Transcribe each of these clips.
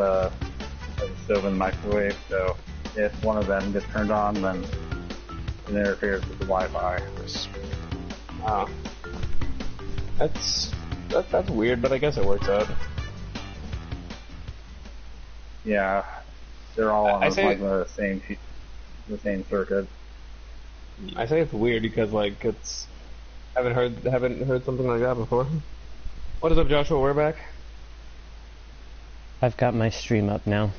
has a stove and microwave, so if one of them gets turned on, then it interferes with the Wi-Fi. Wow. That's weird, but I guess it works out. Yeah, they're all on the same circuit. I say it's weird because like haven't heard something like that before. What is up, Joshua? We're back. I've got my stream up now.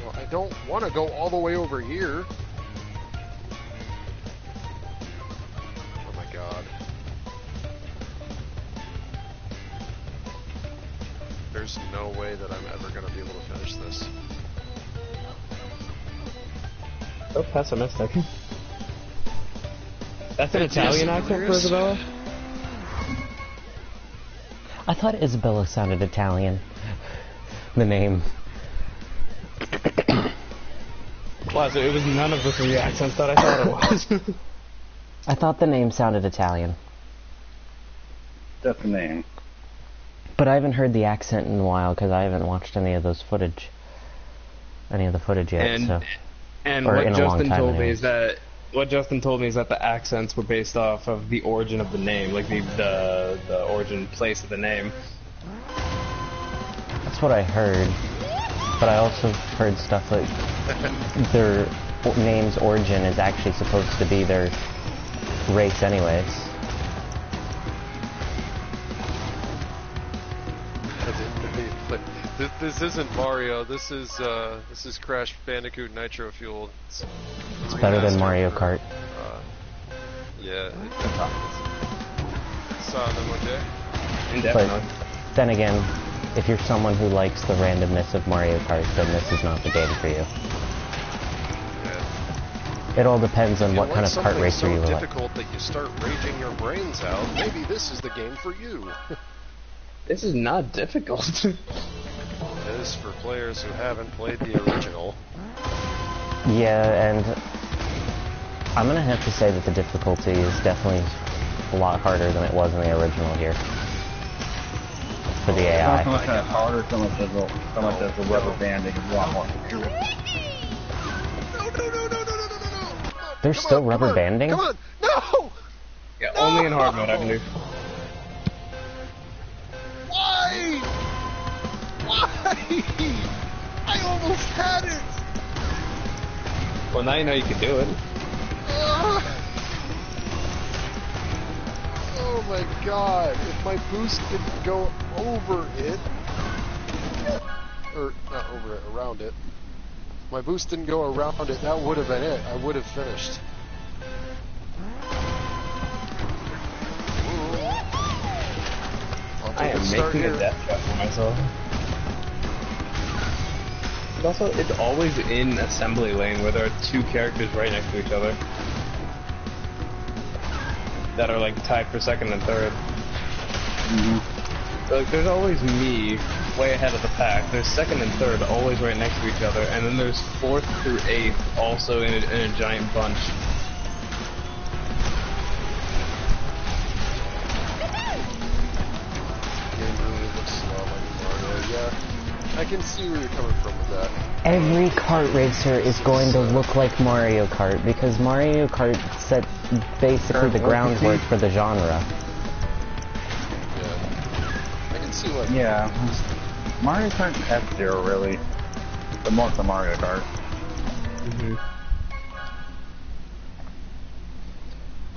Well, I don't want to go all the way over here. Oh my god. There's no way that I'm ever going to be able to finish this. So pessimistic. That's an Italian accent for Isabella? I thought Isabella sounded Italian. The name. Wow, so it was none of the three accents that I thought it was. I thought the name sounded Italian. That's the name. But I haven't heard the accent in a while because I haven't watched any of the footage yet. And what Justin told me is that the accents were based off of the origin of the name, like the origin place of the name. That's what I heard. But I also heard stuff like their name's origin is actually supposed to be their race anyways. This isn't Mario. This is Crash Bandicoot Nitro-Fueled. It's better than Mario Kart. Yeah. Saw them one day. But then again, if you're someone who likes the randomness of Mario Kart, then this is not the game for you. Yeah. It all depends on what kind of kart racer you like. If it's difficult that you start raging your brains out, maybe this is the game for you. This is not difficult. It is for players who haven't played the original. Yeah, and I'm gonna have to say that the difficulty is definitely a lot harder than it was in the original here. For the AI. It's not so much harder, so much as the rubber banding is a lot more secure. No. There's still rubber banding? Come on! No! Yeah, only in hard mode, I believe. Why? I almost had it! Well, now you know you can do it. Oh my god, if my boost didn't go over it, or not over it, around it, if my boost didn't go around it, that would have been it. I would have finished. I am making a death trap for myself. But also, it's always in assembly lane where there are two characters right next to each other that are like tied for second and third. Like, there's always me way ahead of the pack. There's second and third always right next to each other, and then there's fourth through eighth also in a giant bunch. I can see where you're coming from with that. Every kart racer is going to look like Mario Kart because Mario Kart set basically the groundwork for the genre. Yeah. I can see like... Yeah. Mario Kart F-Zero really. The most of Mario Kart.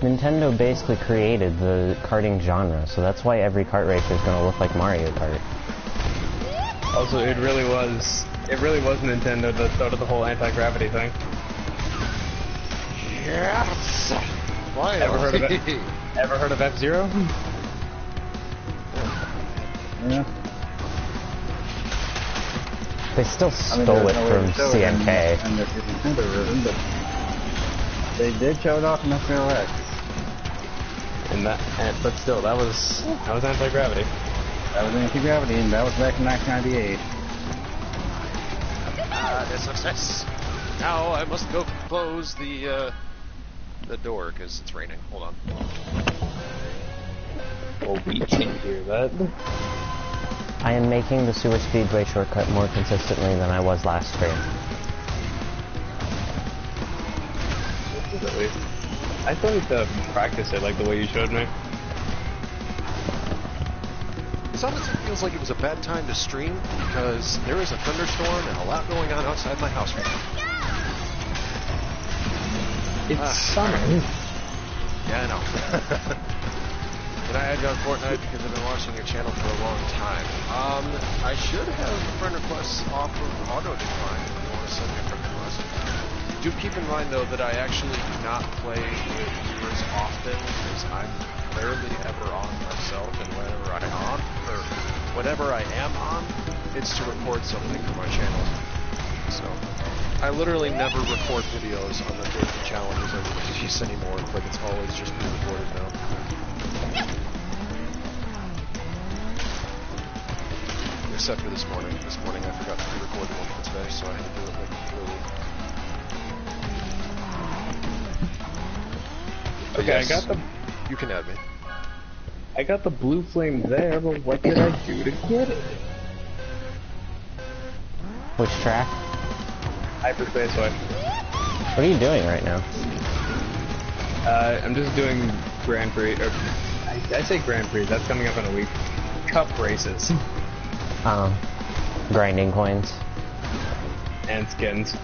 Nintendo basically created the karting genre, so that's why every kart racer is going to look like Mario Kart. Also, it really was Nintendo that started the whole anti-gravity thing. Yes! Why? Ever heard of it? Ever heard of F-Zero? Yeah. They still stole it from CMK. And the Nintendo version, but they did show it off in F-Zero X. But still, that was anti-gravity. That was anti-gravity, and that was back in 1998. Yes. Now I must go close the door because it's raining. Hold on. Well, we can't hear that. I am making the sewer speedway shortcut more consistently than I was last stream. I still need to practice it like the way you showed me. This honestly feels like it was a bad time to stream because there is a thunderstorm and a lot going on outside my house right now. It's summer. Yeah, I know. And I had you on Fortnite because I've been watching your channel for a long time. I should have friend requests off of auto decline if you want to send me a friend request. Do keep in mind though that I actually do not play with viewers often because I'm rarely ever on myself, and whenever I am on, it's to record something for my channel. So I literally never record videos on the daily challenges or release anymore. Like it's always just being recorded now. Except for this morning. This morning I forgot to record one for today, so I had to do it like early. Okay, yes, I got the... You can add me. I got the blue flame there, but what did I do to get it? Which track? Hyperspace Way. What are you doing right now? I'm just doing Grand Prix, or... I say Grand Prix, that's coming up in a week. Cup races. Grinding coins. And skins.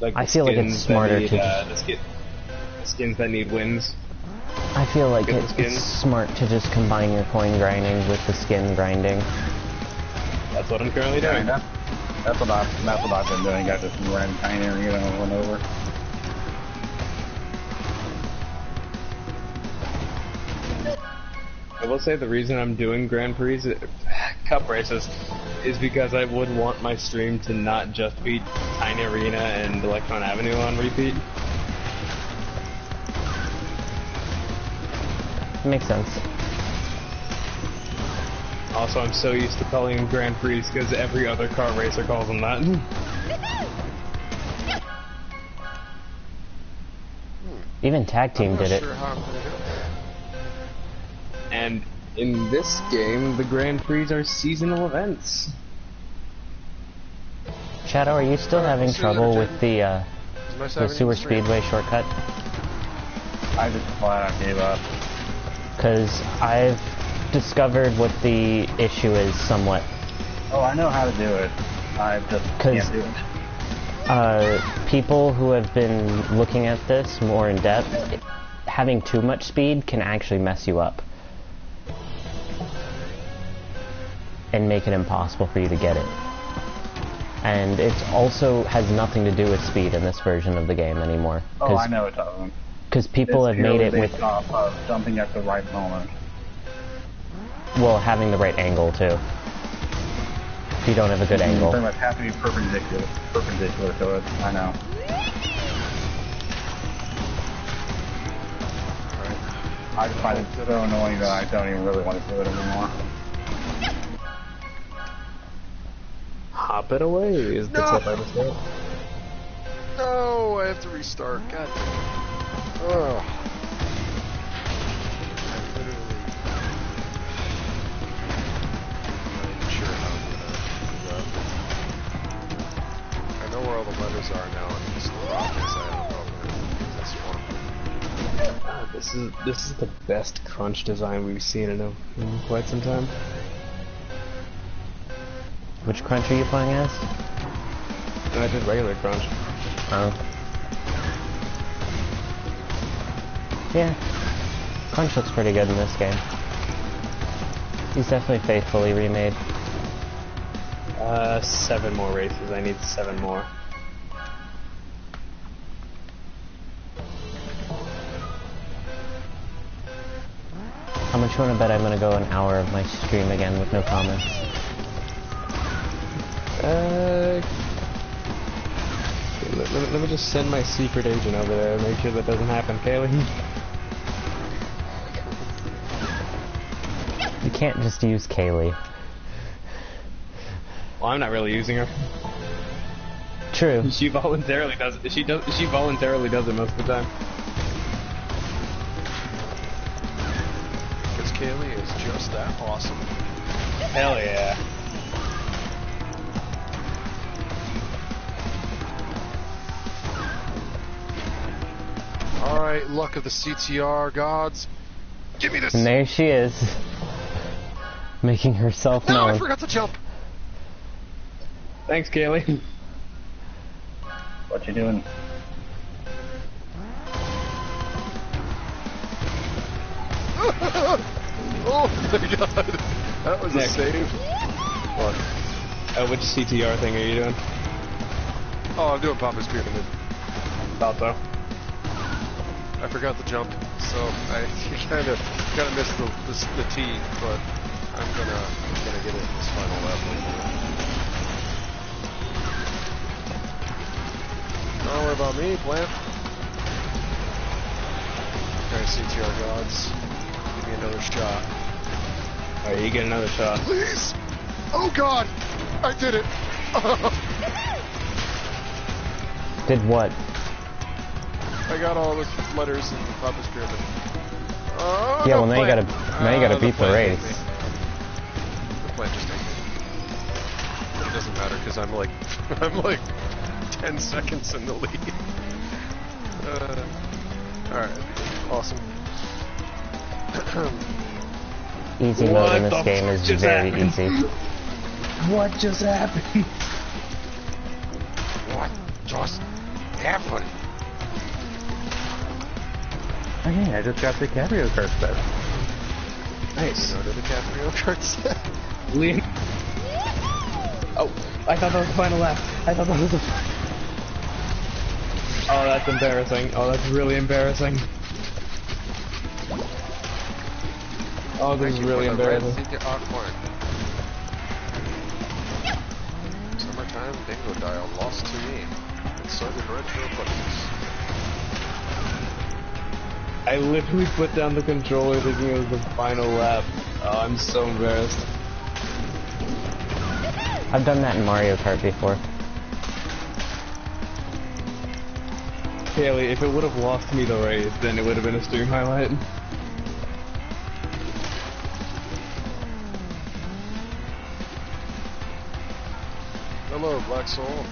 Like I feel like it's smarter to just... the skins that need wins. I feel like it's smart to just combine your coin grinding with the skin grinding. That's what I'm currently doing. That's what I've been doing. I just ran tiny and went over. I will say the reason I'm doing Grand Prix, Cup races, is because I would want my stream to not just be Tiny Arena and Electron Avenue on repeat. Makes sense. Also, I'm so used to calling them Grand Prix because every other car racer calls them that. Even Tag Team did it. Sure how I'm gonna do it. And in this game, the Grand Prix are seasonal events. Shadow, are you still having trouble with the sewer speedway shortcut? I just flat out gave up. Because I've discovered what the issue is somewhat. Oh, I know how to do it. I just can't do it. People who have been looking at this more in depth, having too much speed can actually mess you up. And make it impossible for you to get it. And it also has nothing to do with speed in this version of the game anymore. Oh, I know it doesn't. Because people have made it with... off of jumping at the right moment. Well, having the right angle, too. If you don't have a good angle. Pretty much have to be perpendicular to it. I know. I just find it so annoying that I don't even really want to do it anymore. Hop it away is the tip I was saying. No, I have to restart. God damn it. Oh. I'm literally not even sure how I'm gonna do that. I know where all the letters are now, and just the rockets, I don't know if that's one. This is the best crunch design we've seen in quite some time. Which crunch are you playing as? No, I did regular crunch. Oh. Yeah. Crunch looks pretty good in this game. He's definitely faithfully remade. 7 more races. I need 7 more. How much you want to bet I'm going to go an hour of my stream again with no comments? Let me just send my secret agent over there and make sure that doesn't happen, Kaylee. You can't just use Kaylee. Well, I'm not really using her. True. She voluntarily does it. She voluntarily does it most of the time. Because Kaylee is just that awesome. Hell yeah. Alright, luck of the CTR gods. Give me this! And there she is. Making herself No, known. I forgot to jump! Thanks, Kaylee. What you doing? Oh my god! That was Nick. a save. What? Which CTR thing are you doing? Oh, I'm doing Papa's Pyramid. Thought so. I forgot to jump, so I kind of missed the T, but I'm gonna get it in this final lap. Don't worry about me, Plant. Okay, CTR gods, give me another shot. Alright, you get another shot. Please! Oh god! I did it! Did what? I got all the letters in Papa's Pyramid. Oh, Yeah, no, well now Plant. you gotta beat the Plant race. ate me. The Plant just ate me. It doesn't matter because I'm like 10 seconds in the lead. Alright, awesome. Easy mode in this game is very easy. What just happened? What just happened? Oh yeah, I just got the Cabrio cart set. Nice. You know, the DiCaprio card set. Liam. Oh, I thought that was the final lap. I thought that was the. Oh, that's embarrassing. Oh, that's really embarrassing. Oh, this is really embarrassing. Summertime bingo dial lost to me. And so did retro buttons. I literally put down the controller thinking it was the final lap. Oh, I'm so embarrassed. I've done that in Mario Kart before. Kaylee, if it would have lost me the race, then it would have been a stream highlight. Hello, Black Soul.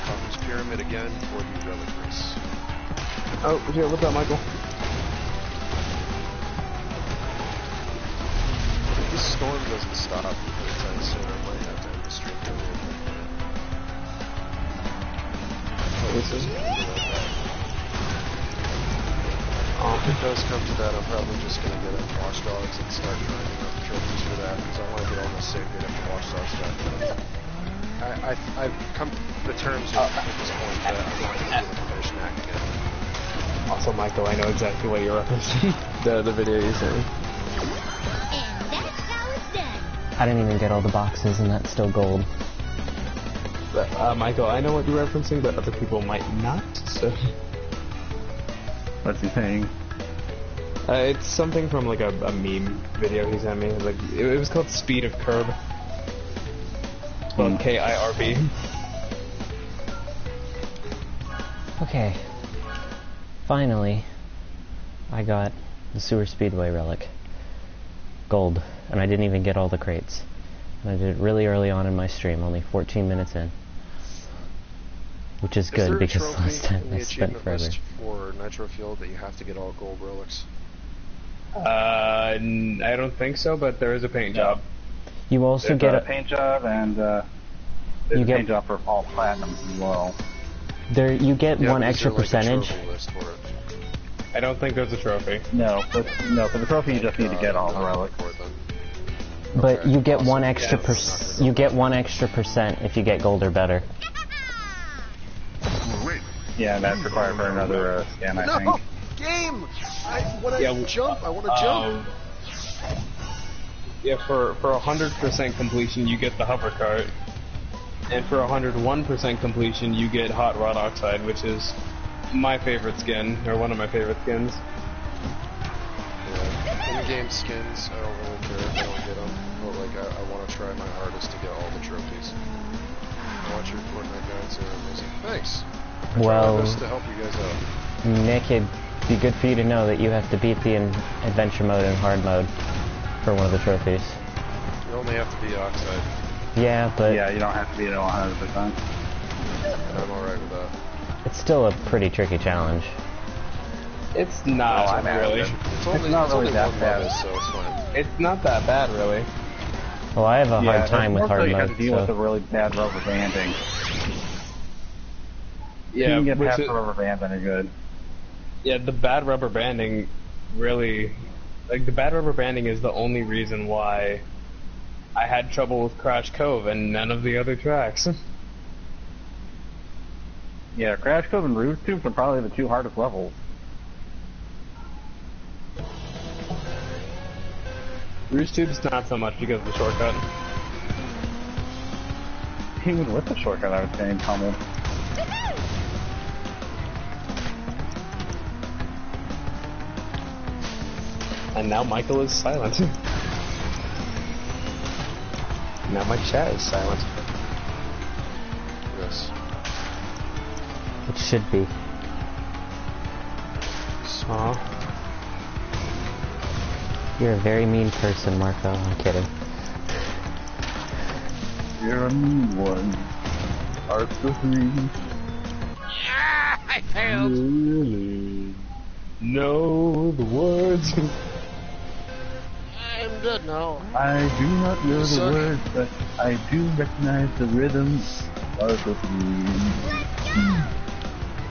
Papa's Pyramid again for the relic race. Oh, yeah, what's up, Michael? If this storm doesn't stop anytime soon, I might have to end the stream earlier. This is... If it does come to that, I'm probably just going to get at Watch Dogs and start grinding up trophies for that, because I want to get all the save data for Watch Dogs done. I've come to terms with at this point that I'm not going to be able to finish Knack again. Also, Michael, I know exactly what you're referencing. the video you sent me. And that's how it's done. I didn't even get all the boxes and that's still gold. But, Michael, I know what you're referencing, but other people might not, so... What's he saying? It's something from, like, a meme video he sent me. Like, it was called Speed of Curb. Spelled K-I-R-B. Okay. Finally, I got the Sewer Speedway relic. Gold. And I didn't even get all the crates. And I did it really early on in my stream, only 14 minutes in. Which is good because last time I spent forever. For Nitro-Fueled that you have to get all gold relics? I don't think so, but there is a paint job. You also There's get a paint job, and there's you a get paint job for all platinums as well. you get Yeah, one but is extra there, like, a percentage. trophy list for it? I don't think there's a trophy. No, for the trophy you just need to get all the relics. But Okay, you get awesome. one extra Yes. you get 1% if you get gold or better. Yeah, and that's required for another scan, I No! think. Game! I want to Yeah, jump! I want to jump! Yeah, for 100% completion, you get the hover cart. And for 101% completion, you get Hot Rod Oxide, which is my favorite skin, or one of my favorite skins. Yeah. In-game skins, I don't really care if I don't get them. But, like, I want to try that your Fortnite guides are amazing. Thanks. Well, Just to help you guys out. Nick, it'd be good for you to know that you have to beat the adventure mode and hard mode for one of the trophies. You only have to be Oxide. Yeah, but Yeah, you don't have to be at 100%. I'm alright with that. it's still a pretty tricky challenge. It's not I'm really. It's not really only that one bad. level, so it's fine. It's not that bad, really. Well, I have a hard time with hard you have mode, to deal with the so... really bad rubber banding. Yeah, you can get which past is- the rubber band, then you're good. Yeah, the bad rubber banding really... Like, the bad rubber banding is the only reason why I had trouble with Crash Cove and none of the other tracks. Yeah, Crash Cove and Rouge Tubes are probably the two hardest levels. Rouge Tube's not so much because of the shortcut. Even with the shortcut, I was getting pummeled. And now Michael is silent. Now my chat is silent. Yes. It should be. Aw. You're a very mean person, Marco. I'm kidding. You're a mean one. Art the three. Yeah, I failed. Really know the words. I'm dead now. I do not know the Suck. words, but I do recognize the rhythms. Art the three.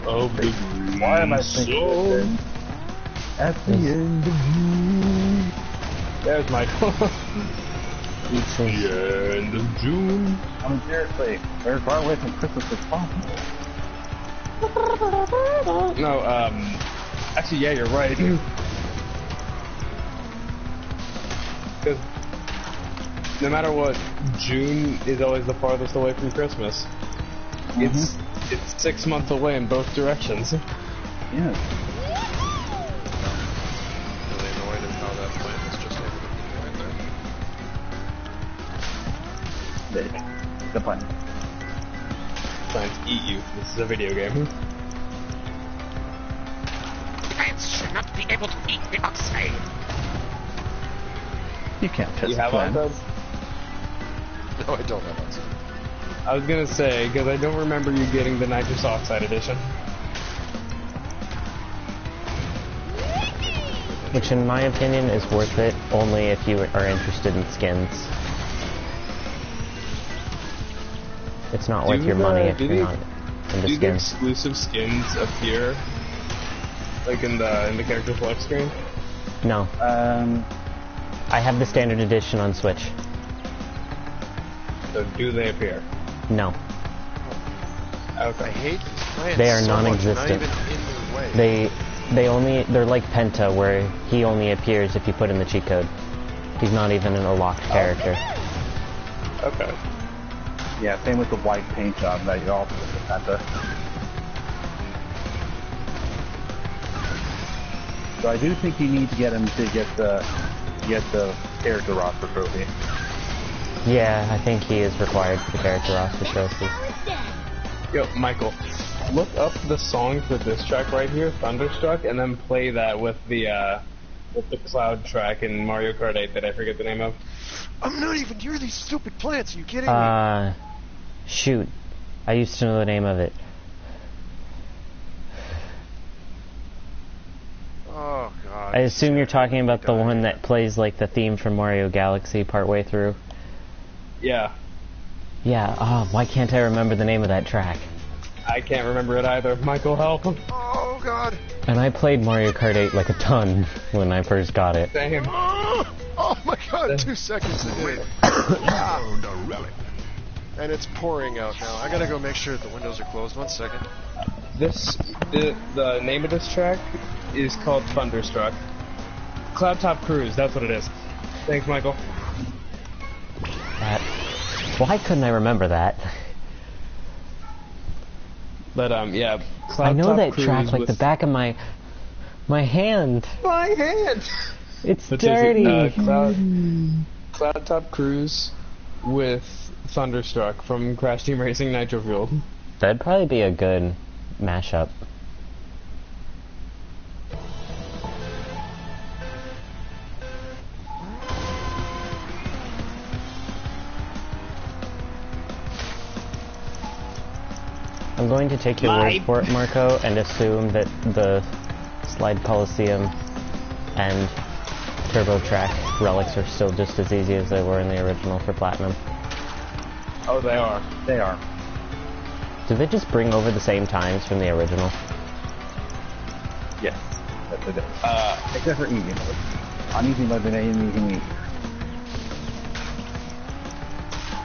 Of the green Why am I thinking of this? At the end of June. There's Michael. It's a... The end of June. I mean, seriously, we're as far away from Christmas as possible. No, actually, yeah, you're right. Because no matter what, June is always the farthest away from Christmas. It's 6 months away in both directions. Yeah. Really annoyed at how that plant is just over the right there. The plan. Plants eat you. This is a video game. Plants should not be able to eat the oxide. You can't test You have the plan. iPads? No, I don't have that. I was gonna say, because I don't remember you getting the nitrous oxide edition. Which, in my opinion, is worth it only if you are interested in skins. It's not worth your money if you're not into Do the skins. exclusive skins appear, like in the character select screen? No. I have the standard edition on Switch. So do they appear? No. I Okay. hate these plants They are so much, non-existent. not even in their way. They're like Penta, where he only appears if you put in the cheat code. He's not even a locked character. Okay. Yeah, same with the white paint job that you also get the Penta. So I do think you need to get him to get the character roster trophy. Yeah, I think he is required for the character roster trophy. Yo, Michael, look up the song for this track right here, Thunderstruck, and then play that with the cloud track in Mario Kart 8 that I forget the name of. I'm not even near these stupid plants. Are you kidding me? Shoot. I used to know the name of it. Oh god. I assume you're talking about the one that plays like the theme from Mario Galaxy partway through. Yeah, Yeah, why can't I remember the name of that track? I can't remember it either. Michael, help. Oh god. And I played Mario Kart 8 like a ton when I first got it. Same. Oh my god, 2 seconds to wait. And it's pouring out now. I gotta go make sure the windows are closed. 1 second. The name of this track is called Thunderstruck. Cloud Top Cruise, that's what it is. Thanks, Michael. Why couldn't I remember that? But yeah, Cloud I know Top that Cruise track like with the back of my hand. my hand. It's But dirty. Cloud Top Cruise with Thunderstruck from Crash Team Racing Nitro-Fueled. That'd probably be a good mashup. I'm going to take your word for it, Marco, and assume that the Slide Coliseum and Turbo Track relics are still just as easy as they were in the original for Platinum. Oh, they are. They are. Did they just bring over the same times from the original? Yes. That's it. Except for easy mode. On easy mode, they made anything easier.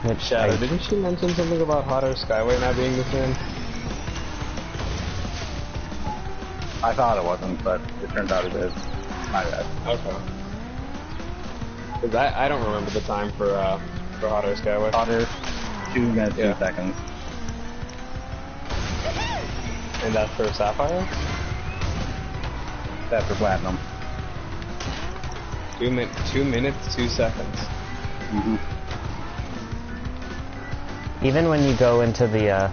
Which Shadow, didn't she mention something about Hot Air Skyway not being the same? I thought it wasn't, but it turns out it is. My bad. Okay. Because I don't remember the time for Hot Air Skyway. Hotter, 2 minutes, 2 seconds. And that's for Sapphire? That's for Platinum. 2 minutes, 2 seconds. Mm-hmm. even when you go into the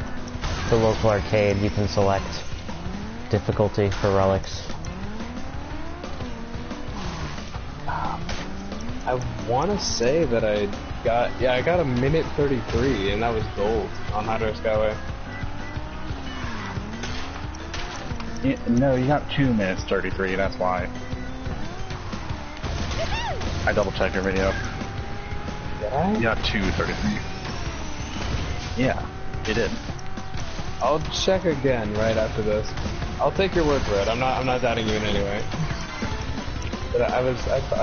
local arcade, you can select difficulty for relics. I want to say that I got a minute 33, and that was gold on Hot Air Skyway. No, you got 2 minutes 33, that's why. I double checked your video. Did I? You got 2:33. Yeah, you did. I'll check again right after this. I'll take your word for it. I'm not doubting you in any way. But I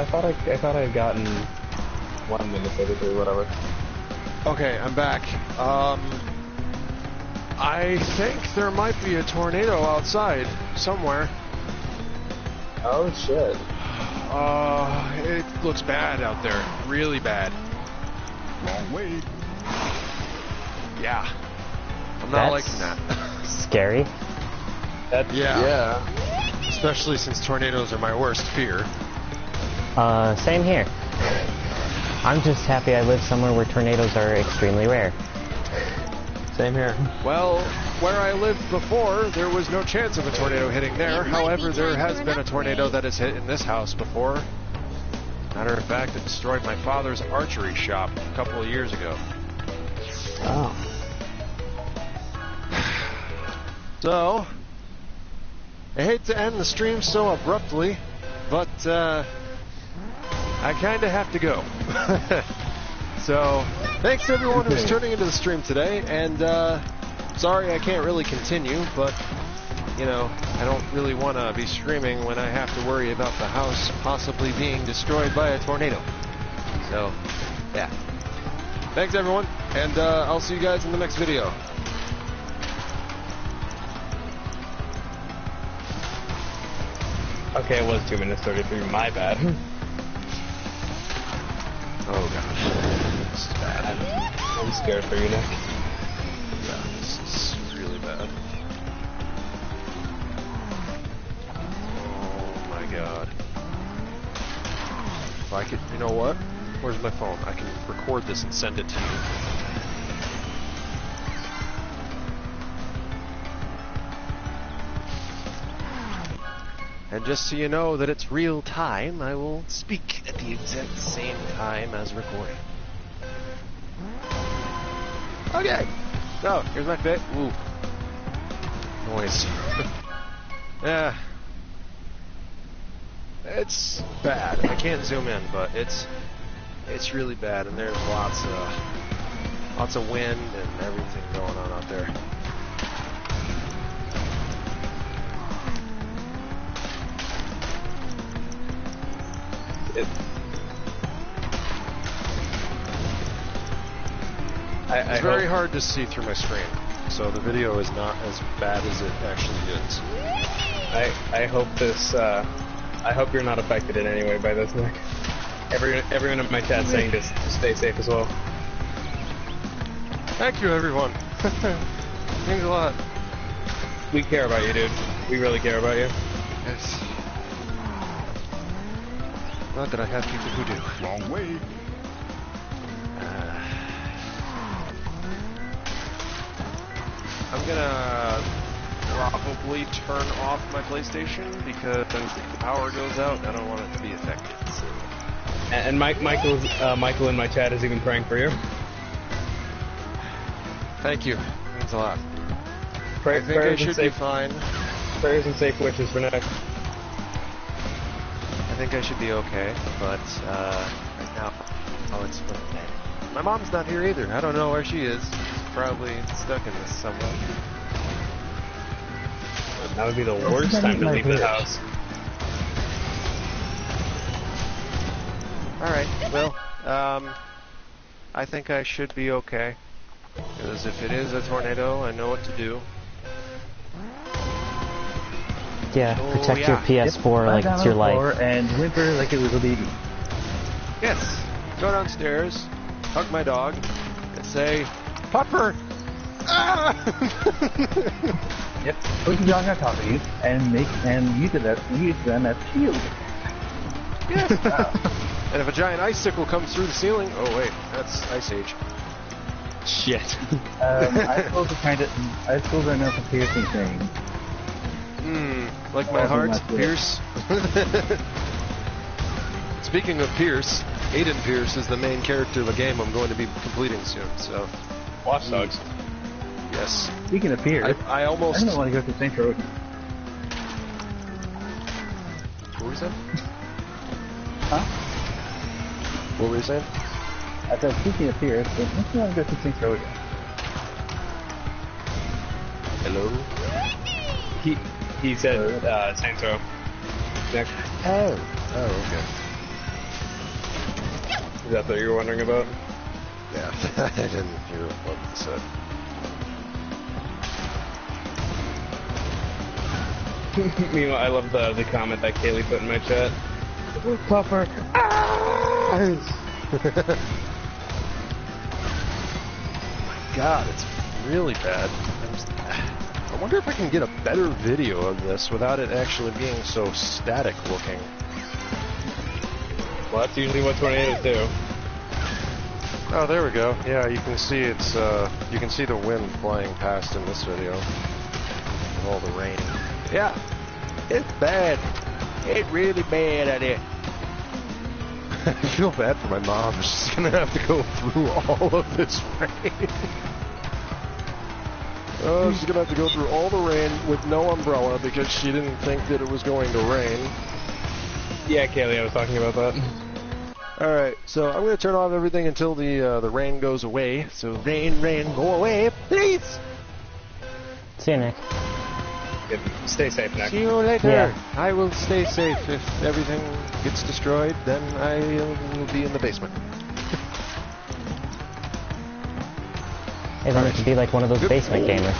thought I had gotten 1 minute 33, whatever. Okay, I'm back. I think there might be a tornado outside somewhere. Oh shit. It looks bad out there. Really bad. Wrong way. Yeah. I'm not That's liking that. Scary. Yeah. Especially since tornadoes are my worst fear. Same here. I'm just happy I live somewhere where tornadoes are extremely rare. Same here. Well, where I lived before, there was no chance of a tornado hitting there. However, there has been a tornado that has hit in this house before. Matter of fact, it destroyed my father's archery shop a couple of years ago. Oh. So, I hate to end the stream so abruptly, but I kind of have to go. So, thanks to everyone who's tuning into the stream today, and sorry I can't really continue, but, you know, I don't really want to be streaming when I have to worry about the house possibly being destroyed by a tornado. So, yeah. Thanks everyone, and I'll see you guys in the next video. Okay, it was 2 minutes 33. My bad. Oh gosh, this is bad. I'm scared for you, Nick. Yeah, this is really bad. Oh my god. If I could, you know what? Where's my phone? I can record this and send it to you. And just so you know that it's real time, I will speak at the exact same time as recording. Okay. So, here's my fit. Ooh. Noise. Yeah. It's bad. I can't zoom in, but it's really bad, and there's lots of wind and everything going on out there. It's very hard to see through my screen, so the video is not as bad as it actually is. I hope this. I hope you're not affected in any way by this, Nick. Everyone in my chat saying just stay safe as well. Thank you, everyone. Means a lot. We care about you, dude. We really care about you. Yes. Not that I have people who do. Wrong way. gonna probably turn off my PlayStation because if the power goes out, I don't want it to be affected. So. And Michael in my chat is even praying for you. Thank you. Means a lot. I think I Prayers and should be safe, fine. prayers and safe wishes for next. I think I should be okay, but right now, it's bad. My mom's not here either. I don't know where she is. She's probably stuck in this somewhere. That would be the worst time to leave the house. Alright, well, I think I should be okay. Because if it is a tornado, I know what to do. Yeah, protect your PS4 like it's your life. And whimper like it was a baby. Yes, go downstairs, hug my dog, and say, Pupper! Ah! Yep. Put the dog on top of you and use them as shield. Yes. And if a giant icicle comes through the ceiling, oh wait, that's Ice Age. Shit. I suppose I know the piercing thing. Like my heart, Pierce. Speaking of Pierce, Aiden Pierce is the main character of a game I'm going to be completing soon, so... Watch Dogs. Yes. Speaking of Pierce, I almost... I don't want to go to Nitro. What were you saying? Huh? What were you saying? I said, speaking of Pierce, I don't want to go to Nitro. Hello? He said Saints Row. Next. Oh, okay. Is that what you were wondering about? Yeah, I didn't hear what you said. Meanwhile, I love the comment that Kaylee put in my chat. Puffer. God, it's really bad. I wonder if I can get a better video of this without it actually being so static looking. Well, that's usually what tornadoes do. Oh, there we go. Yeah, you can see it's you can see the wind flying past in this video. With all the rain. Yeah, it's bad. It's really bad out here. I feel bad for my mom. She's gonna have to go through all of this rain. Oh, she's gonna have to go through all the rain with no umbrella because she didn't think that it was going to rain. Yeah, Kaylee, I was talking about that. Alright, so I'm gonna turn off everything until the rain goes away. So rain, go away, please! See you, Nick. Good. Stay safe, Nick. See you later. Yeah. I will stay safe. If everything gets destroyed, then I will be in the basement. Hey, then you could be like one of those basement gamers.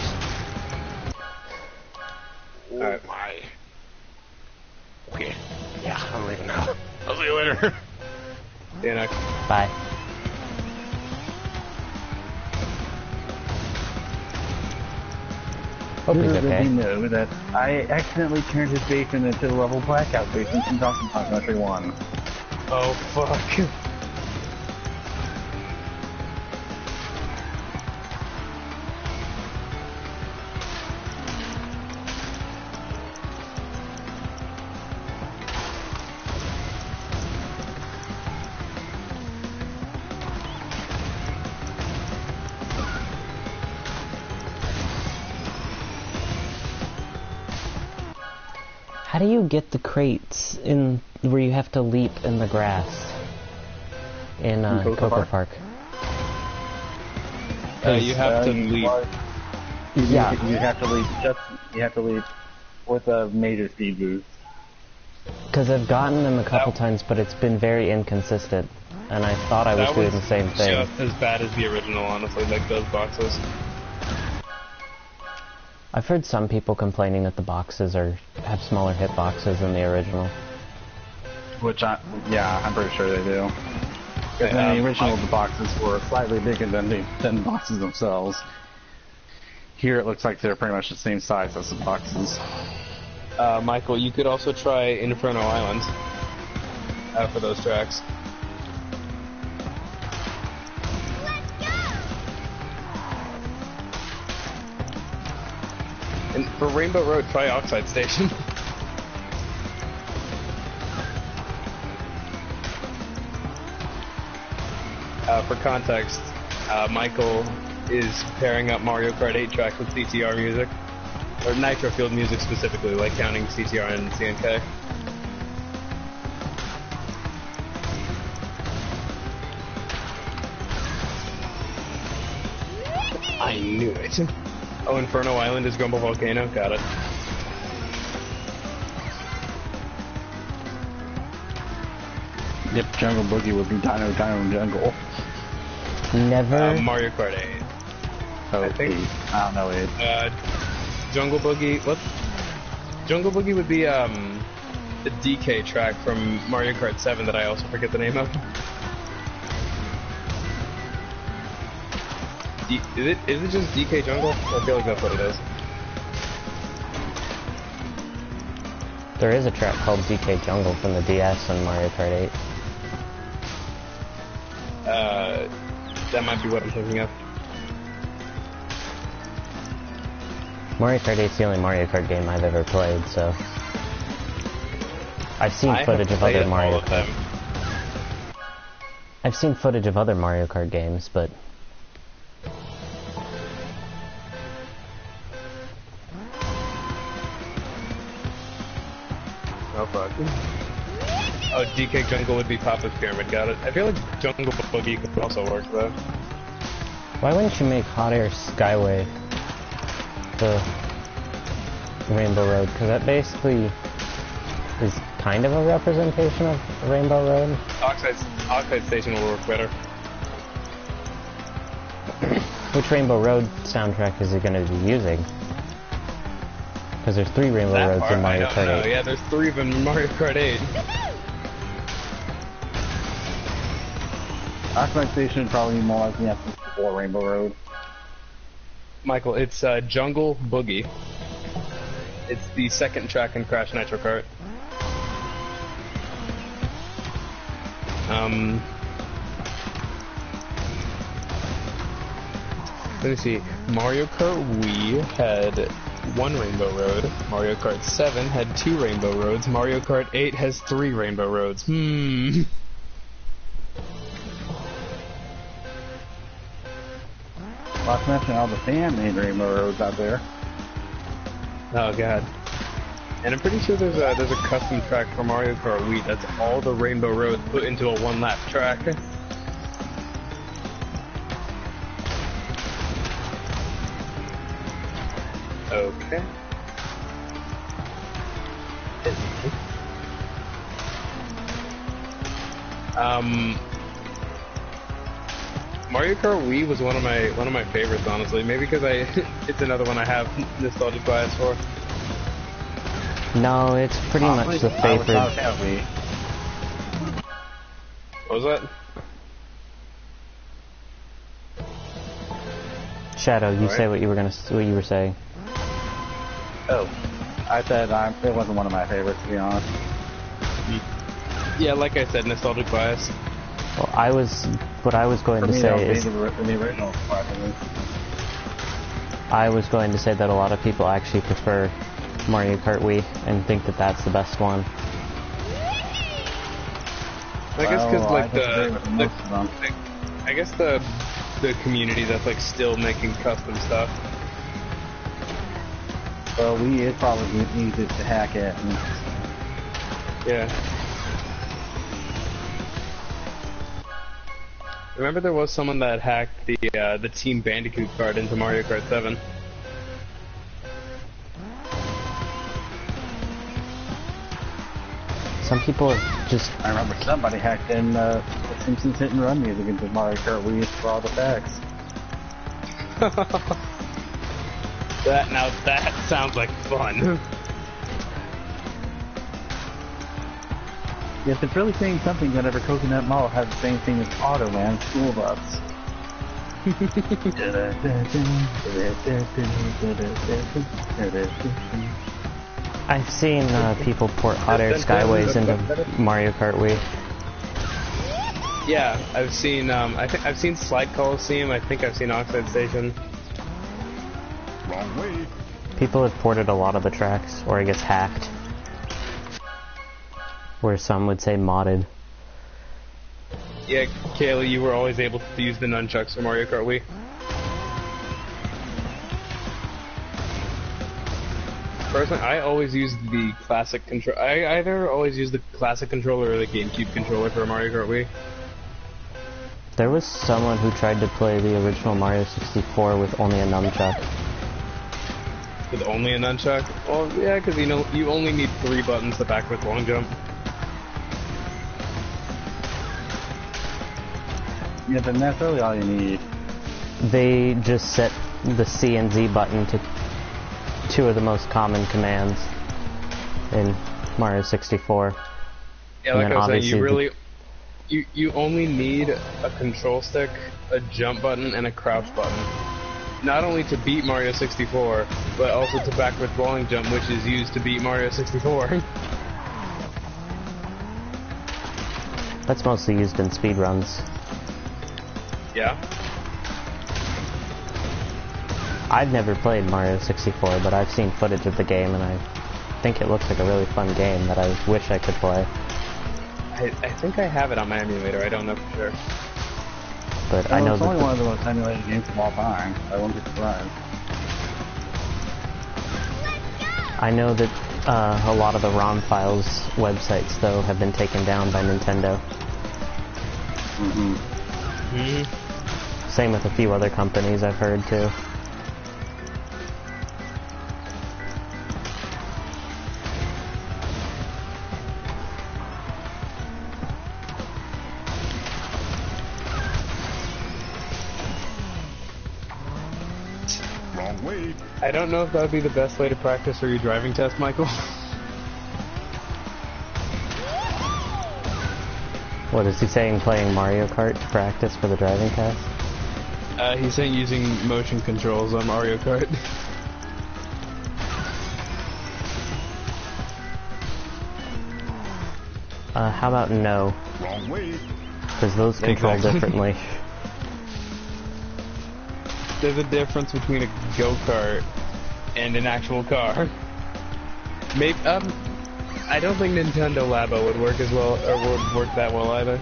Oh my. Okay. Yeah, I'm leaving now. I'll see you later. See you, Nick. Bye. Hope he's Little did okay. he know that I accidentally turned his basement into a level blackout basement in Donkey Kong Country 1. Oh, fuck. How do you get the crates in where you have to leap in the grass in Coco Park? You have to leap. Yeah. You have to leap. You have to leap with a major speed boost. Because I've gotten them a couple times, but it's been very inconsistent, and I thought I was doing the same thing. Just as bad as the original, honestly, like those boxes. I've heard some people complaining that the boxes have smaller hitboxes than the original. Which I'm pretty sure they do. Because in the original, the boxes were slightly bigger than the boxes themselves. Here, it looks like they're pretty much the same size as the boxes. Michael, you could also try Inferno Island for those tracks. For Rainbow Road, try Oxide Station. For context, Michael is pairing up Mario Kart 8 tracks with CTR music. Or Nitro-Fueled music specifically, like counting CTR and CNK. I knew it. Oh, Inferno Island is Grumble Volcano? Got it. Yep, Jungle Boogie would be Dino Jungle. Never. Mario Kart 8. Oh, I think. 8. I don't know, 8. Jungle Boogie. What? Jungle Boogie would be the DK track from Mario Kart 7 that I also forget the name of. Is it just DK Jungle? I feel like that's what it is. There is a track called DK Jungle from the DS on Mario Kart 8. That might be what I'm thinking of. Mario Kart 8's the only Mario Kart game I've ever played, so... I've seen footage of other Mario Kart. I've seen footage of other Mario Kart games, but... Oh fuck. Oh, DK Jungle would be Papa's Pyramid, got it. I feel like Jungle Boogie could also work though. Why wouldn't you make Hot Air Skyway the Rainbow Road? Because that basically is kind of a representation of Rainbow Road. Oxide Station will work better. Which Rainbow Road soundtrack is it going to be using? Because there's 3 Rainbow Roads in Mario Kart 8. Yeah, there's 3 of them in Mario Kart 8. Oxide Station would probably be more like the before Rainbow Road. Michael, it's Jungle Boogie. It's the second track in Crash Nitro Kart. Let me see. Mario Kart Wii had 1 Rainbow Road. Mario Kart 7 had 2 Rainbow Roads. Mario Kart 8 has 3 Rainbow Roads. Not to mention all the fan-made Rainbow Roads out there. Oh god. And I'm pretty sure there's a custom track for Mario Kart Wii that's all the Rainbow Roads put into a 1-lap track. Okay. Mario Kart Wii was one of my favorites, honestly. Maybe because it's another one I have nostalgic bias for. No, it's pretty much the favorite. What was that? Shadow, you say what you were saying. Oh, I said it wasn't one of my favorites, to be honest. Yeah, like I said, nostalgic bias. Well, what I was going to say is, the original part of it. I was going to say that a lot of people actually prefer Mario Kart Wii and think that that's the best one. I guess because I guess the community that's like still making custom stuff. Well, Wii is probably needed to hack it. Yeah. Remember there was someone that hacked the Team Bandicoot card into Mario Kart 7. Some people just... I remember somebody hacked in the Simpsons Hit and Run music into Mario Kart Wii for all the facts. That sounds like fun. If it's really saying something, whenever Coconut Mall has the same thing as Automan School Bus. I've seen people port Hot Air Skyways into Mario Kart Wii. Yeah, I've seen I've seen Slide Coliseum. I think I've seen Oxide Station. Wrong way. People have ported a lot of the tracks, or I guess hacked. Where some would say modded. Yeah, Kaylee, you were always able to use the nunchucks for Mario Kart Wii. Personally, I always used the classic control. I either always used the classic controller or the GameCube controller for Mario Kart Wii. There was someone who tried to play the original Mario 64 with only a nunchuck. With only a nunchuck? Well, yeah, because you know, you only need 3 buttons to backward long jump. Yeah, but that's really all you need. They just set the C and Z button to 2 of the most common commands in Mario 64. Yeah, like I was saying, you really... You only need a control stick, a jump button, and a crouch button. Not only to beat Mario 64, but also to backward long jump, which is used to beat Mario 64. That's mostly used in speedruns. Yeah. I've never played Mario 64, but I've seen footage of the game, and I think it looks like a really fun game that I wish I could play. I think I have it on my emulator, I don't know for sure. But I know it's only one of the most emulated games of all time. I won't be surprised. I know that a lot of the ROM files websites, though, have been taken down by Nintendo. Same with a few other companies I've heard, too. I don't know if that would be the best way to practice for your driving test, Michael. What is he saying, playing Mario Kart to practice for the driving test? He's saying using motion controls on Mario Kart. How about no? Wrong way. Because those control Exactly. differently. There's a difference between a go-kart and an actual car. Maybe, I don't think Nintendo Labo would work as well, or would work that well either.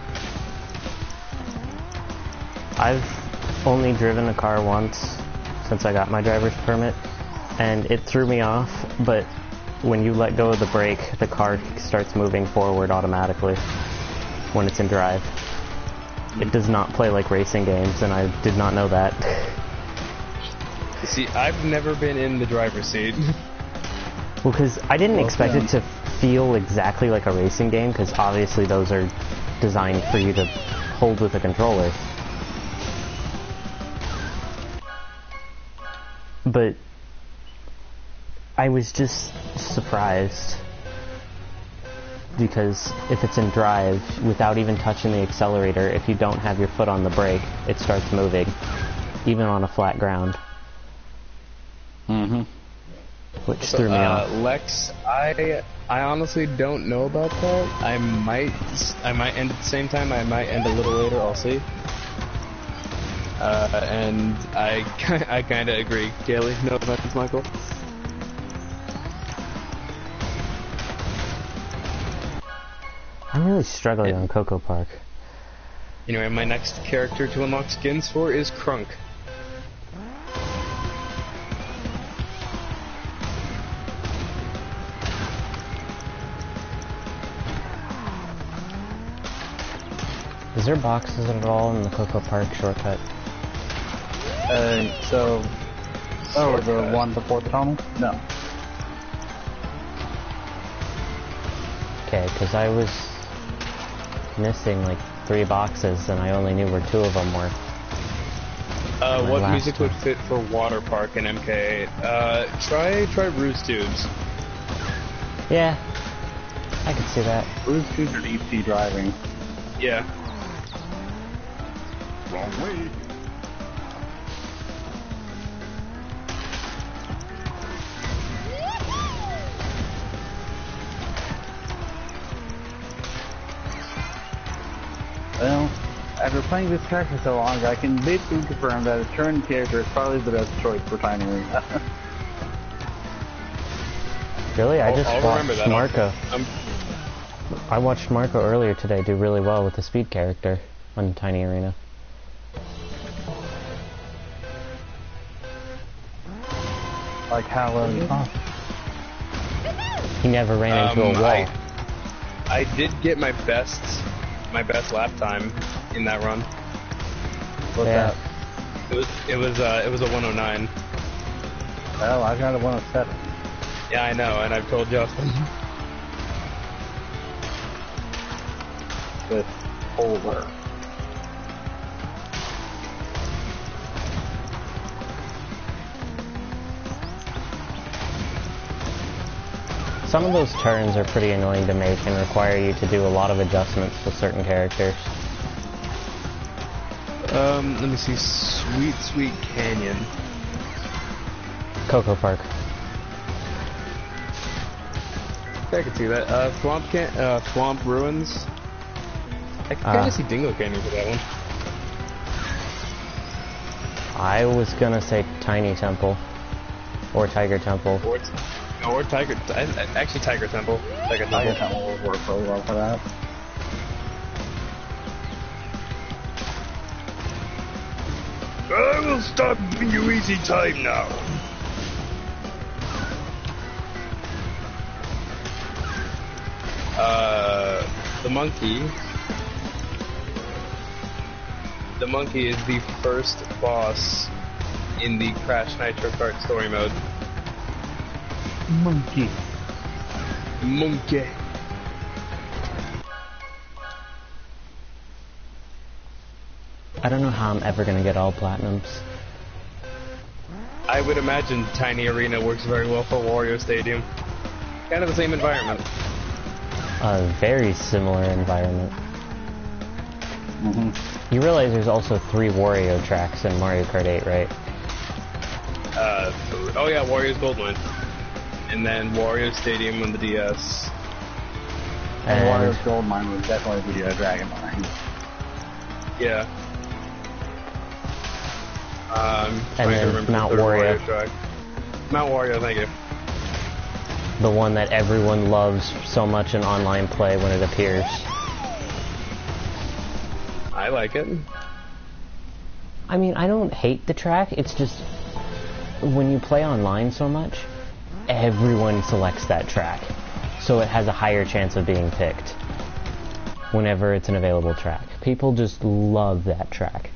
I've only driven a car once since I got my driver's permit, and it threw me off, but when you let go of the brake, the car starts moving forward automatically when it's in drive. It does not play like racing games, and I did not know that. See, I've never been in the driver's seat. Well, because I didn't expect it to feel exactly like a racing game, because obviously those are designed for you to hold with a controller. But I was just surprised, because if it's in drive, without even touching the accelerator, if you don't have your foot on the brake, it starts moving, even on a flat ground. Which threw me off. Lex, I honestly don't know about that. I might end at the same time. I might end a little later. I'll see. And I kind of agree. Kaylee, no offense, Michael. I'm really struggling on Coco Park. Anyway, my next character to unlock skins for is Krunk. Is there boxes at all in the Coco Park shortcut? The one before the tunnel? No. Okay, because I was missing like 3 boxes and I only knew where 2 of them were. What music would fit for Water Park and MK8? Try Roost Tubes. Yeah, I could see that. Roost Tubes are easy driving. Yeah. Wrong way. Well, after playing this character so long, I can basically confirm that a turn character is probably the best choice for Tiny Arena. Really? I just watched remember that. Marco. I watched Marco earlier today do really well with the speed character on Tiny Arena. Like how He never ran into a wall. I did get my best lap time in that run. What's that? It was a 109. Well, I got a 107. Yeah, I know, and I've told Justin. It's over. Some of those turns are pretty annoying to make and require you to do a lot of adjustments to certain characters. Let me see. Sweet Canyon. Coco Park. I can see that. Swamp Ruins. I can kind of see Dingo Canyon for that one. I was gonna say Tiny Temple. Or Tiger Temple. Or Tiger... Actually, Tiger Temple. Tiger Temple would work really well for that. I will stop giving you easy time now. The monkey. The monkey is the first boss in the Crash Nitro Kart story mode. Monkey. Monkey. I don't know how I'm ever gonna get all platinums. I would imagine Tiny Arena works very well for Wario Stadium. Kind of the same environment. A very similar environment. You realize there's also 3 Wario tracks in Mario Kart 8, right? Oh yeah, Wario's Gold Mine. And then Wario Stadium on the DS. And Wario's Gold Mine would definitely be a Dragon Mine. Yeah. And then Mount Wario. Mount Wario, thank you. The one that everyone loves so much in online play when it appears. I like it. I mean, I don't hate the track, it's just when you play online so much, everyone selects that track. So it has a higher chance of being picked whenever it's an available track. People just love that track.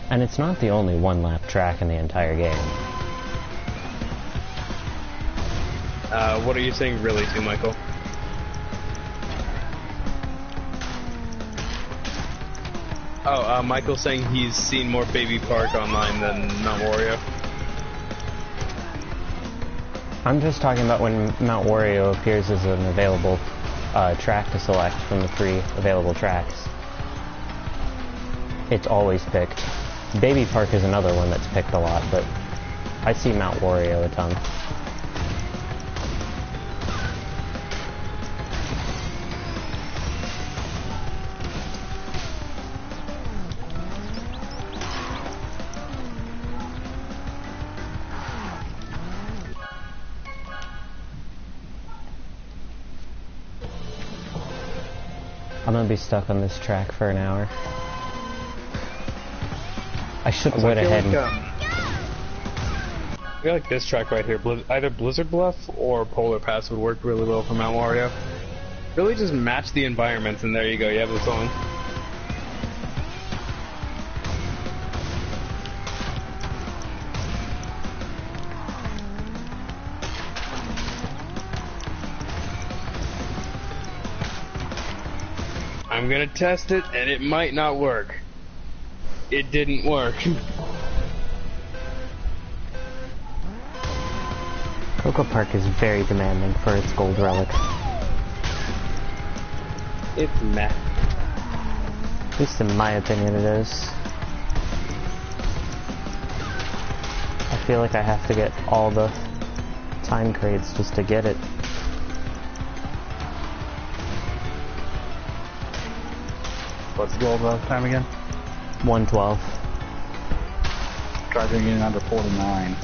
And it's not the only one-lap track in the entire game. What are you saying really to, Michael? Oh, Michael's saying he's seen more Baby Park online than Mount Wario. I'm just talking about when Mount Wario appears as an available track to select from the 3 available tracks. It's always picked. Baby Park is another one that's picked a lot, but I see Mount Wario a ton. I'm gonna be stuck on this track for an hour. I should have went ahead and... I feel like this track right here, either Blizzard Bluff or Polar Pass would work really well for Mount Wario. Really just match the environments and there you go, you have the song. I'm gonna test it, and it might not work. It didn't work. Coco Park is very demanding for its gold relic. It's meh. At least in my opinion it is. I feel like I have to get all the time crates just to get it. What's the gold time again? 112. Try to get under 49.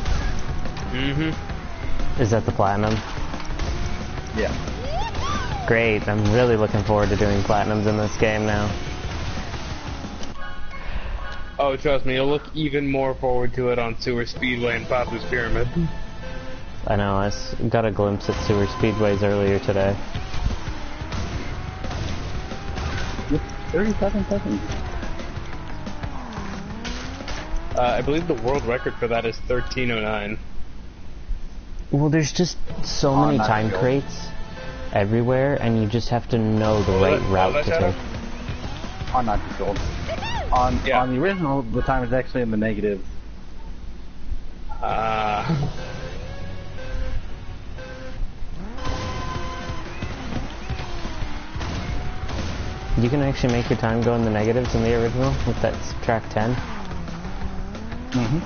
Is that the platinum? Yeah. Great, I'm really looking forward to doing platinums in this game now. Oh, trust me, you'll look even more forward to it on Sewer Speedway and Papu's Pyramid. I know, got a glimpse at Sewer Speedways earlier today. Yep, 37 seconds. I believe the world record for that is 13:09. Well, there's just so many time crates everywhere, and you just have to know the right route to take. On Nitro-Fueled. On the original, the time is actually in the negative. You can actually make your time go in the negatives in the original with that track 10. Mm-hmm.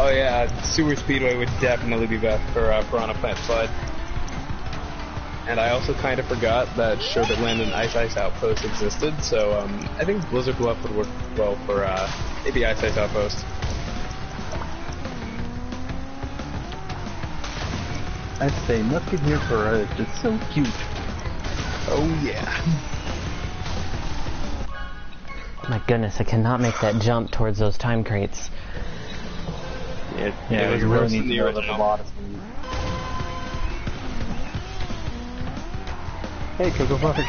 Oh yeah, Sewer Speedway would definitely be best for Piranha Plant Slide. And I also kind of forgot that Sherbet Land and Ice Outpost existed, so I think Blizzard Bluff would work well for maybe Ice Outpost. I'd say Musket here for us, it's so cute. Oh yeah. My goodness, I cannot make that jump towards those time crates. Yeah, was you worse really than need the to know original. a lot of speed. Hey, Coco Butter.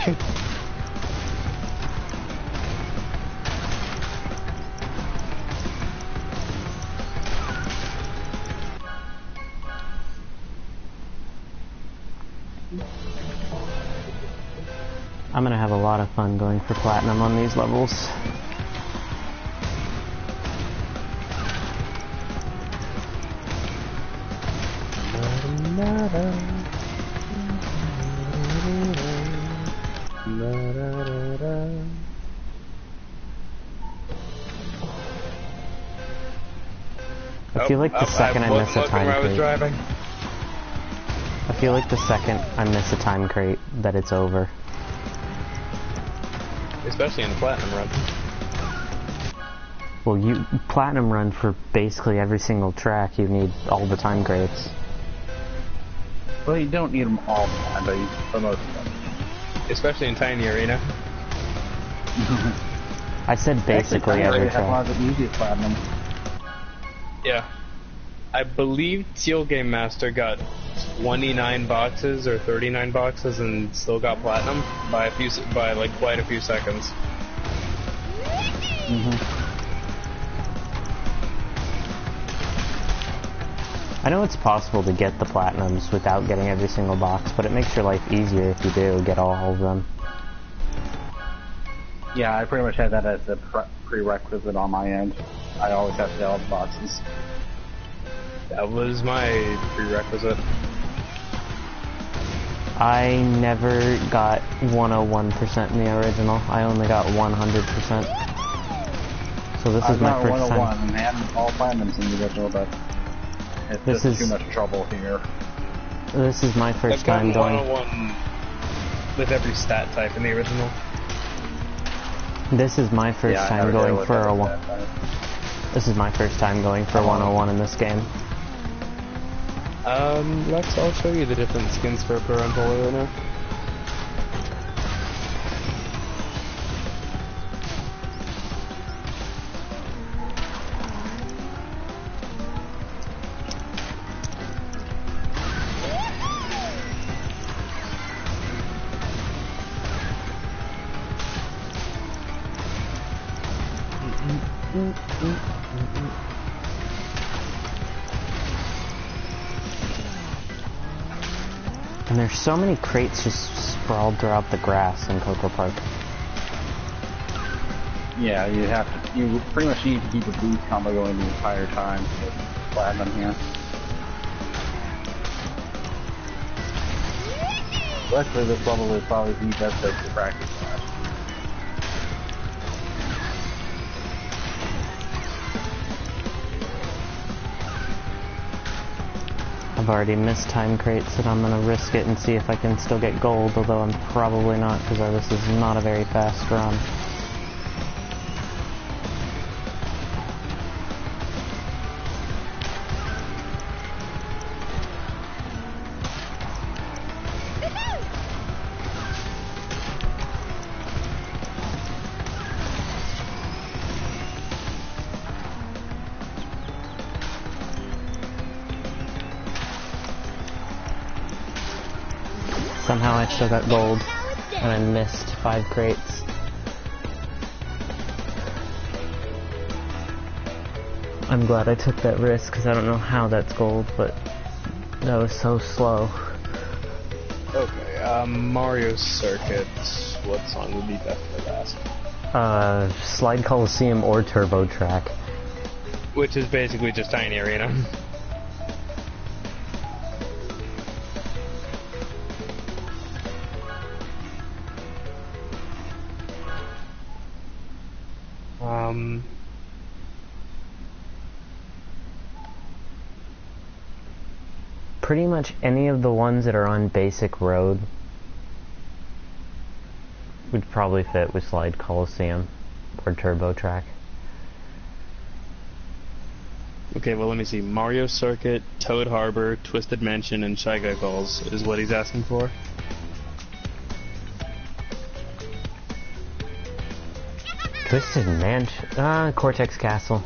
I'm gonna have a lot of fun going for platinum on these levels. I feel like the second I miss a time crate, I feel like the second I miss a time crate that it's over. Especially in the Platinum Run. Well, you platinum run for basically every single track. You need all the time crates. Well, you don't need them all the time, but for most of them. Especially in Tiny Arena. I said basically every track. One track. of the easiest platinum. Yeah. I believe Teal Game Master got 29 boxes or 39 boxes and still got platinum by like quite a few seconds. I know it's possible to get the platinums without getting every single box, but it makes your life easier if you do get all of them. Yeah, I pretty much had that as a prerequisite on my end. I always have to get all the boxes. That was my prerequisite. I never got 101% in the original. I only got 100%. So this is my first time. I and had all platinums in the original, but it's just too much trouble here. This is my first time going. going. 101 with every stat type in the original. This is my first time going for a one. This is my first time going for 101 in this game. Lex, I'll show you the different skins for Parental right now. And there's so many crates just sprawled throughout the grass in Coco Park. Yeah, you pretty much need to keep a boost combo going the entire time with platinum here. Luckily this level is probably the best place to practice that. I've already missed time crates, and I'm gonna risk it and see if I can still get gold, although I'm probably not, because this is not a very fast run. Somehow I still got gold, and I missed 5 crates. I'm glad I took that risk, because I don't know how that's gold, but that was so slow. Okay, Mario Circuit. What song would be best for that? Slide Coliseum or Turbo Track. Which is basically just Tiny Arena. Pretty much any of the ones that are on Basic Road would probably fit with Slide Coliseum or Turbo Track. Okay, well let me see. Mario Circuit, Toad Harbor, Twisted Mansion, and Shy Guy Falls is what he's asking for. Twisted Mansion? Cortex Castle.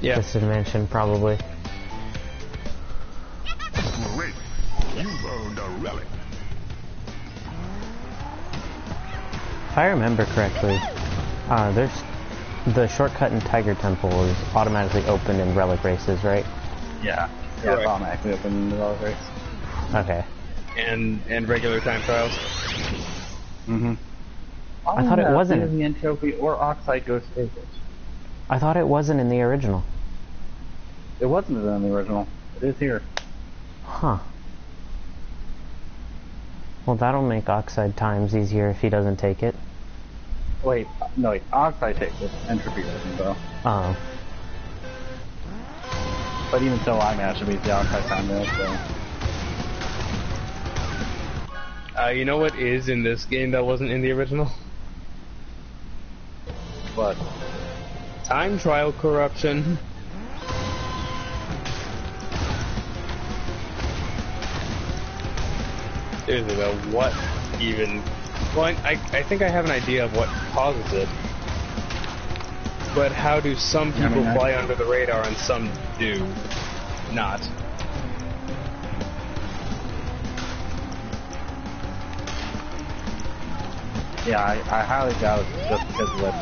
Yeah. Twisted Mansion, probably. Great. You've owned a relic. If I remember correctly, there's the shortcut in Tiger Temple is automatically opened in relic races, right? Yeah. Yeah, it's automatically open in the relic race. Okay. And regular time trials. Mm-hmm. I thought it wasn't in the Trophy or Oxide Ghost Staples. I thought it wasn't in the original. It wasn't in the original. It is here. Huh. Well, that'll make Oxide times easier if he doesn't take it. Wait, no, wait. Oxide takes it. Entropy doesn't, though. Oh. But even so, I managed to beat the Oxide time there, so... You know what is in this game that wasn't in the original? What? Time trial corruption. Seriously though, what even... Well, I think I have an idea of what causes it. But how do some people fly under the radar and some do not? Yeah, I highly doubt it's just because of that.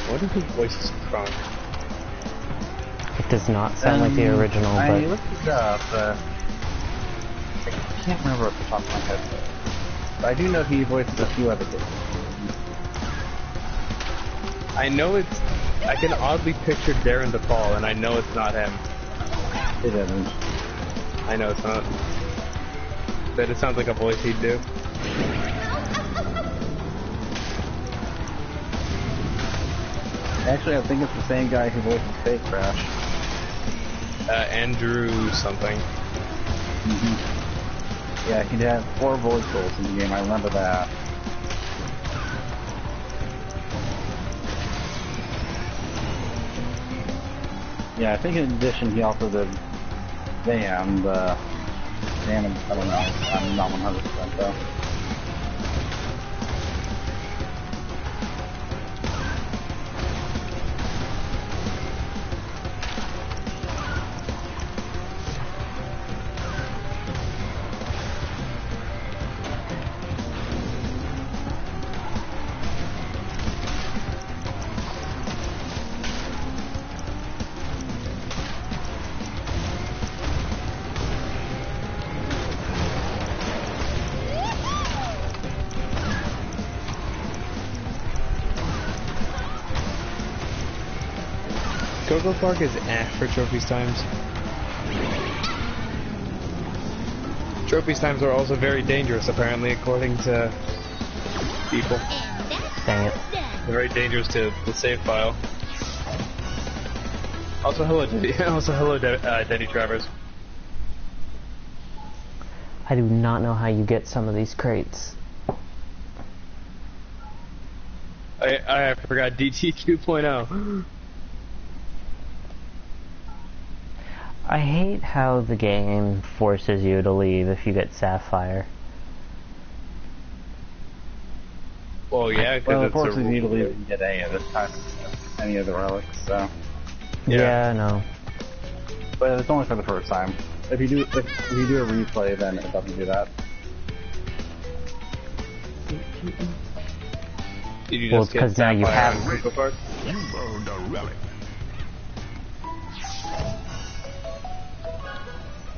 What if his voice is crunk? It does not sound like the original, I but... looked it up, I can't remember off the top of my head. But I do know he voices a few other characters. I know it's... I can oddly picture Darren DePaul, and I know it's not him. It isn't. I know it's not. But it sounds like a voice he'd do. Actually, I think it's the same guy who voices Fake Crash. Andrew something. Mm-hmm. Yeah, he had 4 voice roles in the game, I remember that. Yeah, I think in addition he also did Van, I don't know, I'm not 100% though. Coco Park is for Trophies Times. Trophies Times are also very dangerous, apparently, according to people. Dang it. They're very dangerous to the save file. Also, hello, Denny Travers. I do not know how you get some of these crates. I forgot DT 2.0. I hate how the game forces you to leave if you get Sapphire. Well, yeah, because Well, it's unfortunately, you need to rule. leave and get any of this time, any of the relics, so. Yeah, no. But it's only for the first time. If you do a replay, then it doesn't do that. Did you Well, just it's 'cause get now you Sapphire have- and Cocoa Park? You earned a relic.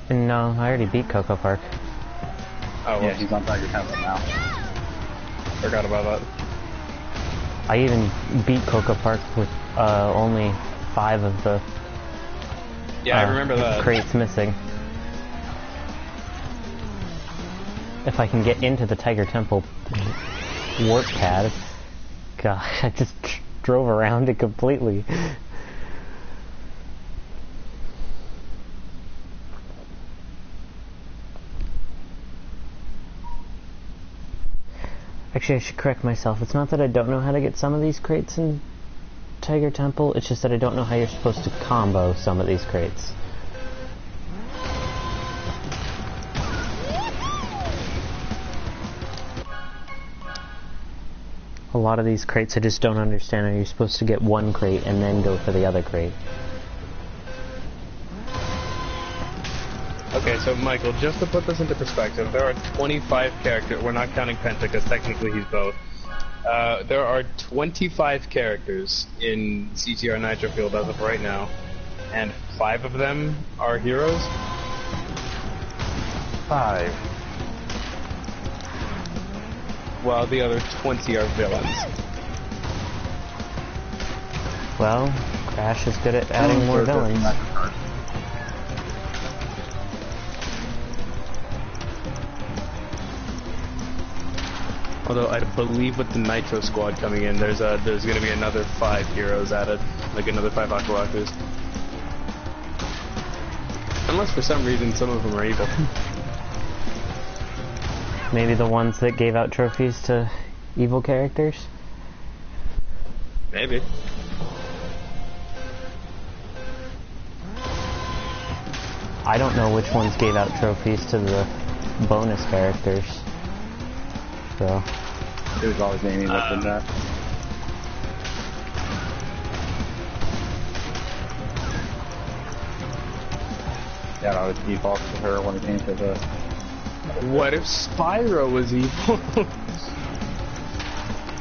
No, I already beat Cocoa Park. Oh, Yeah, well, he's on Tiger Temple now. forgot about that. I even beat Cocoa Park with only 5 of the Yeah, I remember that. crates missing. If I can get into the Tiger Temple warp pad, gosh, I just drove around it completely. Actually, I should correct myself. It's not that I don't know how to get some of these crates in Tiger Temple, it's just that I don't know how you're supposed to combo some of these crates. A lot of these crates I just don't understand how you're supposed to get one crate and then go for the other crate. Okay, so Michael, just to put this into perspective, there are 25 characters. We're not counting Penta because technically he's both. There are 25 characters in CTR Nitro-Fueled as of right now, and 5 of them are heroes. 5. While the other 20 are villains. Well, Crash is good at adding more villains. Although I believe with the Nitro Squad coming in, there's going to be another 5 heroes added, like another 5 Aquawalkers. Unless for some reason some of them are evil. Maybe the ones that gave out trophies to evil characters? Maybe. I don't know which ones gave out trophies to the bonus characters. So. It was always Amy that did that. Yeah, I was default to her when it came to the... What if Spyro was evil?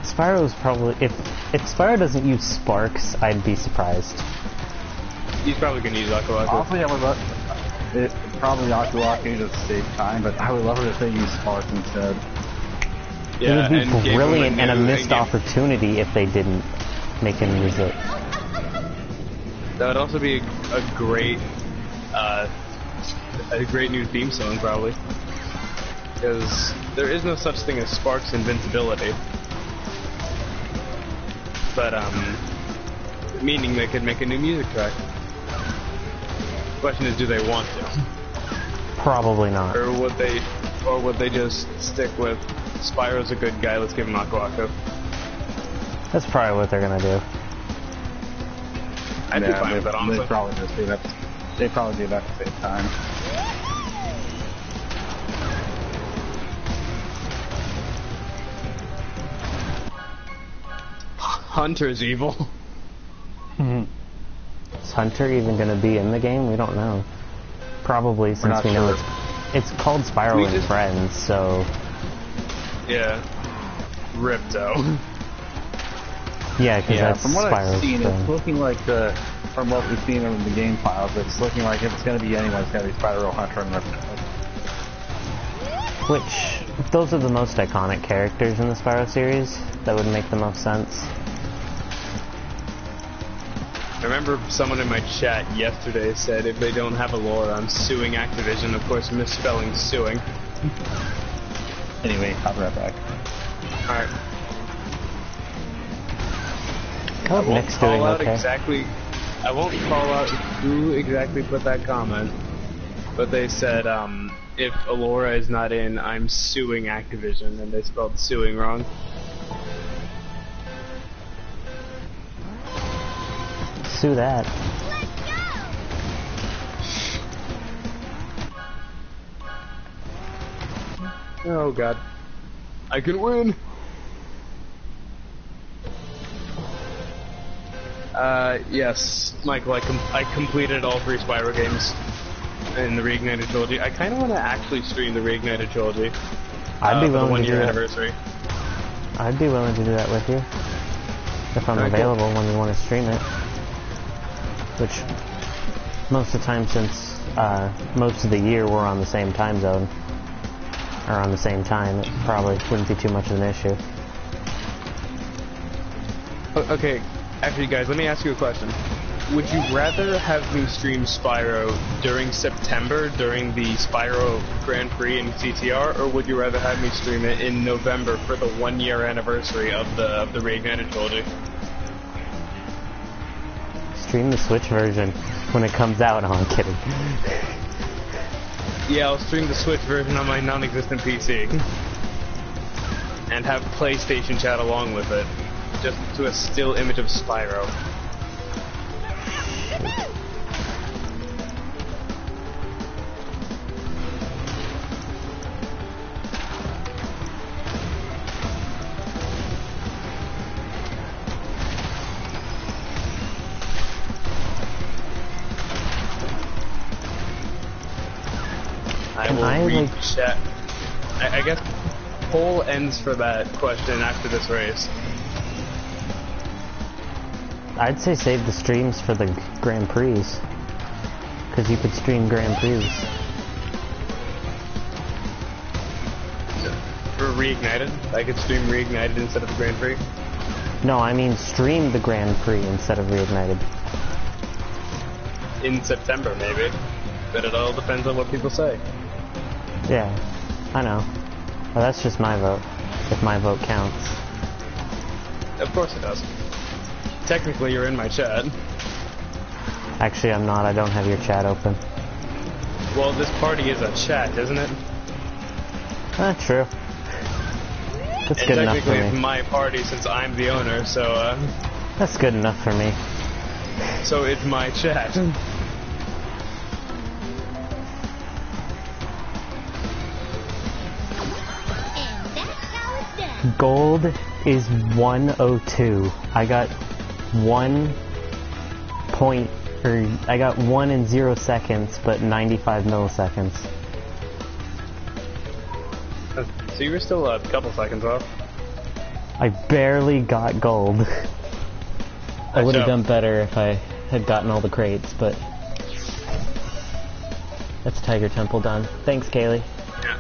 Spyro's probably... If Spyro doesn't use sparks, I'd be surprised. He's probably gonna use Aquawalker. Honestly, I would love... It probably Akuaki just to save time, but I would love it if they used Spark instead. It would be and gave him brilliant and a new- missed opportunity if they didn't make him use it. That would also be a great new theme song, probably. Because there is no such thing as Spark's invincibility. But, meaning they could make a new music track. The question is, do they want to? Probably not. Or would they just stick with Spyro's a good guy, let's give him Aquawalker? That's probably what they're gonna do. I'd be fine with that, honestly. They'd probably just do that. They'd probably do that to save time. Hunter's evil. Is Hunter even gonna be in the game? We don't know. Probably, since not we know sure. it's called Spyro We and just- Friends, so... Yeah. Ripto. Yeah, because Yeah, that's from what Spyro's I've seen, thing. it's looking like from what we've seen in the game files, it's looking like if it's going to be anyone, it's going to be Spyro, Hunter, and Ripto. Which, those are the most iconic characters in the Spyro series. That would make the most sense. I remember someone in my chat yesterday said if they don't have a lore, I'm suing Activision, of course misspelling suing. Anyway, I'll be right back. Alright. How is Nick's doing okay? I won't call out who exactly put that comment, but they said, if Alora is not in, I'm suing Activision, and they spelled suing wrong. Sue that. Oh god. I can win! Yes, Michael, I completed all 3 Spyro games in the Reignited Trilogy. I kind of want to actually stream the Reignited Trilogy. I'd be for the willing to do 1-year that. anniversary. I'd be willing to do that with you. If I'm available when you want to stream it. Which, most of the time since most of the year we're on the same time zone, or on the same time, it probably wouldn't be too much of an issue. Okay, actually guys, let me ask you a question. Would you rather have me stream Spyro during September, during the Spyro Grand Prix and CTR, or would you rather have me stream it in November for the 1-year anniversary of the Reignited Trilogy? Stream the Switch version when it comes out. Oh, I'm kidding. Yeah, I'll stream the Switch version on my non-existent PC. And have PlayStation chat along with it. Just to a still image of Spyro. I will read chat. I guess poll ends for that question after this race. I'd say save the streams for the Grand Prix. Because you could stream Grand Prix. For Reignited? I could stream Reignited instead of the Grand Prix? No, I mean stream the Grand Prix instead of Reignited. In September, maybe. But it all depends on what people say. Yeah, I know. Well, that's just my vote. If my vote counts. Of course it does. Technically, you're in my chat. Actually, I'm not. I don't have your chat open. Well, this party is a chat, isn't it? True. That's good enough for technically, it's me. my party since I'm the owner, so, That's good enough for me. So it's my chat. Gold is 102. I got 1 point, or I got 1 in 0 seconds, but 95 milliseconds. So you were still a couple seconds off. I barely got gold. I would have done better if I had gotten all the crates, but that's Tiger Temple done. Thanks, Kaylee. Yeah.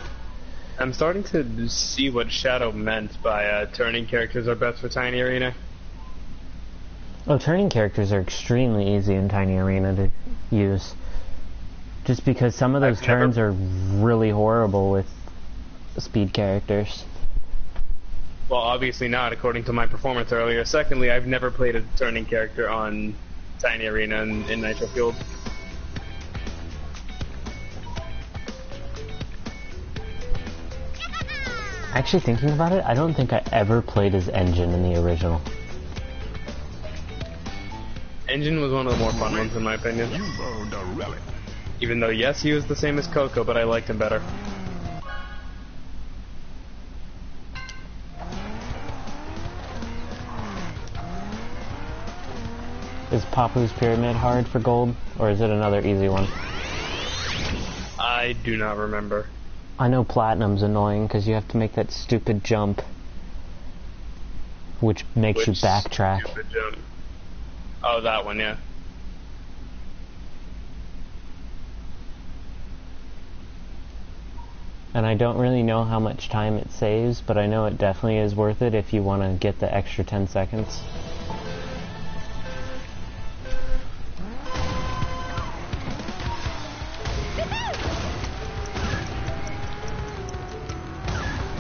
I'm starting to see what Shadow meant by turning characters are best for Tiny Arena. Oh, turning characters are extremely easy in Tiny Arena to use. Just because some of those turns are really horrible with speed characters. Well, obviously not, according to my performance earlier. Secondly, I've never played a turning character on Tiny Arena in Nitro-Fueled. Actually, thinking about it, I don't think I ever played as Engine in the original. Engine was one of the more fun ones, in my opinion. Even though, yes, he was the same as Coco, but I liked him better. Is Papu's Pyramid hard for gold, or is it another easy one? I do not remember. I know Platinum's annoying because you have to make that stupid jump, which makes you backtrack. Stupid jump? Oh, that one, yeah. And I don't really know how much time it saves, but I know it definitely is worth it if you want to get the extra 10 seconds.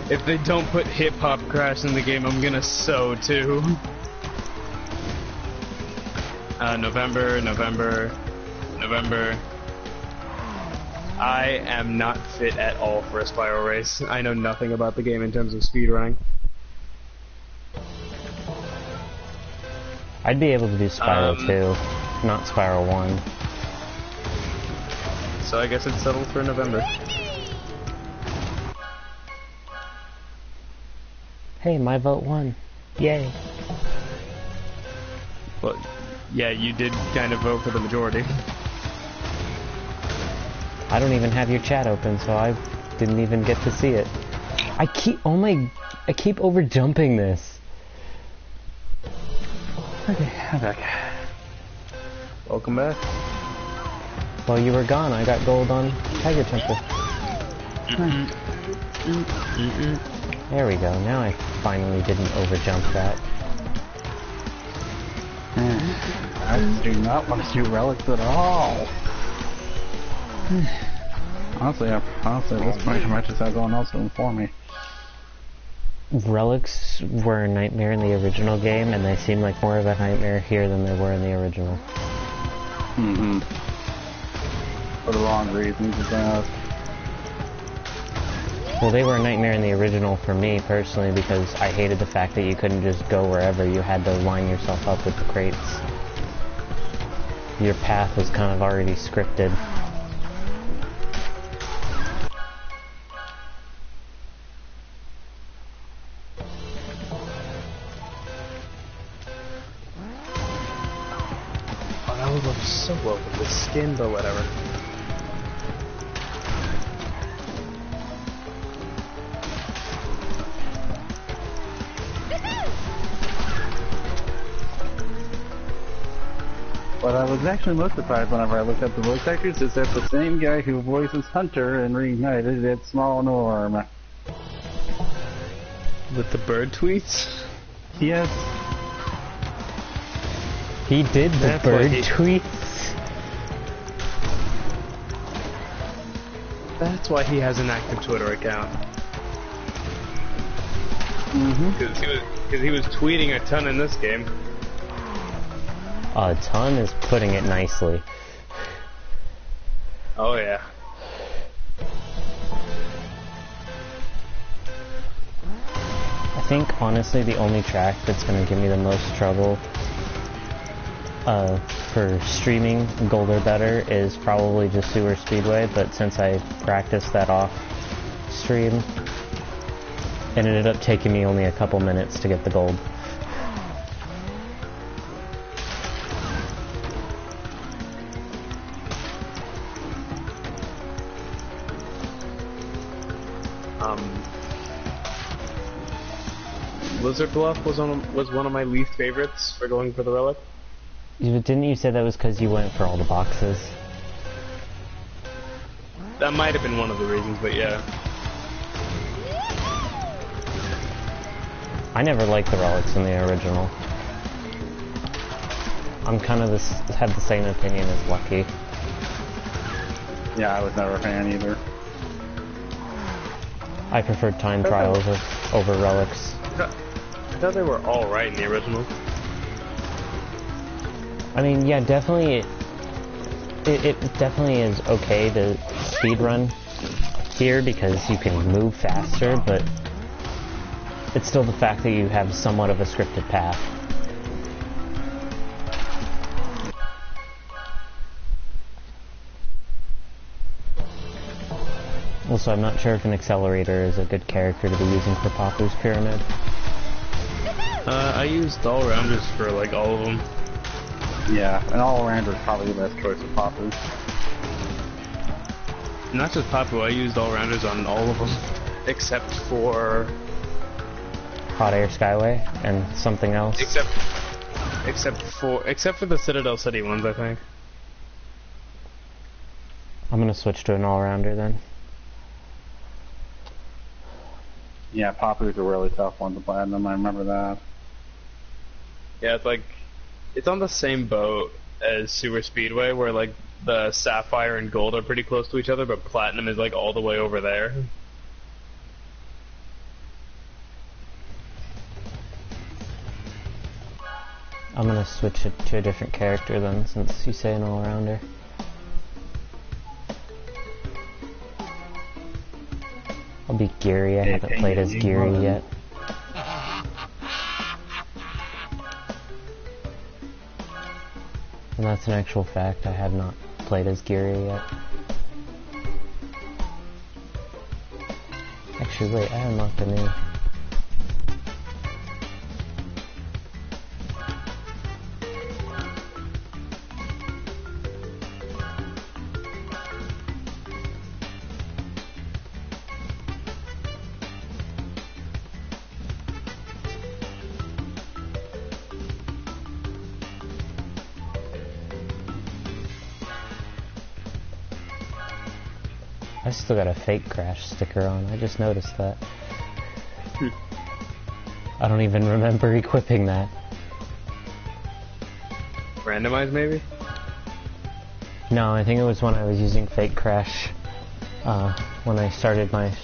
If they don't put Hip Hop Crash in the game, I'm gonna sew too. November. I am not fit at all for a Spyro race. I know nothing about the game in terms of speedrunning. I'd be able to do Spyro 2, not Spyro 1. So I guess it's settled for November. Hey, my vote won. Yay. Well, Yeah, you did kind of vote for the majority. I don't even have your chat open, so I didn't even get to see it. I keep over jumping this. Okay, I'm back. Welcome back. While you were gone, I got gold on Tiger Temple. There we go. Now I finally didn't over jump that. I do not want to do relics at all. Honestly, at this point, I might just have someone else to inform me. Relics were a nightmare in the original game, and they seem like more of a nightmare here than they were in the original. Mm-hmm. For the wrong reasons, Well, they were a nightmare in the original for me, personally, because I hated the fact that you couldn't just go wherever. You had to line yourself up with the crates. Your path was kind of already scripted. Oh, that would look so well with the skin, but whatever. What I was actually most surprised whenever I looked at the voice actors is that the same guy who voices Hunter in Reignited did Small Norm. With the bird tweets? Yes. He did the That's bird what he- tweets? That's why he has an active Twitter account. Mm-hmm. Because he was tweeting a ton in this game. A ton is putting it nicely. Oh yeah. I think, honestly, the only track that's going to give me the most trouble for streaming Gold or Better is probably just Sewer Speedway, but since I practiced that off stream, it ended up taking me only a couple minutes to get the gold. Blizzard Bluff was one of my least favorites for going for the relic. Didn't you say that was because you went for all the boxes? That might have been one of the reasons, but yeah. I never liked the relics in the original. I'm kind of had the same opinion as Lucky. Yeah, I was never a fan either. I preferred time trials over relics. I thought they were alright in the original. I mean, yeah, definitely it definitely is okay to speedrun here because you can move faster, but it's still the fact that you have somewhat of a scripted path. Also, I'm not sure if an accelerator is a good character to be using for Papu's Pyramid. I used all-rounders for, like, all of them. Yeah, an all-rounder is probably the best choice of Papu. Not just Papu, I used all-rounders on all of them. Except for... Hot Air Skyway and something else. Except for the Citadel City ones, I think. I'm gonna switch to an all-rounder then. Yeah, Papu's a really tough one to platinum, I remember that. Yeah, it's on the same boat as Sewer Speedway, where, like, the Sapphire and Gold are pretty close to each other, but Platinum is, like, all the way over there. I'm gonna switch it to a different character then, since you say an all-rounder. I'll be Geary. I haven't played as Geary yet. And that's an actual fact. I have not played as Geary yet. Actually, wait, I unlocked a new... I still got a fake crash sticker on. I just noticed that. I don't even remember equipping that. Randomized, maybe? No, I think it was when I was using fake crash when I started my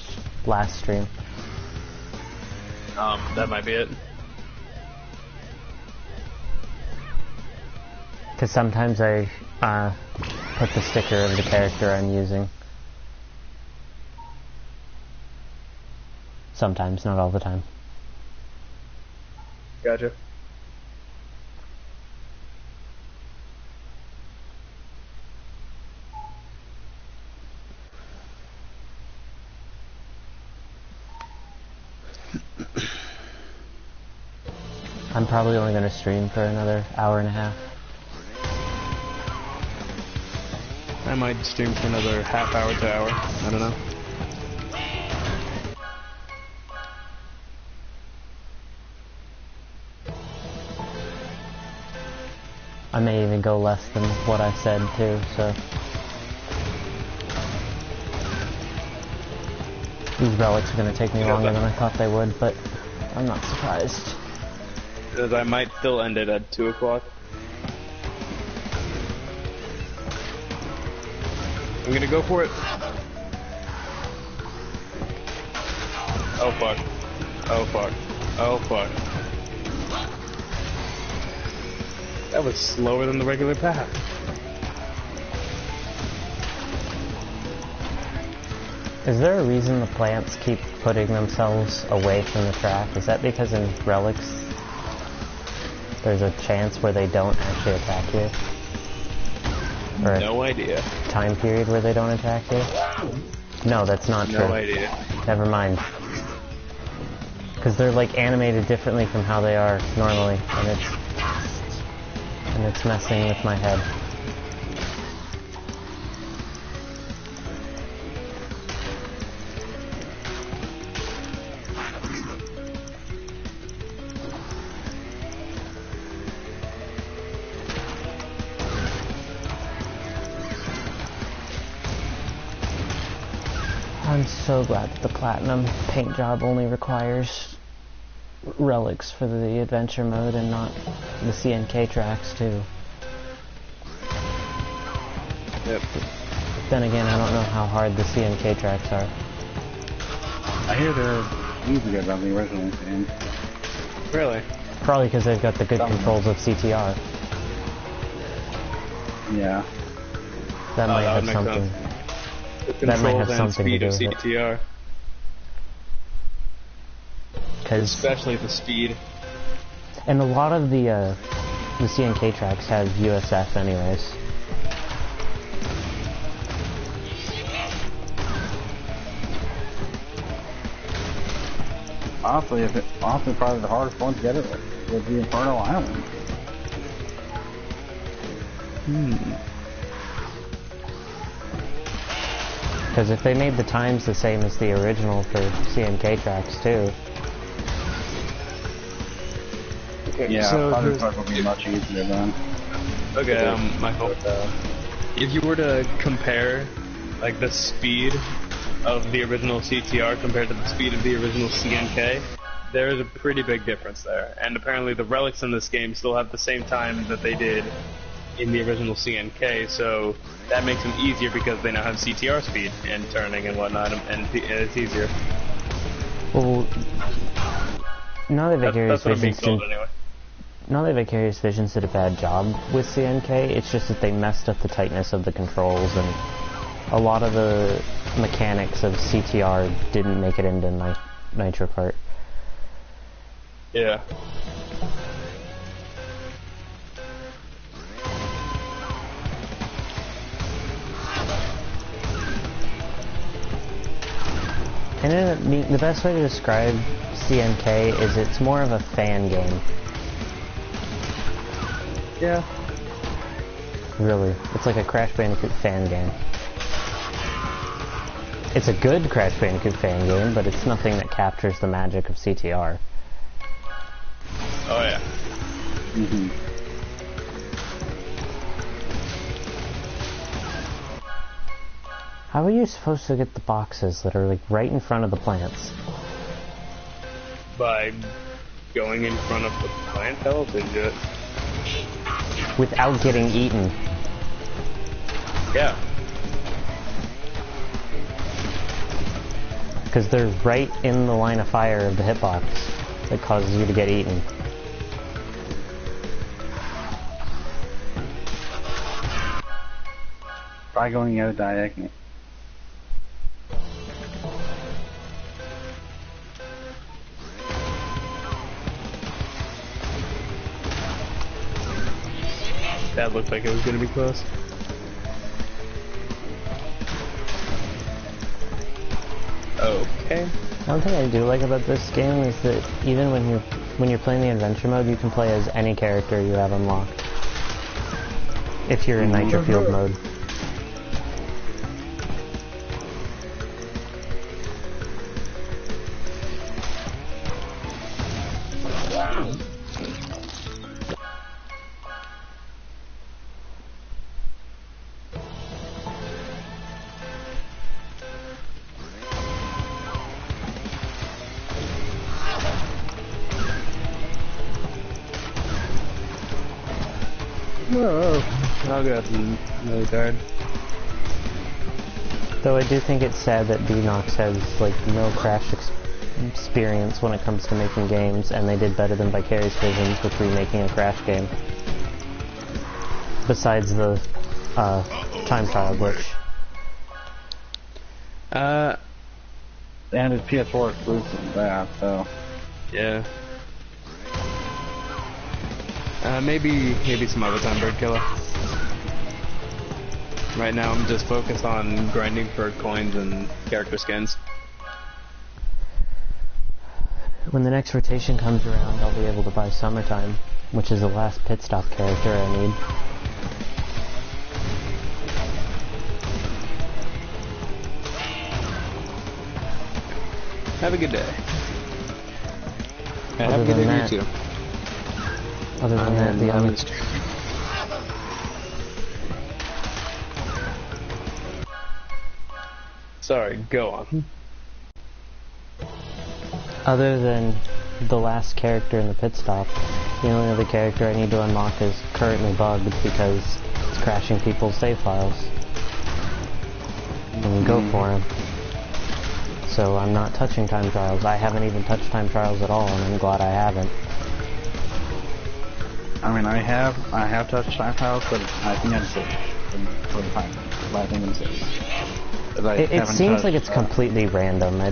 last stream. That might be it. Because sometimes I put the sticker of the character I'm using. Sometimes, not all the time. Gotcha. I'm probably only going to stream for another hour and a half. I might stream for another half hour to hour. I don't know. I may even go less than what I said too, so... These relics are going to take me longer than I thought they would, but I'm not surprised. Because I might still end it at 2 o'clock. I'm gonna go for it. Oh fuck. Oh fuck. Oh fuck. That was slower than the regular path. Is there a reason the plants keep putting themselves away from the track? Is that because in relics there's a chance where they don't actually attack you? Or No idea. time period where they don't attack you? No, that's not true. No idea. Never mind. Because they're like animated differently from how they are normally, and it's messing with my head. I'm so glad that the platinum paint job only requires relics for the adventure mode and not the CNK tracks too. Yep. Then again, I don't know how hard the CNK tracks are. I hear they're easier than the original game. Really? Probably because they've got the good controls of CTR. Yeah. That might have make something. sense. The That might have controls and something to speed do of with it. CTR. Especially the speed. And a lot of the CNK tracks have USF anyways. Honestly, probably the hardest one to get it would be Inferno Island. Because if they made the times the same as the original for CNK tracks too. Okay, Yeah, so Thunder Truck would be much easier then. okay, Michael. If you were to compare, like, the speed of the original CTR compared to the speed of the original CNK, there is a pretty big difference there. And apparently the relics in this game still have the same time that they did in the original CNK, so that makes them easier because they now have CTR speed and turning and whatnot, and it's easier. Well, now that Vicarious That's what I'm being Visions told anyway. Not that Vicarious Visions did a bad job with CNK, it's just that they messed up the tightness of the controls, and a lot of the mechanics of CTR didn't make it into Nitro Kart. Yeah. And the best way to describe CNK is it's more of a fan game. Yeah. Really. It's like a Crash Bandicoot fan game. It's a good Crash Bandicoot fan game, but it's nothing that captures the magic of CTR. Oh yeah. Mm-hmm. How are you supposed to get the boxes that are like right in front of the plants? By going in front of the plant health and do it. Without getting eaten. Yeah. Because they're right in the line of fire of the hitbox that causes you to get eaten. Try going out diagonal. That looked like it was going to be close. Okay. One thing I do like about this game is that even when you're playing the adventure mode, you can play as any character you have unlocked. If you're in Nitro-Fueled mode. I'll go really tired. Though I do think it's sad that Beanox has like no crash experience when it comes to making games, and they did better than Vicarious Visions with remaking a crash game. Besides the time trial glitch. And it's PS4 exclusive to that, so. Yeah. Maybe some other time, Bird Killer. Right now I'm just focused on grinding for coins and character skins. When the next rotation comes around, I'll be able to buy Summertime, which is the last pit stop character I need. Have a good day. Other have a good than day that- to you too. Other than that, the only... Sorry, go on. Other than the last character in the pit stop, the only other character I need to unlock is currently bugged because it's crashing people's save files. And go for him. So I'm not touching time trials. I haven't even touched time trials at all, and I'm glad I haven't. I mean, I have touched time trials, but I think I'm safe for the time. But I think I'm safe. It seems like it's completely random. I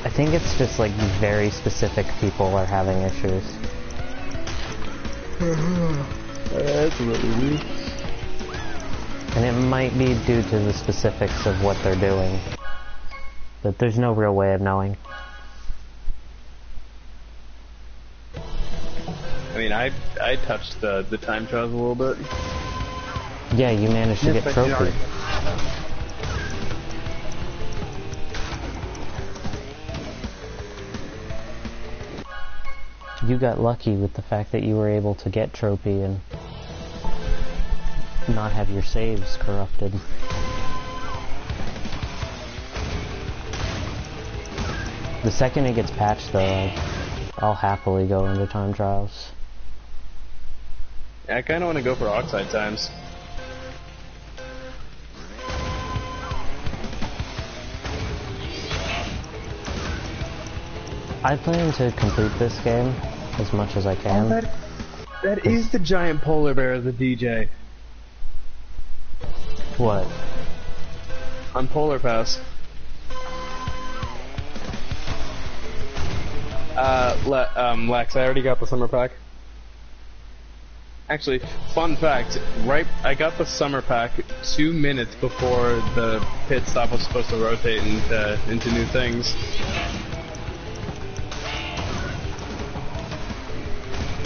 think it's just like very specific people are having issues. That's really weird. And it might be due to the specifics of what they're doing. But there's no real way of knowing. I mean, I touched the time trials a little bit. Yeah, you managed to get trophy. You got lucky with the fact that you were able to get trophy and not have your saves corrupted. The second it gets patched though, I'll happily go into time trials. I kinda wanna go for Oxide times. I plan to complete this game as much as I can. Oh, that is the giant polar bear as a DJ. What? On Polar Pass. Lex, I already got the summer pack. Actually, fun fact, I got the summer pack 2 minutes before the pit stop was supposed to rotate into new things.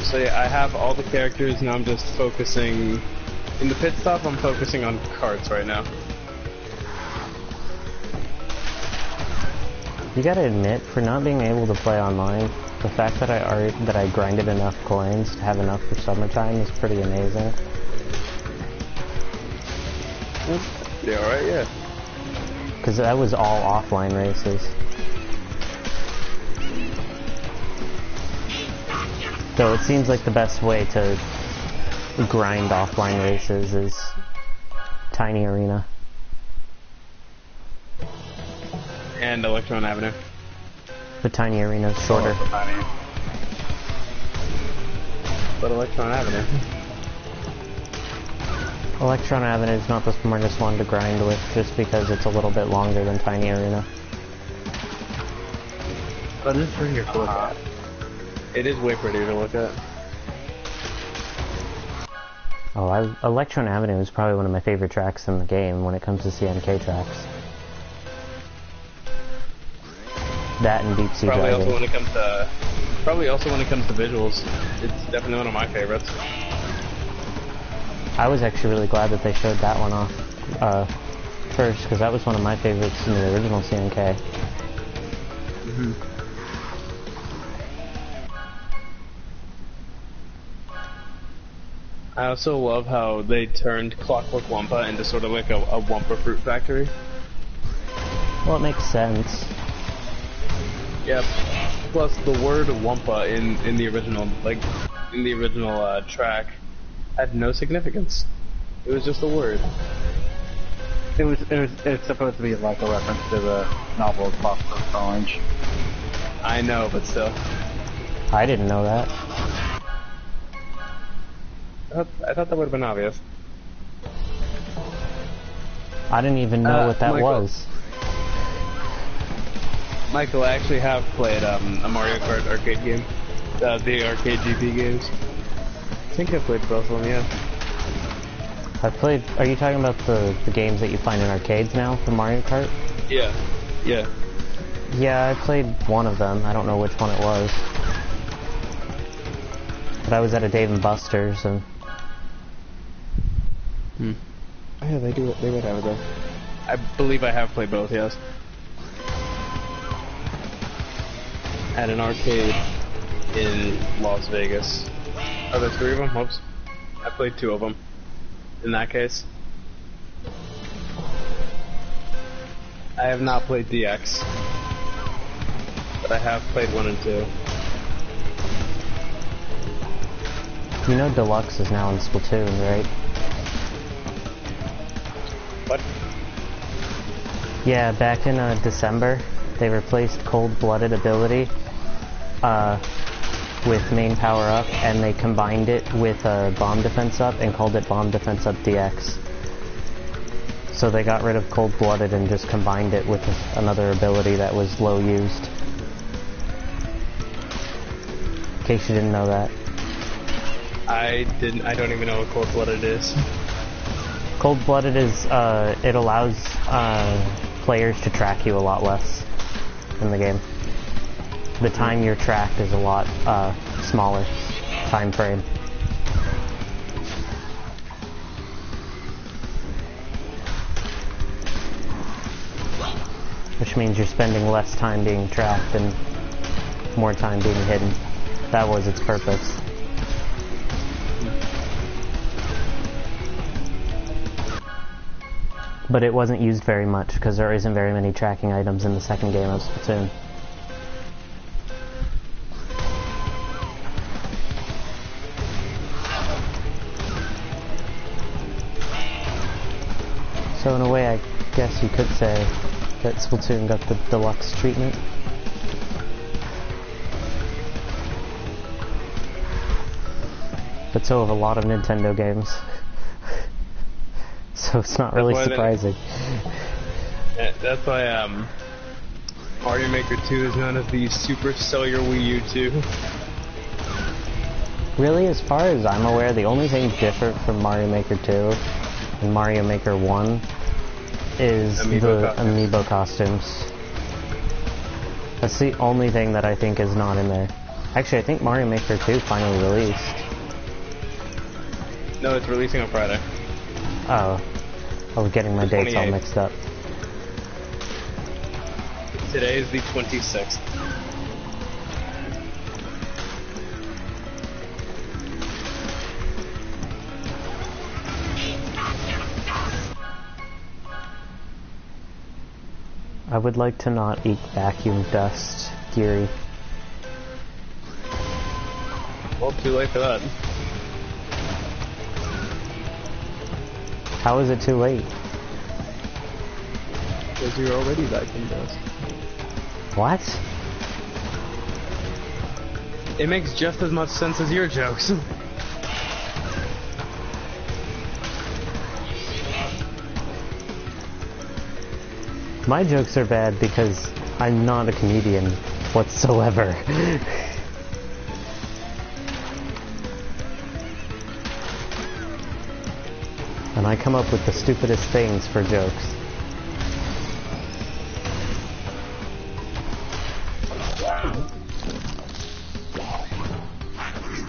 So yeah, I have all the characters, now I'm just focusing... In the pit stop, I'm focusing on carts right now. You gotta admit, for not being able to play online, the fact that I grinded enough coins to have enough for summertime is pretty amazing. Yeah, alright, yeah. Because that was all offline races. So it seems like the best way to grind offline races is Tiny Arena. And Electron Avenue. But Tiny Arena is shorter. But Electron Avenue. Electron Avenue is not the smartest one to grind with, just because it's a little bit longer than Tiny Arena. But it's prettier to look at. It is way prettier to look at. Oh, Electron Avenue is probably one of my favorite tracks in the game when it comes to CNK tracks. That and Deep Sea Probably Driving. also when it comes to visuals, it's definitely one of my favorites. I was actually really glad that they showed that one off first, because that was one of my favorites in the original CNK. Mm-hmm. I also love how they turned Clockwork Wumpa into sort of like a Wumpa fruit factory. Well, it makes sense. Yep. Plus, the word Wumpa in the original track had no significance. It was just a word. It's supposed to be like a reference to the novel Clockwork Orange. I know, but still. I didn't know that. I thought that would have been obvious. I didn't even know what that Michael. was. Michael, I actually have played a Mario Kart arcade game. The arcade GP games. I think I played both of them, yeah. I've played... Are you talking about the games that you find in arcades now for Mario Kart? Yeah. Yeah. Yeah, I played one of them. I don't know which one it was. But I was at a Dave & Buster's and... Yeah, they would have it though. I believe I have played both, yes. At an arcade in Las Vegas. Are there 3 of them? Oops. I played 2 of them. In that case. I have not played DX. But I have played 1 and 2. You know Deluxe is now in Splatoon, right? What? Yeah, back in December, they replaced Cold-Blooded ability with main power-up, and they combined it with Bomb Defense Up and called it Bomb Defense Up DX. So they got rid of Cold-Blooded and just combined it with another ability that was low used. In case you didn't know that. I don't even know what Cold-Blooded is. Cold-Blooded is, it allows players to track you a lot less in the game. The time you're tracked is a lot smaller time frame. Which means you're spending less time being tracked and more time being hidden. That was its purpose. But it wasn't used very much because there isn't very many tracking items in the second game of Splatoon. So in a way, I guess you could say that Splatoon got the deluxe treatment. But so have a lot of Nintendo games. So it's not really surprising. That's why Mario Maker 2 is known as the Super Cellular Wii U 2. Really, as far as I'm aware, the only thing different from Mario Maker 2 and Mario Maker 1 is the amiibo costumes. That's the only thing that I think is not in there. Actually, I think Mario Maker 2 finally released. No, it's releasing on Friday. Oh. I was getting my dates all mixed up. Today is the 26th. I would like to not eat vacuum dust, Geary. Well, too late for that. How is it too late? Because you're already vacuum dust. What? It makes just as much sense as your jokes. My jokes are bad because I'm not a comedian whatsoever. And I come up with the stupidest things for jokes.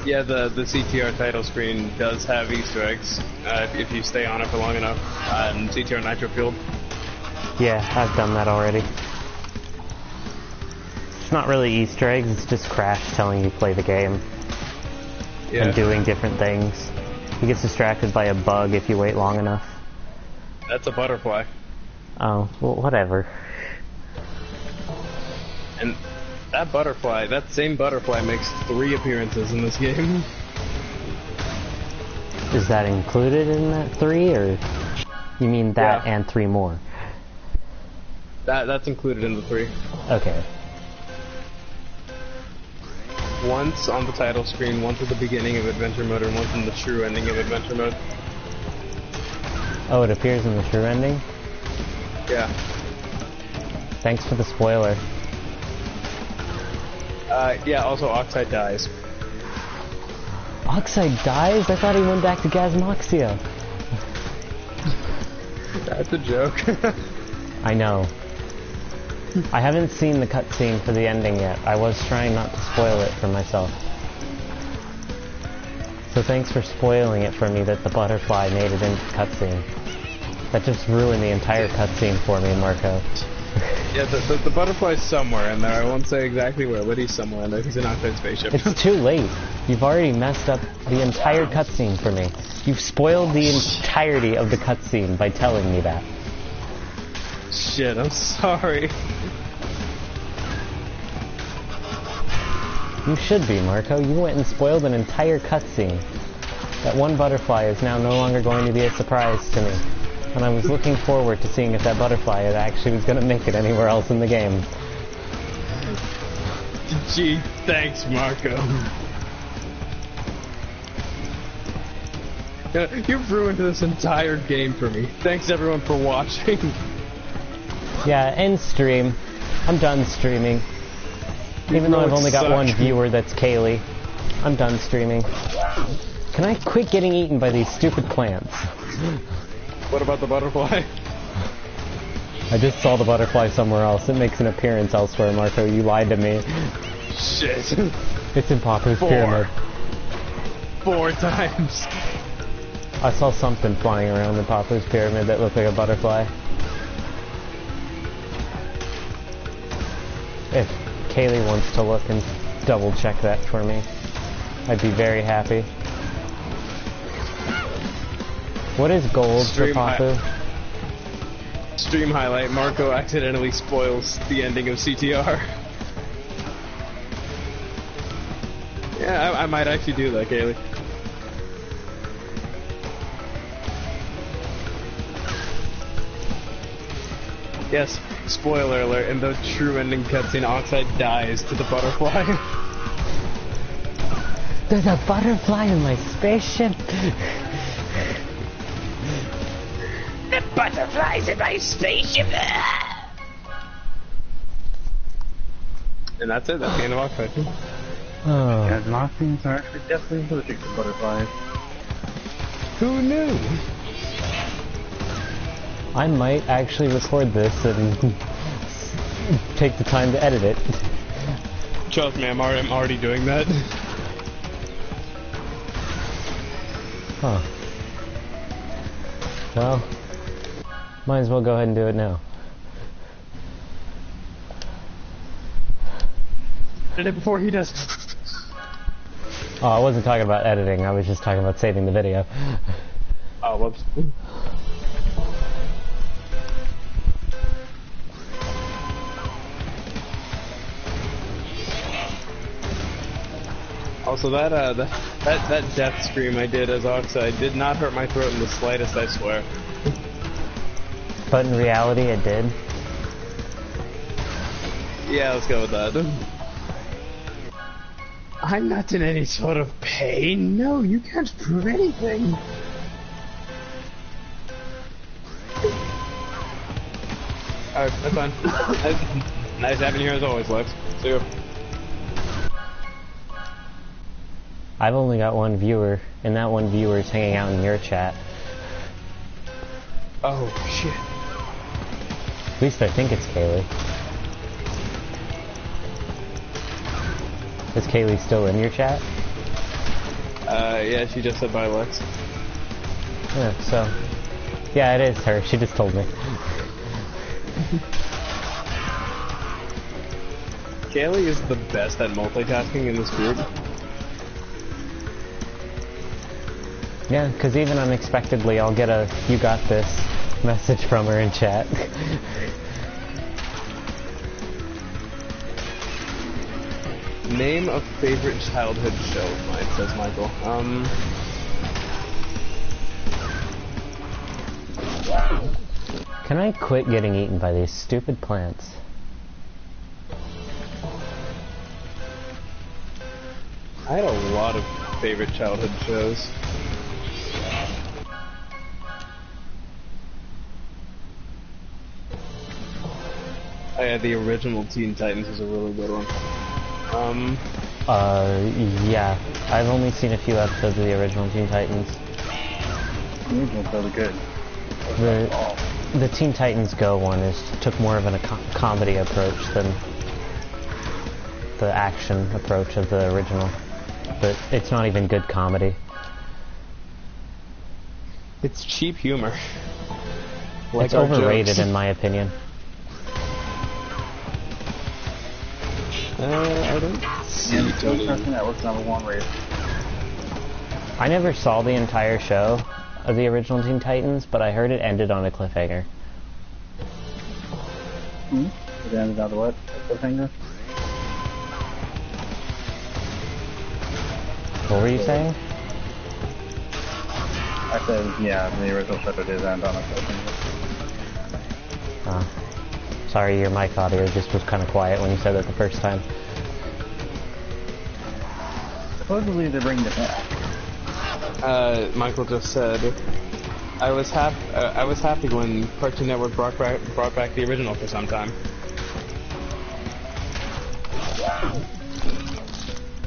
Yeah, the CTR title screen does have Easter eggs if you stay on it for long enough. CTR Nitro-Fueled. Yeah, I've done that already. It's not really Easter eggs, it's just Crash telling you to play the game. Yeah. And doing different things. He gets distracted by a bug if you wait long enough. That's a butterfly. Oh, well, whatever. And that same butterfly makes 3 appearances in this game. Is that included in that 3, or you mean that Yeah. and 3 more? That's included in the 3. Okay. Once on the title screen, once at the beginning of Adventure Mode, and once in the true ending of Adventure Mode. Oh, it appears in the true ending? Yeah. Thanks for the spoiler. Yeah, also Oxide dies. Oxide dies? I thought he went back to Gasmoxia. That's a joke. I know. I haven't seen the cutscene for the ending yet. I was trying not to spoil it for myself. So thanks for spoiling it for me that the butterfly made it into the cutscene. That just ruined the entire cutscene for me, Marco. Yeah, the butterfly's somewhere in there. I won't say exactly where, but he's somewhere in there. He's an Oxide spaceship. It's too late. You've already messed up the entire cutscene for me. You've spoiled the entirety of the cutscene by telling me that. Shit, I'm sorry. You should be, Marco. You went and spoiled an entire cutscene. That one butterfly is now no longer going to be a surprise to me. And I was looking forward to seeing if that butterfly actually was going to make it anywhere else in the game. Gee, thanks, Marco. You've ruined this entire game for me. Thanks, everyone, for watching. Yeah, end stream. I'm done streaming. Even though I've only got one viewer, that's Kaylee. I'm done streaming. Can I quit getting eaten by these stupid plants? What about the butterfly? I just saw the butterfly somewhere else. It makes an appearance elsewhere, Marco. You lied to me. Shit. It's in Papa's pyramid. 4 times. I saw something flying around in Papa's pyramid that looked like a butterfly. If Kaylee wants to look and double check that for me, I'd be very happy. What is gold for Papu? Stream highlight, Marco accidentally spoils the ending of CTR. Yeah, I might actually do that, Kaylee. Yes, spoiler alert, in the true ending cutscene, Oxide dies to the butterfly. There's a butterfly in my spaceship! The butterflies in my spaceship! And that's it, that's the end of Oxide. Oh. Gasmoxians are actually definitely allergic to butterflies. Who knew? I might actually record this and take the time to edit it. Trust me, I'm already doing that. Huh. Well, might as well go ahead and do it now. Did it before he does. Oh, I wasn't talking about editing, I was just talking about saving the video. Oh, whoops. Also, that death scream I did as Oxide did not hurt my throat in the slightest, I swear. But in reality, it did. Yeah, let's go with that. I'm not in any sort of pain. No, you can't prove anything. Alright, that's fine. Nice having you here as always, Lex. See you. I've only got one viewer, and that one viewer is hanging out in your chat. Oh, shit. At least I think it's Kaylee. Is Kaylee still in your chat? Yeah, she just said bye, Lex. Yeah, so... Yeah, it is her. She just told me. Kaylee is the best at multitasking in this group. Yeah, because even unexpectedly I'll get a "you got this" message from her in chat. Name a favorite childhood show of mine, says Michael. Can I quit getting eaten by these stupid plants? I had a lot of favorite childhood shows. Oh yeah, the original Teen Titans is a really good one. Yeah. I've only seen a few episodes of the original Teen Titans. The original's really good. The Teen Titans Go one took more of a comedy approach than the action approach of the original. But it's not even good comedy. It's cheap humor. It's overrated in my opinion. I don't see Yeah, Tony. Cartoon Network's #1 rated. I never saw the entire show of the original Teen Titans, but I heard it ended on a cliffhanger. It ended on the what? Cliffhanger? What were you saying? I said, yeah, the original show did end on a cliffhanger. Sorry, your mic audio just was kind of quiet when you said it the first time. Supposedly they're bringing it back. Michael just said, I was happy when Cartoon Network brought back the original for some time.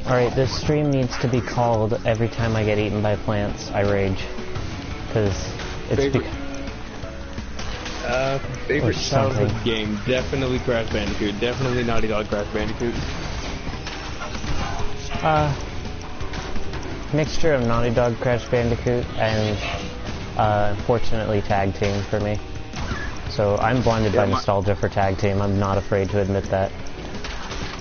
Alright, this stream needs to be called "Every Time I Get Eaten by Plants, I Rage." Because it's favorite childhood game, definitely Crash Bandicoot, definitely Naughty Dog Crash Bandicoot. Mixture of Naughty Dog Crash Bandicoot and unfortunately Tag Team for me. So I'm blinded by nostalgia for Tag Team. I'm not afraid to admit that.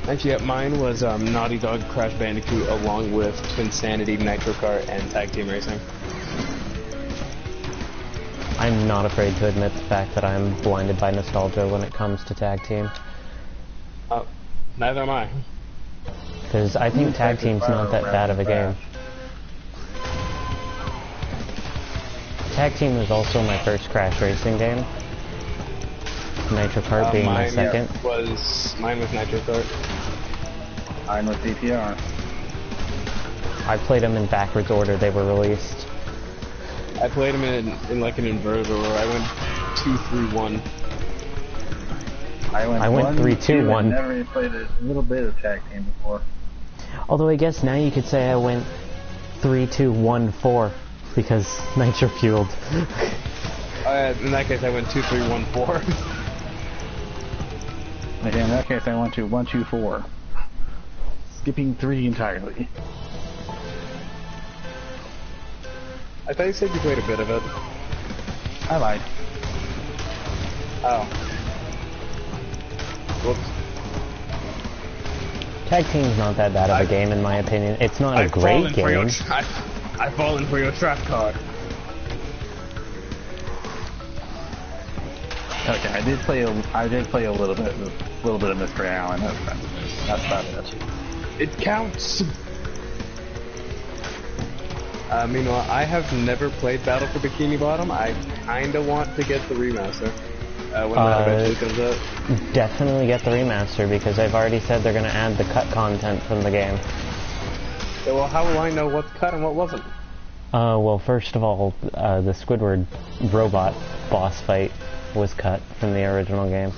Actually, yeah, mine was Naughty Dog Crash Bandicoot along with Twinsanity, Nitro Kart, and Tag Team Racing. I'm not afraid to admit the fact that I'm blinded by nostalgia when it comes to Tag Team. Oh, neither am I. Because I think Tag Team's not that bad of a game. Tag Team was also my first Crash Racing game. Nitro Kart being my second. Mine was Nitro Kart. Mine was DPR. I played them in backwards order they were released. I played them in like an inverted order. I went 2-3-1. I went 3-2-1. Never played a little bit of Tag Team before. Although I guess now you could say I went 3-2-1-4 because Nitro-Fueled. In that case, I went 2-3-1-4. In that case, I went to 1-2-4, skipping 3 entirely. I thought you said you played a bit of it. I lied. Oh. Whoops. Tag Team's not that bad of a game in my opinion. It's not a great game. I've fallen for your trap card. Okay, I did play a little bit of Mystery Island. That's about it. It counts. Meanwhile, I have never played Battle for Bikini Bottom. I kinda want to get the remaster when that eventually comes out. Definitely get the remaster because they've already said they're going to add the cut content from the game. Yeah, well, how will I know what's cut and what wasn't? Well, first of all, the Squidward robot boss fight was cut from the original game.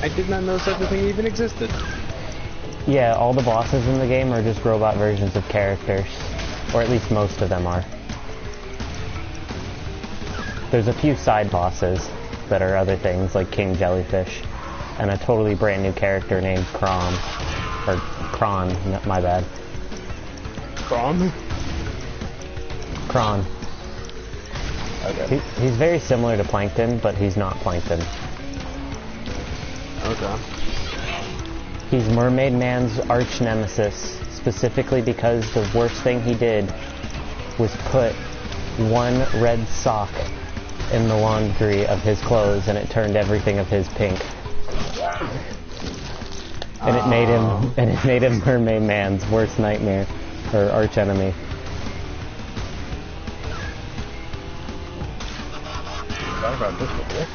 I did not know such a thing even existed. Yeah, all the bosses in the game are just robot versions of characters. Or at least most of them are. There's a few side bosses that are other things, like King Jellyfish, and a totally brand new character named Kron. Or Kron, my bad. Kron? Kron. Okay. He's very similar to Plankton, but he's not Plankton. Okay. He's Mermaid Man's arch nemesis, specifically because the worst thing he did was put one red sock in the laundry of his clothes, and it turned everything of his pink. And it made him Mermaid Man's worst nightmare, or arch enemy. What about this before?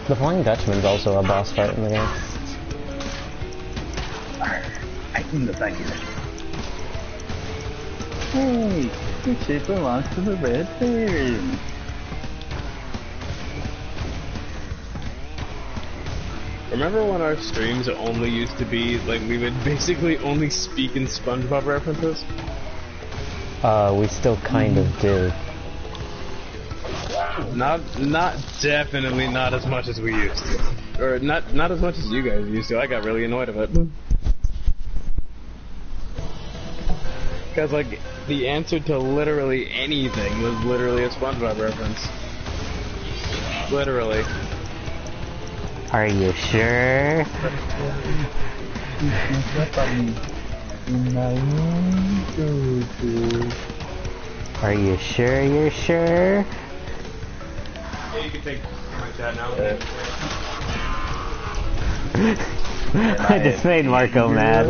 The Flying Dutchman's also a boss fight in the game. I can the thank you. Hey, this ship belongs to the red team. Remember when our streams only used to be, like, we would basically only speak in SpongeBob references? We still kind of do. Not definitely not as much as we used to. Or not as much as you guys used to. I got really annoyed of it. Because, like, the answer to literally anything was literally a SpongeBob reference. Literally. Are you sure? Are you sure you're sure? Yeah, you can take my chat now. I just made Marco mad.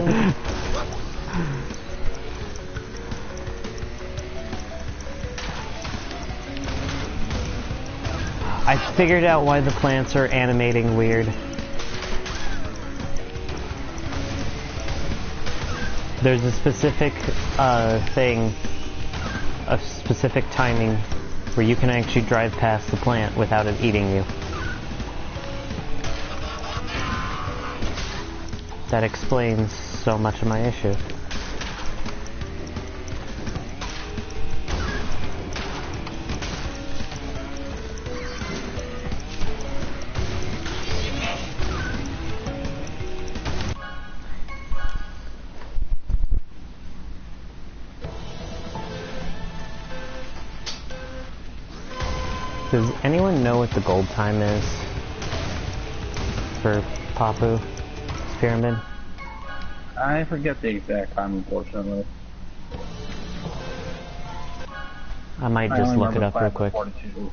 I figured out why the plants are animating weird. There's a specific thing, a specific timing where you can actually drive past the plant without it eating you. That explains so much of my issue. Does anyone know what the gold time is for Papu's pyramid? I forget the exact time, unfortunately. I might just look it up real quick. 42.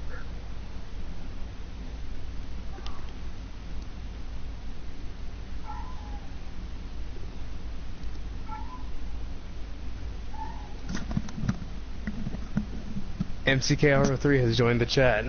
MCKR03 has joined the chat.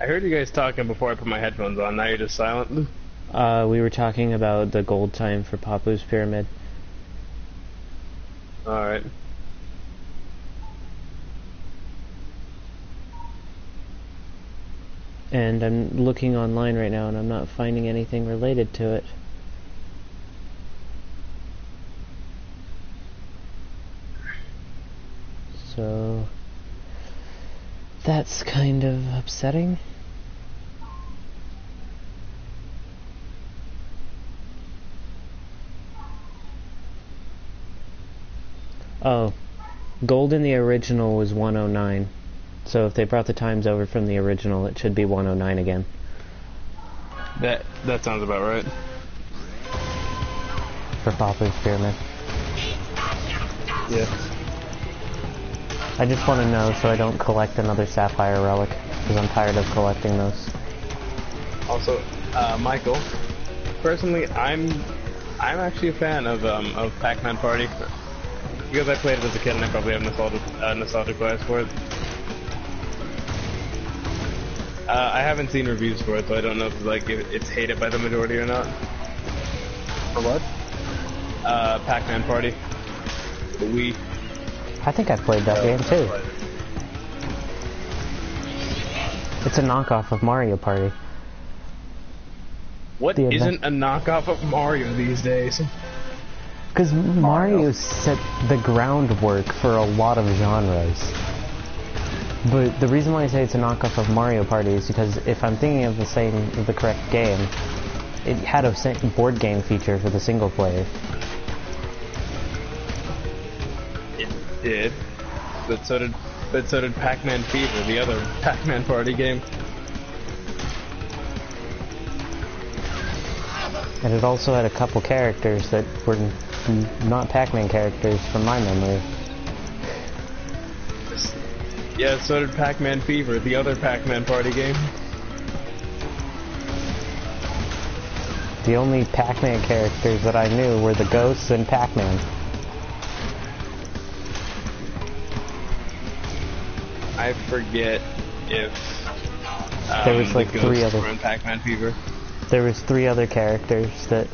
I heard you guys talking before I put my headphones on, now you're just silent. We were talking about the gold time for Papu's pyramid. Alright. And I'm looking online right now and I'm not finding anything related to it. So that's kind of upsetting. Oh, gold in the original was 109. So if they brought the times over from the original, it should be 109 again. That sounds about right. For Papa's Pyramid. Yeah. I just want to know so I don't collect another Sapphire Relic, because I'm tired of collecting those. Also, Michael, personally, I'm actually a fan of Pac-Man Party. Because I played it as a kid and I probably have nostalgic bias for it. I haven't seen reviews for it, so I don't know if it's hated by the majority or not. For what? Pac-Man Party. The Wii. I think I played that game too. It's a knockoff of Mario Party. What isn't a knockoff of Mario these days? Because Mario set the groundwork for a lot of genres. But the reason why I say it's a knockoff of Mario Party is because if I'm thinking of the correct game, it had a board game feature for the single player. It did, but so did Pac-Man Fever, the other Pac-Man Party game. And it also had a couple characters that were not Pac-Man characters from my memory. Yeah, so did Pac-Man Fever, the other Pac-Man Party game. The only Pac-Man characters that I knew were the Ghosts and Pac-Man. I forget if there was like the three Ghosts other. were in Pac-Man Fever. There was 3 other characters that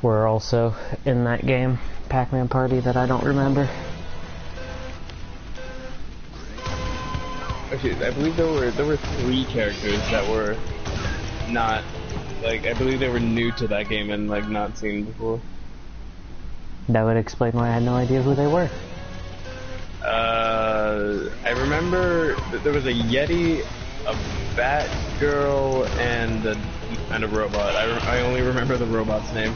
were also in that game, Pac-Man Party, that I don't remember. Actually, I believe there were 3 characters that were not, like, I believe they were new to that game and, like, not seen before. That would explain why I had no idea who they were. I remember that there was a Yeti, a Batgirl, and a robot. I only remember the robot's name.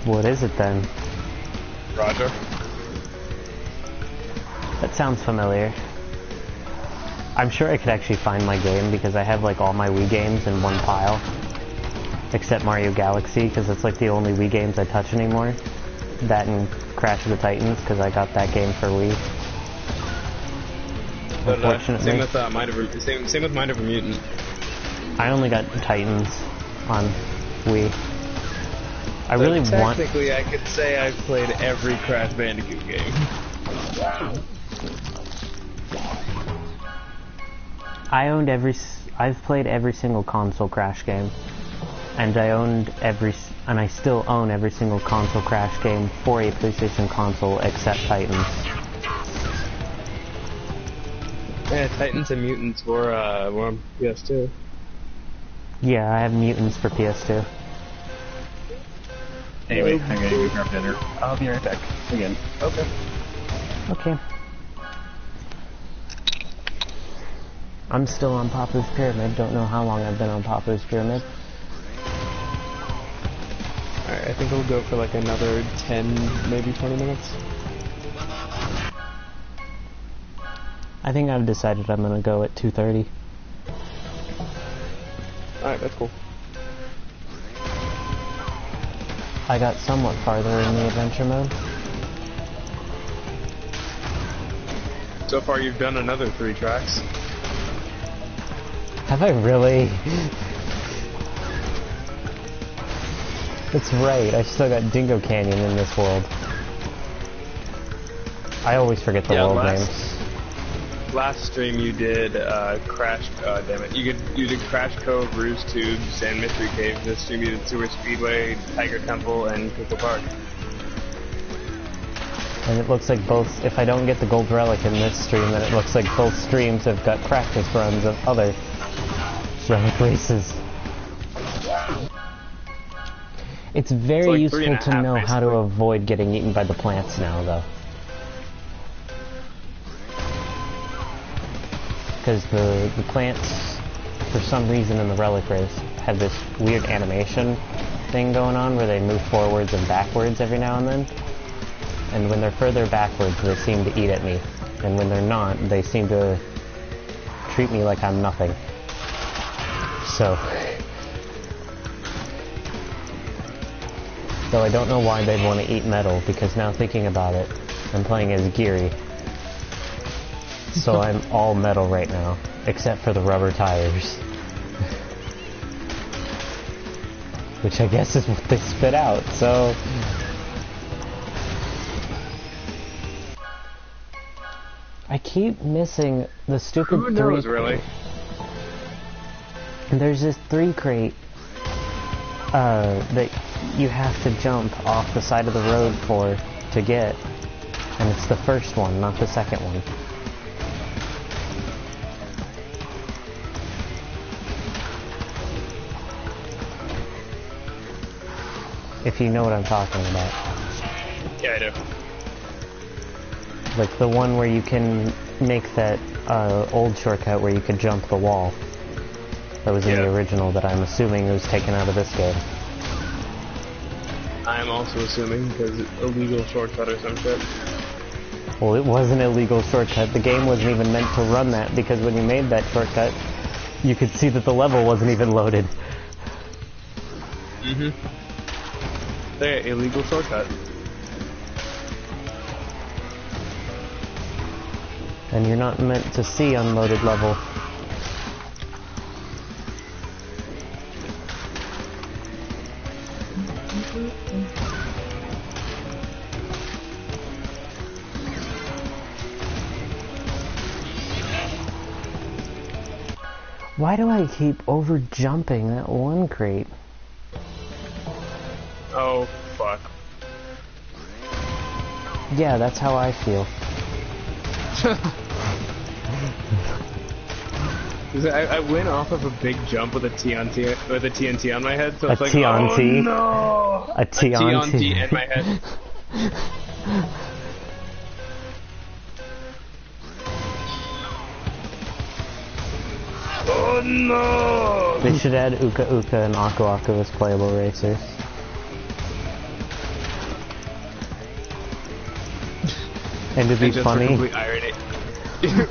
What is it then? Roger. That sounds familiar. I'm sure I could actually find my game because I have like all my Wii games in one pile. Except Mario Galaxy, because it's like the only Wii games I touch anymore. That and Crash of the Titans, because I got that game for Wii. But, Unfortunately. Same with Mind Over Mutant. I only got Titans on Wii. I really want... Technically, I could say I've played every Crash Bandicoot game. I've played every single console Crash game. And I still own every single console Crash game for a PlayStation console except Titans. Yeah, Titans and Mutants were on PS2. Yeah, I have Mutants for PS2. Anyway, I'm gonna go grab dinner. I'll be right back. Again. Okay. Okay. I'm still on Papa's Pyramid. Don't know how long I've been on Papa's Pyramid. Alright, I think we'll go for like another 10, maybe 20 minutes. I think I've decided I'm gonna go at 2:30. Alright, that's cool. I got somewhat farther in the adventure mode. So far you've done another 3 tracks. Have I really? That's right, I still got Dingo Canyon in this world. I always forget the world names. Last stream you did Crash, damn it. You did Crash Cove, Ruse Tubes, and Mystery Cave. This stream you did Sewer Speedway, Tiger Temple, and Cuckoo Park. And it looks like both, if I don't get the gold relic in this stream, then it looks like both streams have got practice runs of other relic races. It's very like useful to 3.5 know how to basically. avoid getting eaten by the plants now, though. Because the plants, for some reason in the relic race, have this weird animation thing going on where they move forwards and backwards every now and then. And when they're further backwards, they seem to eat at me. And when they're not, they seem to treat me like I'm nothing. So... Though I don't know why they'd want to eat metal, because now thinking about it, I'm playing as Geary. So I'm all metal right now, except for the rubber tires. Which I guess is what they spit out, so... I keep missing the stupid Who knows, really? There's this 3 crate that you have to jump off the side of the road for to get, and it's the first one, not the second one. If you know what I'm talking about. Yeah, I do. Like the one where you can make that old shortcut where you can jump the wall. That was in the original that I'm assuming was taken out of this game. I'm also assuming, because it's illegal shortcut or some shit. Well, it was an illegal shortcut. The game wasn't even meant to run that, because when you made that shortcut, you could see that the level wasn't even loaded. Mm-hmm. They're illegal shortcut. And you're not meant to see unloaded level. Why do I keep over jumping that one crate? Oh, fuck. Yeah, that's how I feel. I went off of a big jump with a TNT on my head, so it's like, TNT? oh no! A TNT in my head. Oh no! They should add Uka Uka and Aku Aku as playable racers. And to be funny... For complete irony,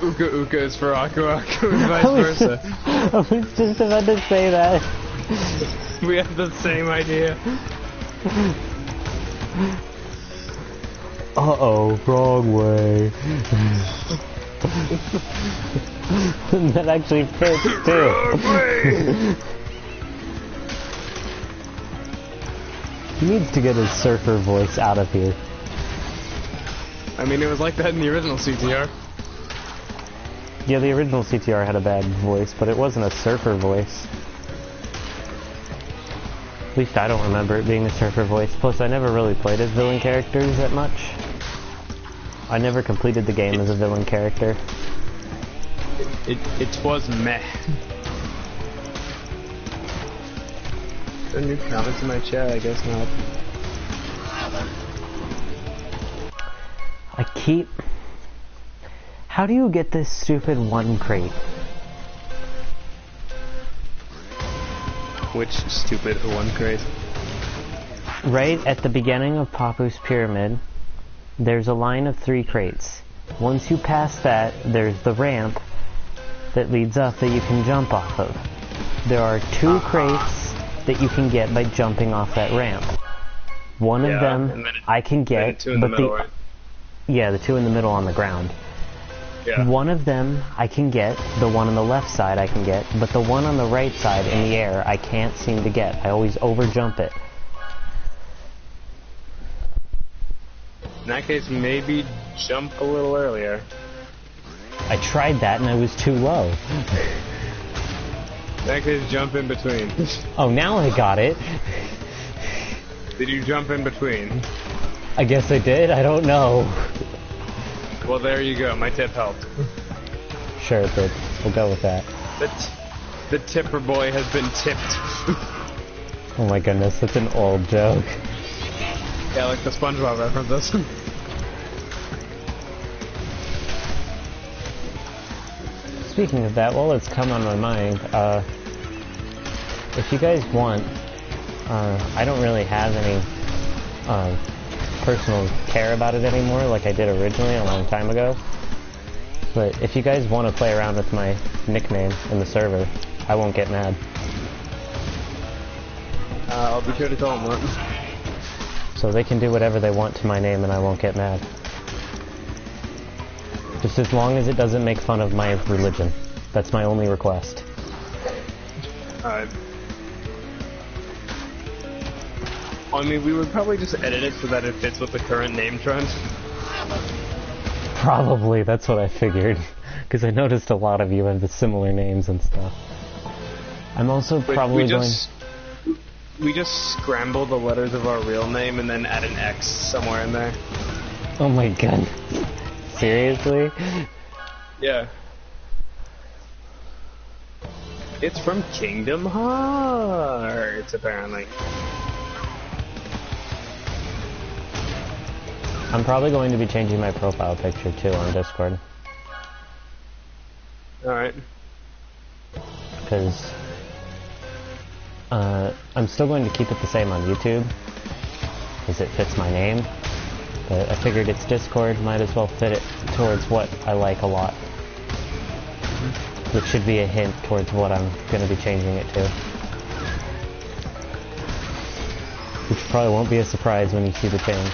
Uka Uka is for Aku Aku and vice versa. I was just about to say that. We have the same idea. Uh-oh, wrong way. That actually fits too. He needs to get his surfer voice out of here. I mean, it was like that in the original CTR. Yeah, the original CTR had a bad voice, but it wasn't a surfer voice. At least I don't remember it being a surfer voice. Plus, I never really played as villain characters that much. I never completed the game as a villain character. It was meh. There are new comments in my chat? I guess not. I keep... How do you get this stupid one crate? Which stupid one crate? Right at the beginning of Papu's Pyramid, there's a line of 3 crates. Once you pass that, there's the ramp that leads up that you can jump off of. There are 2 crates that you can get by jumping off that ramp. One of them I can get, but the... Yeah, the 2 in the middle on the ground. Yeah. One of them I can get, the one on the left side I can get, but the one on the right side in the air I can't seem to get. I always overjump it. In that case, maybe jump a little earlier. I tried that and I was too low. In that case, jump in between. Oh, now I got it. Did you jump in between? I guess I did, I don't know. Well, there you go. My tip helped. Sure it did. We'll go with that. The tipper boy has been tipped. Oh my goodness, that's an old joke. Yeah, like the SpongeBob references. Speaking of that, while it's come on my mind, if you guys want, I don't really have any personal care about it anymore like I did originally a long time ago. But if you guys want to play around with my nickname in the server, I won't get mad. I'll be sure to tell them that. So they can do whatever they want to my name and I won't get mad. Just as long as it doesn't make fun of my religion. That's my only request. Alright. I mean, we would probably just edit it so that it fits with the current name trend. Probably, that's what I figured. Because I noticed a lot of you have the similar names and stuff. I'm also probably We just scramble the letters of our real name and then add an X somewhere in there. Oh my god. Seriously? Yeah. It's from Kingdom Hearts, apparently. I'm probably going to be changing my profile picture too on Discord. Alright. Because I'm still going to keep it the same on YouTube because it fits my name, but I figured it's Discord, might as well fit it towards what I like a lot, which should be a hint towards what I'm going to be changing it to, which probably won't be a surprise when you see the change.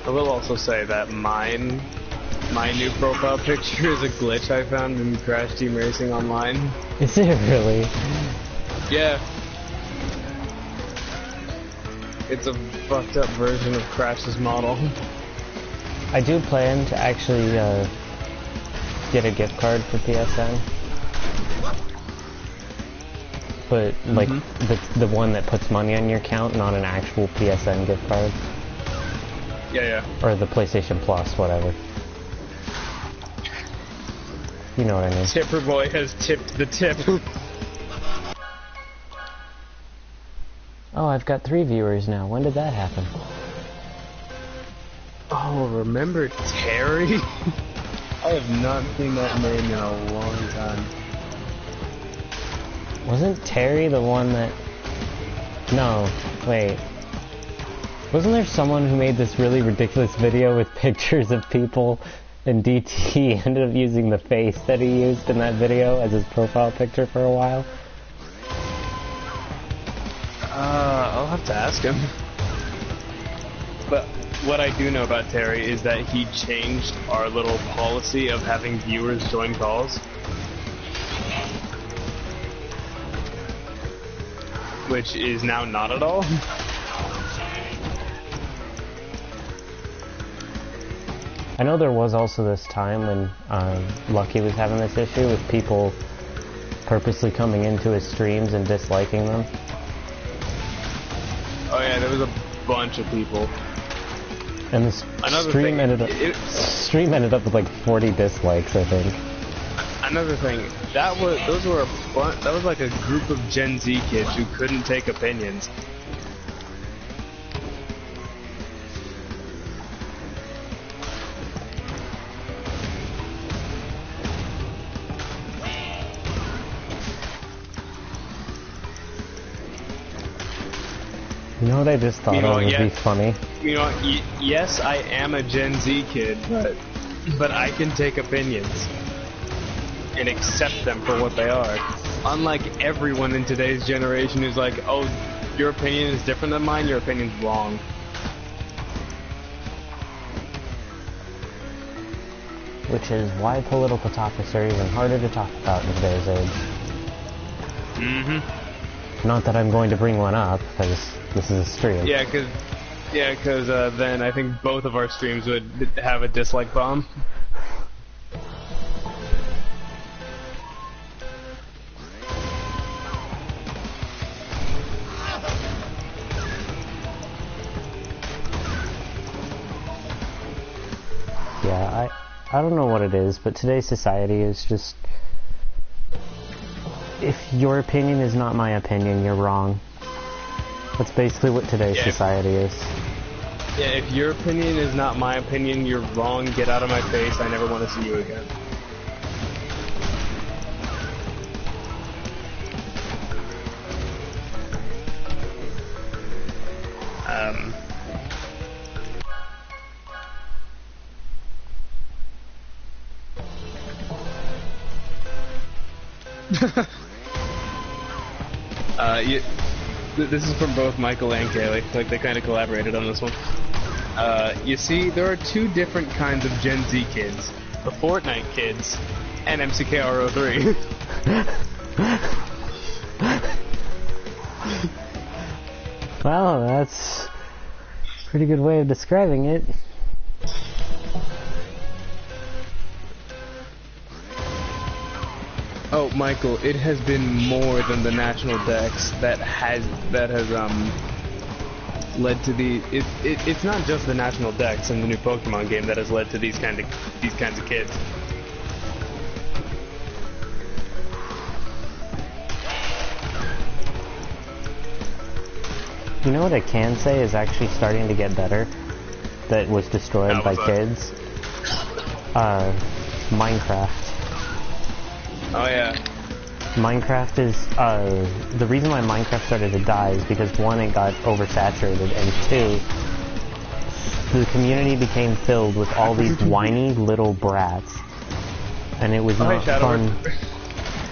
I will also say that my new profile picture is a glitch I found in Crash Team Racing Online. Is it really? Yeah. It's a fucked up version of Crash's model. I do plan to actually get a gift card for PSN. But, like, the one that puts money on your account, not an actual PSN gift card. Yeah. Or the PlayStation Plus, whatever. You know what I mean. Tipper Boy has tipped the tip. Oh, I've got 3 viewers now. When did that happen? Oh, remember Terry? I have not seen that name in a long time. Wasn't Terry the one that... No, wait. Wasn't there someone who made this really ridiculous video with pictures of people, and DT ended up using the face that he used in that video as his profile picture for a while? I'll have to ask him. But what I do know about Terry is that he changed our little policy of having viewers join calls. Which is now not at all. I know there was also this time when Lucky was having this issue with people purposely coming into his streams and disliking them. Oh yeah, there was a bunch of people. And the stream ended up with like 40 dislikes, I think. Another thing, that was like a group of Gen Z kids who couldn't take opinions. You know what I just thought of would be funny? You know, yes, I am a Gen Z kid, but I can take opinions and accept them for what they are. Unlike everyone in today's generation who's like, oh, your opinion is different than mine, your opinion's wrong. Which is why political topics are even harder to talk about in today's age. Mm-hmm. Not that I'm going to bring one up, because this is a stream. Yeah, because then I think both of our streams would have a dislike bomb. Yeah, I don't know what it is, but today's society is just... If your opinion is not my opinion, you're wrong. That's basically what today's society is. Yeah, if your opinion is not my opinion, you're wrong, get out of my face, I never want to see you again. This is from both Michael and Kaylee. Like, they kind of collaborated on this one. You see, there are two different kinds of Gen Z kids. The Fortnite kids and MCKR03. Well, that's a pretty good way of describing it. Oh, Michael, it has been more than the national dex that has led to the. It's not just the national dex in the new Pokemon game that has led to these kinds of kids. You know what I can say is actually starting to get better? That was destroyed by kids? Minecraft. Oh yeah. Minecraft is, the reason why Minecraft started to die is because one, it got oversaturated, and two, the community became filled with all these whiny little brats. And it was not fun.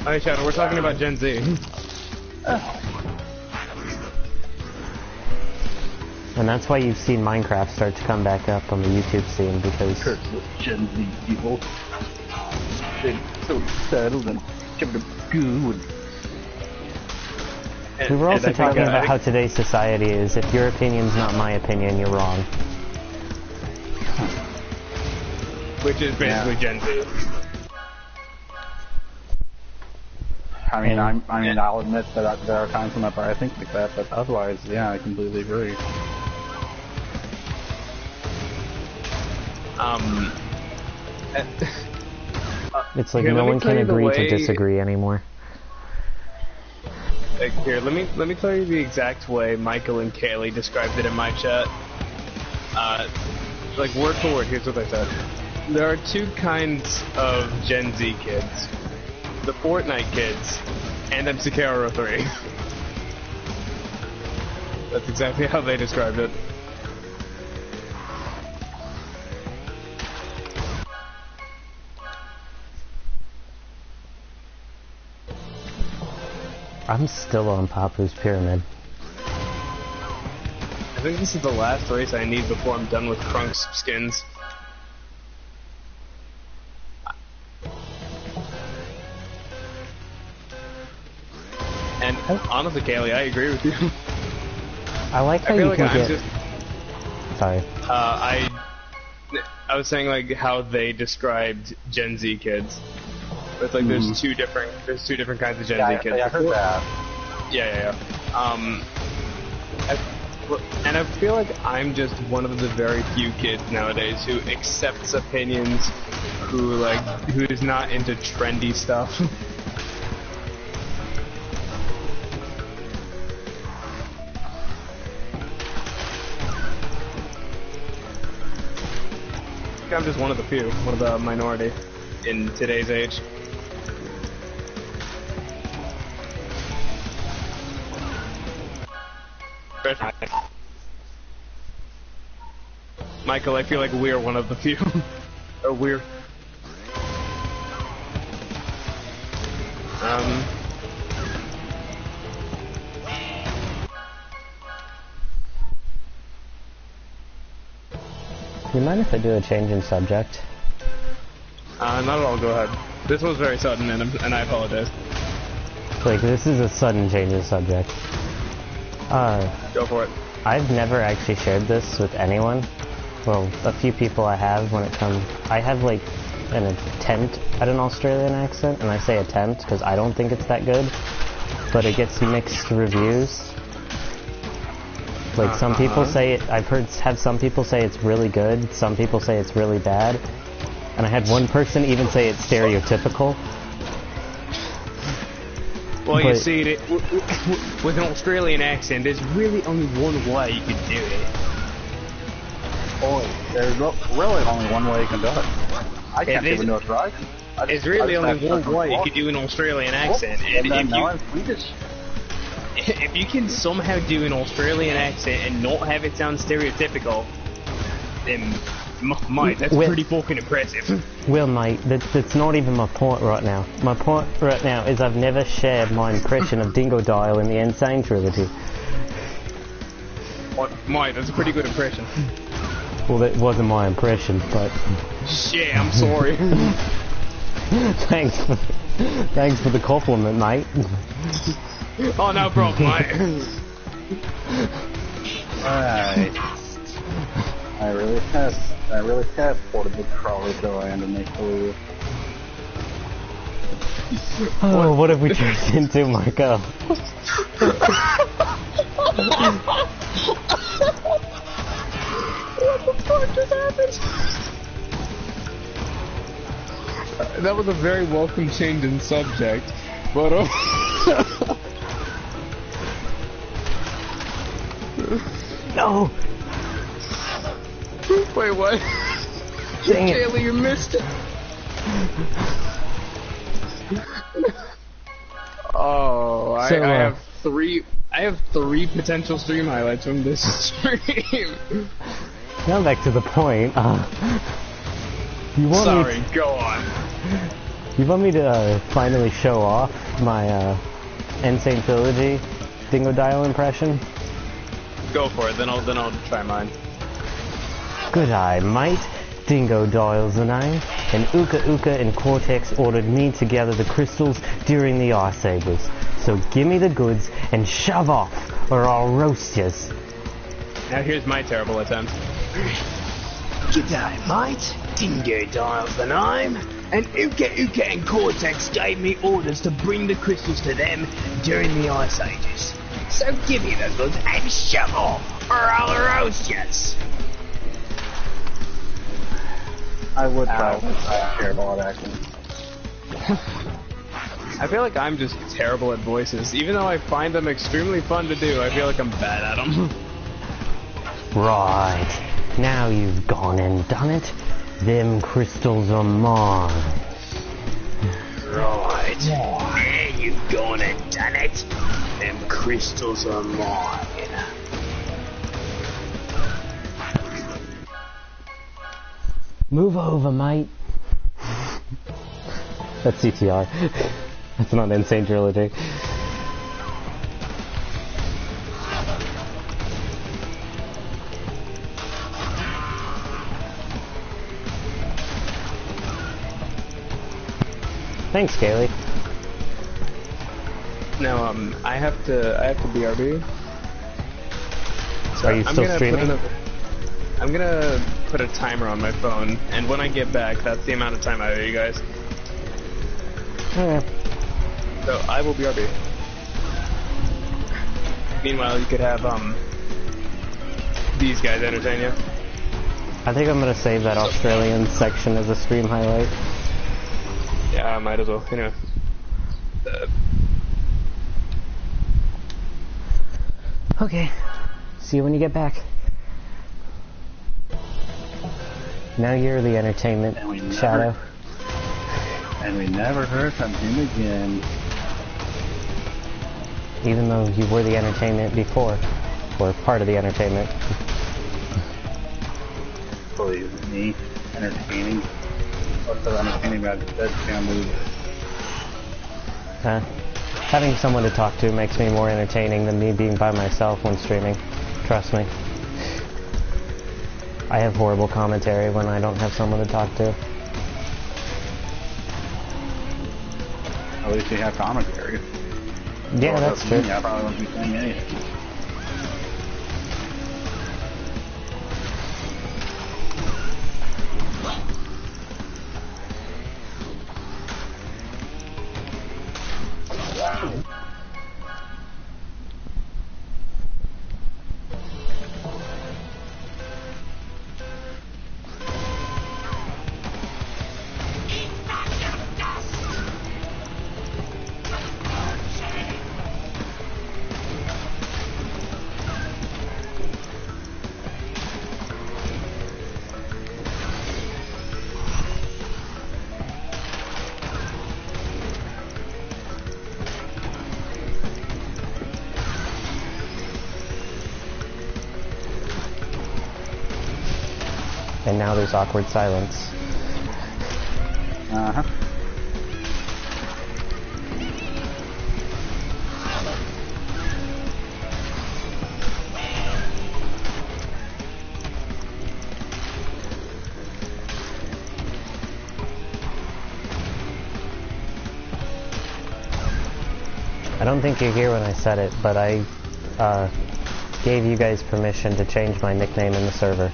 Hi Shadow, we're talking about Gen Z. And that's why you've seen Minecraft start to come back up on the YouTube scene, because Gen Z people. They're so settled and good. We were also talking about how today's society is, if your opinion's not my opinion, you're wrong. Which is basically Gen Z. I mean, I'll admit that there are times when I think like that, but otherwise, yeah, I completely agree. It's like no one can agree to disagree anymore. Like, here, let me tell you the exact way Michael and Kaylee described it in my chat. Like, word for word, here's what they said. There are two kinds of Gen Z kids. The Fortnite kids and MCKR03. That's exactly how they described it. I'm still on Papu's Pyramid. I think this is the last race I need before I'm done with Krunk's skins. And honestly, Kaylee, I agree with you. I like how you can get... Sorry. I was saying like how they described Gen Z kids. It's like there's two different kinds of Gen Z kids. Yeah, I heard that. Yeah. And I feel like I'm just one of the very few kids nowadays who accepts opinions, who's not into trendy stuff. I'm just one of the few, one of the minority in today's age. Michael, I feel like we're one of the few. Or we're... Do you mind if I do a change in subject? Not at all, go ahead. This was very sudden and I apologize. Like, this is a sudden change in subject. Go for it. I've never actually shared this with anyone. Well, a few people I have when it comes... I have, like, an attempt at an Australian accent, and I say attempt because I don't think it's that good. But it gets mixed reviews. Like, some people say it... I've have some people say it's really good, some people say it's really bad. And I had one person even say it's stereotypical. Well, you see, with an Australian accent, there's really only one way you can do it. There's really only one way you can do it. I can't even know it's right. There's really only one way you can do an Australian accent. And then now I'm Swedish. if you can somehow do an Australian accent and not have it sound stereotypical, then, mate, that's pretty fucking impressive. Well, mate, that's not even my point right now. My point right now is I've never shared my impression of Dingo Dial in the Insane trilogy. What, mate, that's a pretty good impression. Well, that wasn't my impression, but... Shit, I'm sorry. Thanks for the compliment, mate. Oh, no problem, mate. Alright. I really have ported the crawler till I end and make believe. Oh, what have we turned into, Marco? What the fuck just happened? That was a very welcome change in subject, but No! Wait, what? Dang it. Kaylee, you missed it. Oh, I have three potential stream highlights from this stream. Now back to the point. Sorry, go on. You want me to finally show off my Insane Trilogy Dingo Dial impression? Go for it, then I'll try mine. Good eye, mate. Dingo Dial's the name, and Uka Uka and Cortex ordered me to gather the crystals during the Ice Ages. So give me the goods and shove off, or I'll roast yous. Now here's my terrible attempt. G'day, mate. Dingo Dial's the name, and Uka Uka and Cortex gave me orders to bring the crystals to them during the Ice Ages. So give me the goods and shove off, or I'll roast yous. I would try terrible at acting. I feel like I'm just terrible at voices. Even though I find them extremely fun to do, I feel like I'm bad at them. Right. Now you've gone and done it. Them crystals are mine. Right. Now you've gone and done it. Them crystals are mine. Move over, mate. That's CTR. That's not Insane Trilogy. Thanks, Kaylee. Now, I have to BRB. So are you still streaming? I'm gonna put a timer on my phone, and when I get back, that's the amount of time I owe you guys. Okay. So I will BRB. Meanwhile, you could have these guys entertain you. I think I'm gonna save that Australian section as a stream highlight. Yeah, I might as well. You know. Okay. See you when you get back. Now you're the entertainment, Shadow. And we never heard from him again. Even though you were the entertainment before. Or part of the entertainment. Believe me, entertaining. What's so entertaining about that family? Having someone to talk to makes me more entertaining than me being by myself when streaming. Trust me. I have horrible commentary when I don't have someone to talk to. At least you have commentary. Yeah, Well, that's true. Me, I probably wouldn't be saying anything. And now there's awkward silence. Uh-huh. I don't think you hear when I said it, but I gave you guys permission to change my nickname in the server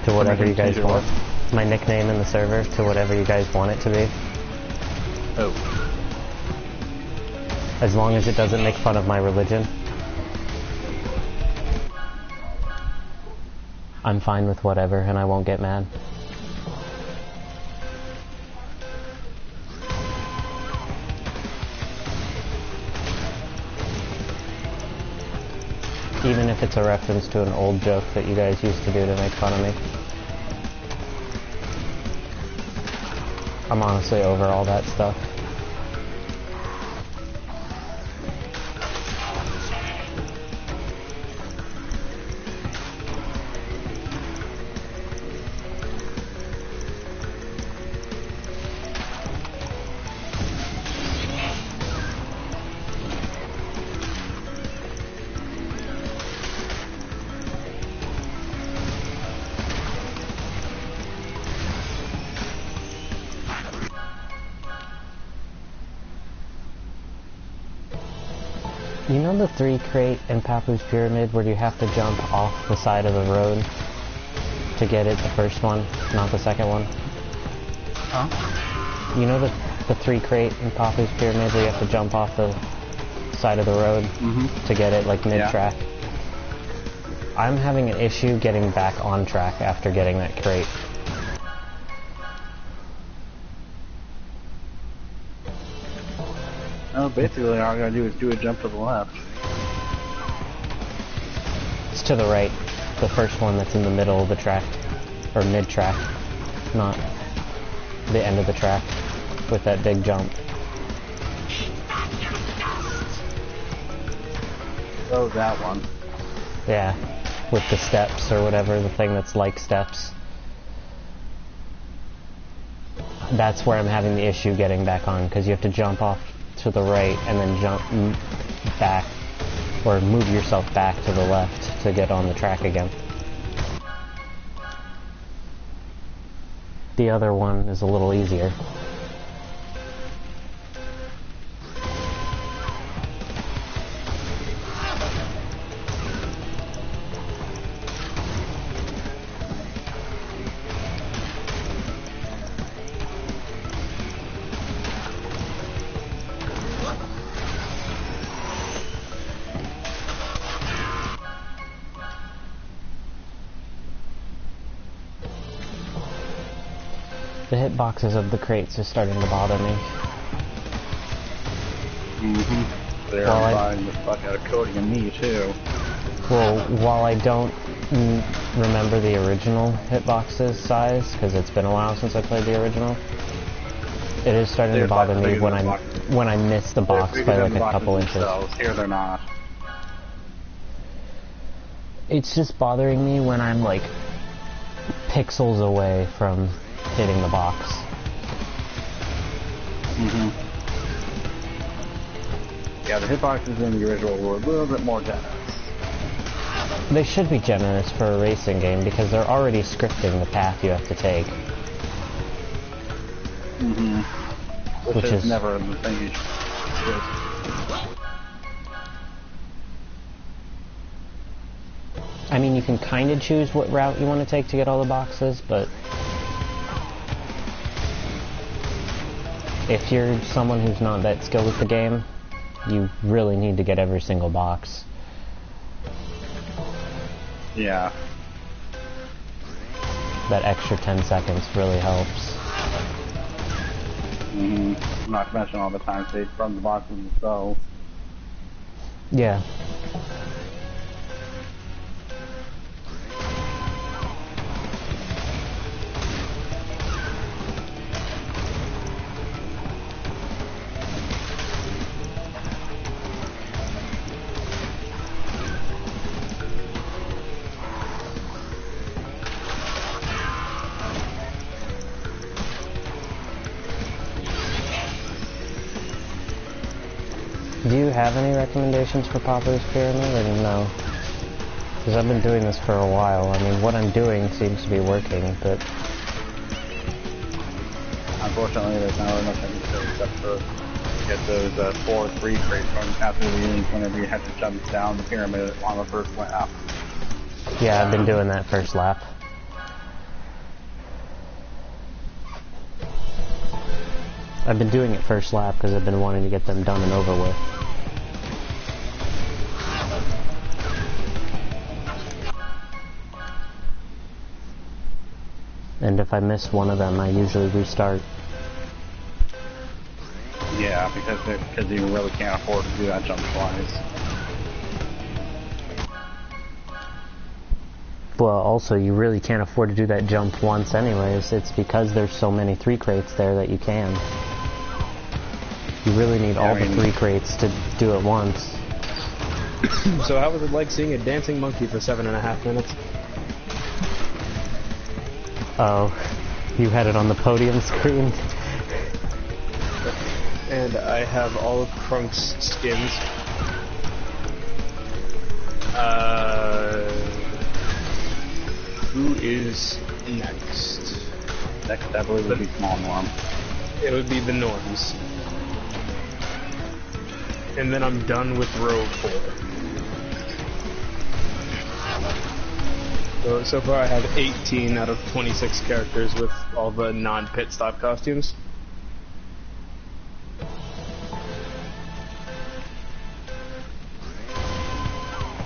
to whatever you guys want. My nickname in the server to whatever you guys want it to be. Oh. As long as it doesn't make fun of my religion. I'm fine with whatever, and I won't get mad. Even if it's a reference to an old joke that you guys used to do to make fun of me. I'm honestly over all that stuff. You know the 3 crate in Papu's Pyramid where you have to jump off the side of the road to get it, the first one, not the second one? Huh? You know the 3 crate in Papu's Pyramid where you have to jump off the side of the road to get it, like mid-track? Yeah. I'm having an issue getting back on track after getting that crate. Oh, basically all I gotta do is do a jump to the left. It's to the right. The first one that's in the middle of the track. Or mid-track. Not the end of the track. With that big jump. Oh, that one. Yeah. With the steps or whatever, the thing that's like steps. That's where I'm having the issue getting back on, because you have to jump off to the right and then jump back or move yourself back to the left to get on the track again. The other one is a little easier. The hitboxes of the crates are starting to bother me. They're buying the fuck out of Cody and me, too. Well, while I don't remember the original hitboxes size, because it's been a while since I played the original, it is starting to bother me when I miss the box by like a couple inches. Here they're not. It's just bothering me when I'm like pixels away from hitting the box. Yeah, the hitboxes in the original were a little bit more generous. They should be generous for a racing game because they're already scripting the path you have to take. Which is never the thing you should do. I mean, you can kind of choose what route you want to take to get all the boxes, but if you're someone who's not that skilled with the game, you really need to get every single box. Yeah. That extra 10 seconds really helps. Not to mention all the time saved from the boxes themselves. Yeah. have any recommendations for Popper's Pyramid, or no? Because I've been doing this for a while. I mean, what I'm doing seems to be working, but... Unfortunately, there's not really nothing to do except for get those 4 3 crates from after the innings whenever you have to jump down the pyramid on the first lap. Yeah, I've been doing that first lap. I've been doing it first lap because I've been wanting to get them done and over with. And if I miss one of them, I usually restart. Yeah, because you really can't afford to do that jump twice. Well, also, you really can't afford to do that jump once anyways. It's because there's so many 3 crates there that you can. You really need all the 3 crates to do it once. So how was it like seeing a dancing monkey for 7.5 minutes? Oh, you had it on the podium screen? And I have all of Crunk's skins. Who is next? Next, I believe, would be Small Norm. It would be the Norms. And then I'm done with row 4. So far I have 18 out of 26 characters with all the non-pit stop costumes.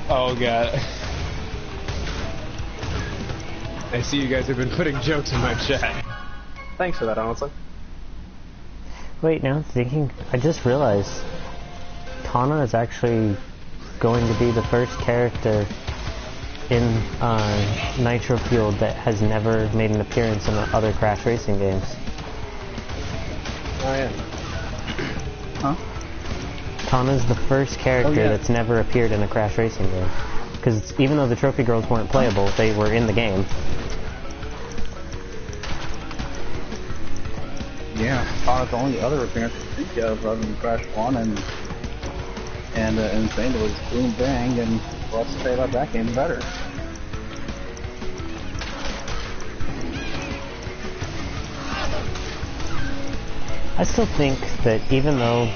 Oh god. I see you guys have been putting jokes in my chat. Thanks for that, honestly. Wait, now I'm thinking, I just realized Tana is actually going to be the first character in Nitro-Fueled that has never made an appearance in other Crash Racing games. Oh yeah. Huh? Tana's the first character that's never appeared in a Crash Racing game. Because even though the Trophy Girls weren't playable, they were in the game. Yeah, Tana's the only other appearance to speak of other than Crash 1 and Insane was Boom Bang, and what's to say about that game better? I still think that even though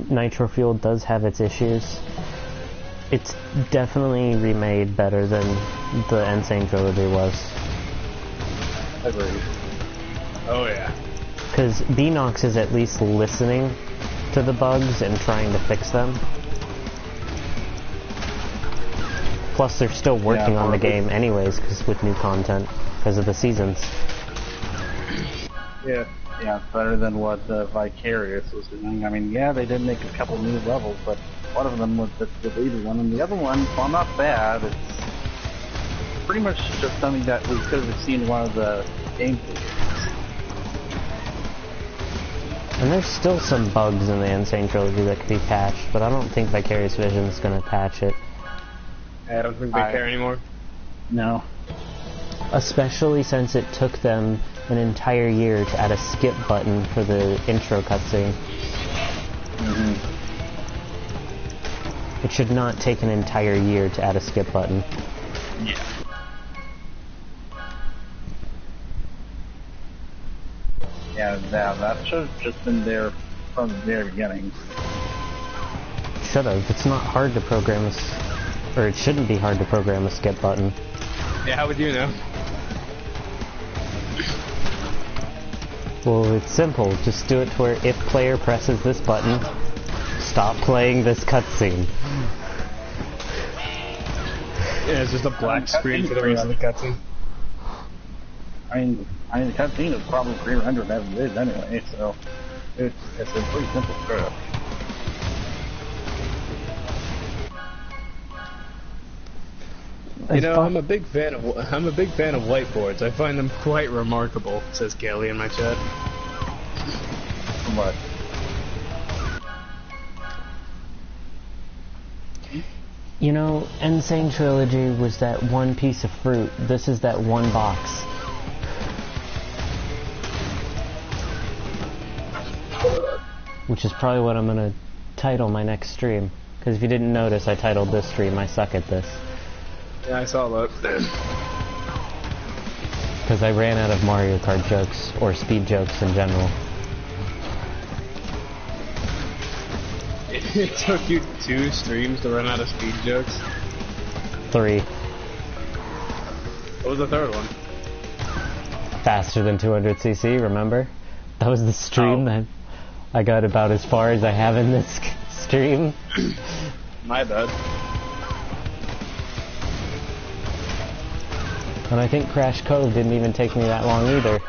Nitro-Fueled does have its issues, it's definitely remade better than the Insane Trilogy was. Agreed. Oh yeah. Because Beanox is at least listening to the bugs and trying to fix them. Plus they're still working on the game anyways, cause with new content, because of the seasons. Yeah, it's better than what Vicarious was doing. I mean, yeah, they did make a couple new levels, but one of them was the deleted one, and the other one, while not bad, it's pretty much just something that we could have seen in one of the gameplay games. And there's still some bugs in the Insane Trilogy that could be patched, but I don't think Vicarious Vision's gonna patch it. I don't think they care anymore. No. Especially since it took them an entire year to add a skip button for the intro cutscene. Mm-hmm. It should not take an entire year to add a skip button. Yeah. Yeah, that should have just been there from the very beginning. Should have. It's not hard to program or it shouldn't be hard to program a skip button. Yeah, how would you know? Well, it's simple. Just do it to where if player presses this button, stop playing this cutscene. Yeah, it's just a black screen for the rest of the cutscene. I mean, the cutscene is probably pre-rendered as it is anyway, so it's a pretty simple script. You know, I'm a big fan of whiteboards. I find them quite remarkable, says Kelly in my chat. What? You know, Insane Trilogy was that one piece of fruit. This is that one box. which is probably what I'm gonna title my next stream. Because if you didn't notice, I titled this stream, I suck at this. Yeah, I saw that. Because I ran out of Mario Kart jokes, or speed jokes in general. It took you 2 streams to run out of speed jokes? 3. What was the third one? Faster than 200cc, remember? That was the stream that I got about as far as I have in this stream. My bad. And I think Crash Cove didn't even take me that long either.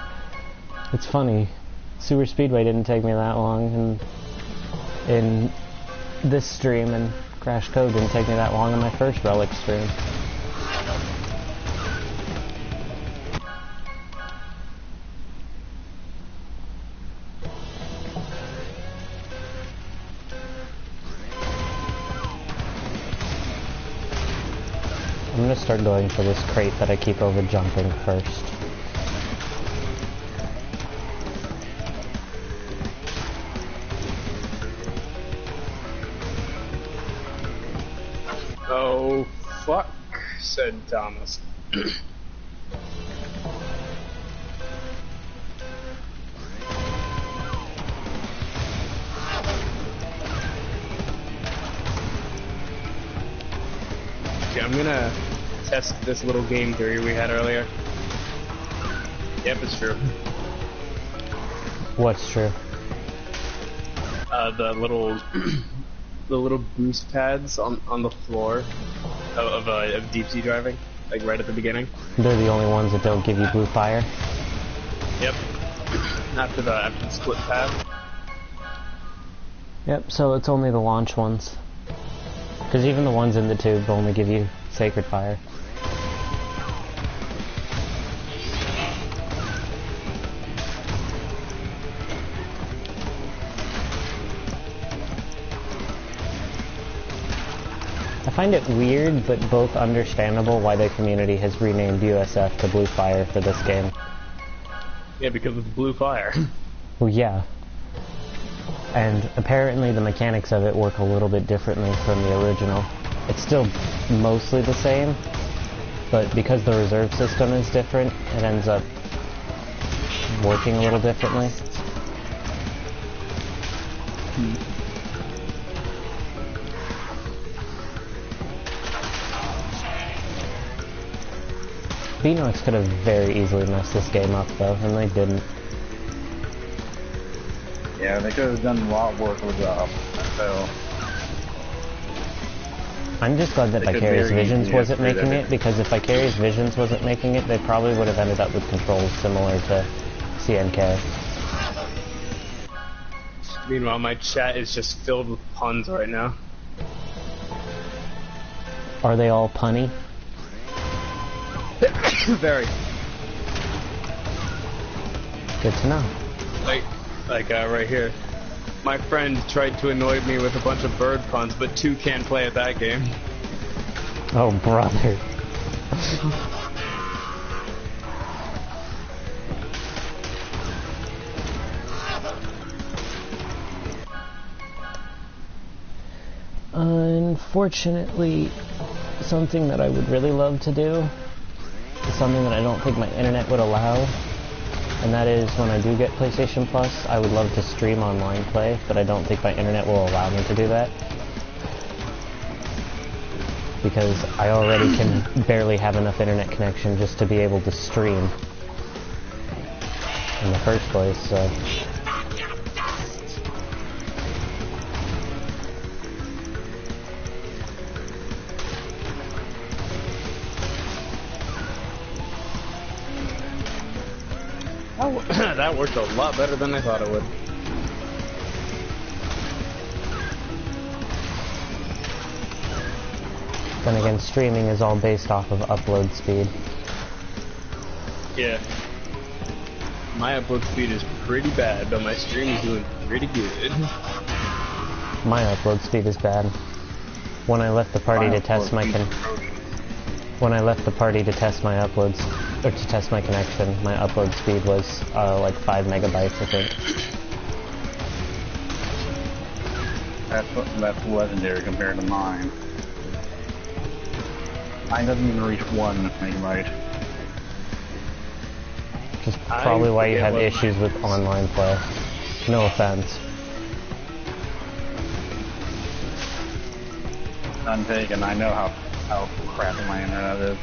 It's funny. Sewer Speedway didn't take me that long in this stream, and Crash Cove didn't take me that long in my first Relic stream. I'm gonna start going for this crate that I keep over jumping first. Oh, fuck, said Thomas. Okay, I'm gonna test this little game theory we had earlier. Yep, it's true. What's true? The little the little boost pads on the floor of deep sea driving, like right at the beginning. They're the only ones that don't give you blue fire. Yep. After the split pad. Yep, so it's only the launch ones. Because even the ones in the tube only give you sacred fire. I find it weird, but both understandable why the community has renamed USF to Blue Fire for this game. Yeah, because it's blue fire. Well, yeah. And apparently the mechanics of it work a little bit differently from the original. It's still mostly the same, but because the reserve system is different, it ends up working a little differently. Beanox could have very easily messed this game up though, and they didn't. Yeah, they could have done a lot worse with so. I'm just glad that Vicarious Visions wasn't making it, because if Vicarious Visions wasn't making it, they probably would have ended up with controls similar to CNK. Meanwhile, my chat is just filled with puns right now. Are they all punny? Very. Good to know. Like right here. My friend tried to annoy me with a bunch of bird puns, but 2 can't play at that game. Oh, brother. Unfortunately, something that I would really love to do is something that I don't think my internet would allow, and that is when I do get PlayStation Plus, I would love to stream online play, but I don't think my internet will allow me to do that. Because I already can barely have enough internet connection just to be able to stream in the first place, so... That worked a lot better than I thought it would. Then again, streaming is all based off of upload speed. Yeah. My upload speed is pretty bad, but my stream is doing pretty good. My upload speed is bad. When I left the party to test my when I left the party to test my uploads, or to test my connection, my upload speed was like 5 megabytes, I think. That's legendary compared to mine. Mine doesn't even reach 1 megabyte. Which is probably why you have issues with online play. No offense. None taken. I know how crappy my internet is.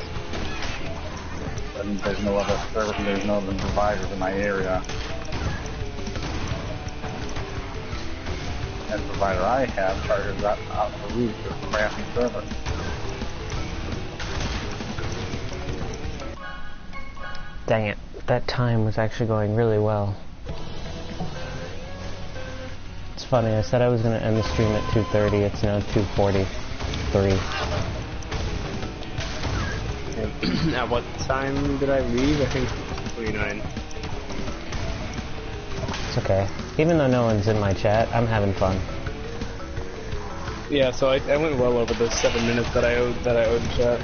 And there's no other service, there's no other providers in my area. And the provider I have charges out the roof for crappy service. Dang it. That time was actually going really well. It's funny, I said I was going to end the stream at 2:30, it's now 2:43. At what time did I leave? I think 29. It's okay. Even though no one's in my chat, I'm having fun. Yeah, so I went well over the 7 minutes that I owed chat.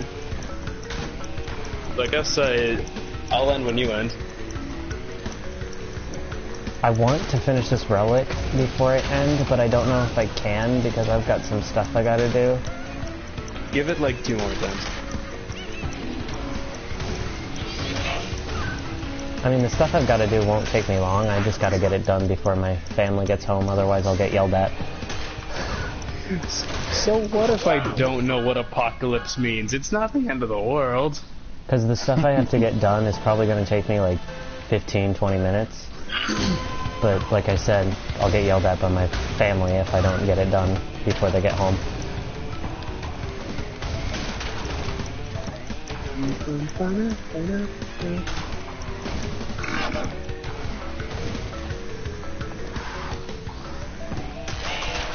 So I guess I'll end when you end. I want to finish this relic before I end, but I don't know if I can because I've got some stuff I gotta do. Give it like 2 more attempts. I mean, the stuff I've got to do won't take me long. I just got to get it done before my family gets home, otherwise I'll get yelled at. So what if I don't know what apocalypse means? It's not the end of the world. Because the stuff I have to get done is probably going to take me like 15, 20 minutes. But like I said, I'll get yelled at by my family if I don't get it done before they get home.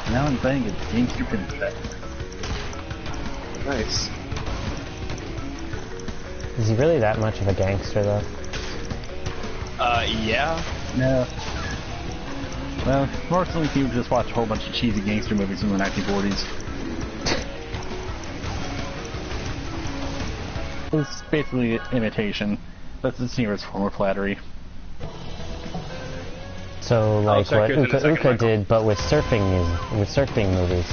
Now I'm playing a gangster princess. Nice. Is he really that much of a gangster, though? Yeah. No. Well, fortunately, people just watch a whole bunch of cheesy gangster movies from the 1940s. It's basically imitation. That's its nearest form of flattery. So, like what Uka did, but with surfing music, with surfing movies.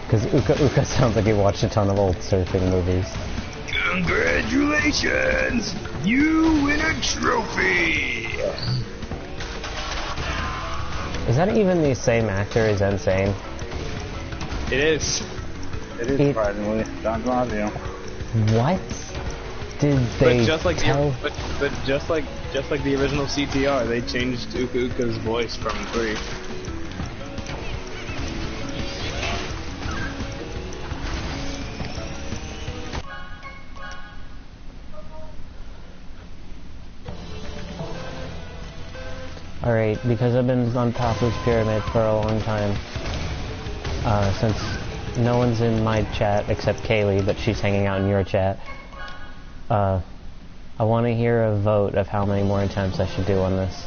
Because Uka sounds like he watched a ton of old surfing movies. Congratulations! You win a trophy! Is that even the same actor as Insane? It is. It is surprisingly. John Blasio. What did they but just like tell? but just like the original CTR, they changed Uka's voice from 3. Alright, because I've been on top of this pyramid for a long time, since no one's in my chat except Kaylee, but she's hanging out in your chat, I want to hear a vote of how many more attempts I should do on this.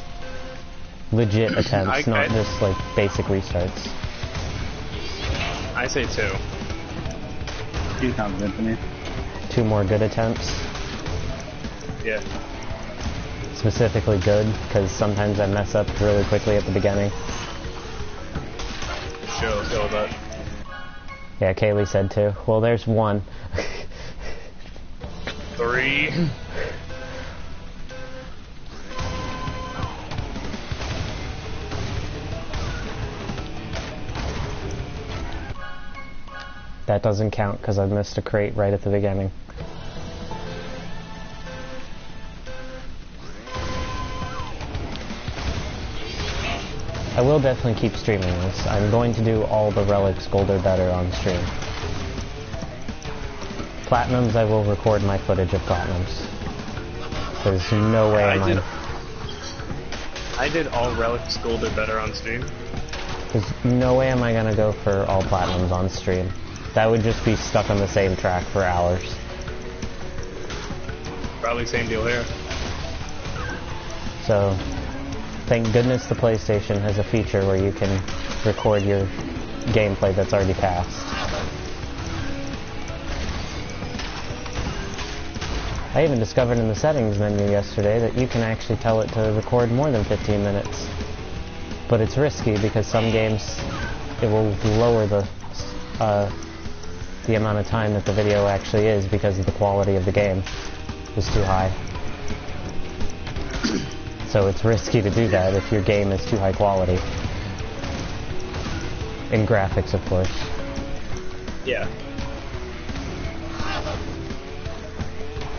Legit attempts, not just like basic restarts. I say 2. 2 sounds good to me. 2 more good attempts. Yeah. Specifically good, because sometimes I mess up really quickly at the beginning. Sure, let's go with that. Yeah, Kaylee said 2. Well, there's 1. 3. That doesn't count, because I missed a crate right at the beginning. I will definitely keep streaming this. I'm going to do all the relics gold or better on stream. Platinums, I will record my footage of platinums. There's no way I did all relics gold or better on stream. There's no way am I gonna go for all platinums on stream. That would just be stuck on the same track for hours. Probably same deal here. So, thank goodness the PlayStation has a feature where you can record your gameplay that's already passed. I even discovered in the settings menu yesterday that you can actually tell it to record more than 15 minutes. But it's risky because some games, it will lower the amount of time that the video actually is because of the quality of the game is too high. So it's risky to do that if your game is too high quality. In graphics, of course. Yeah.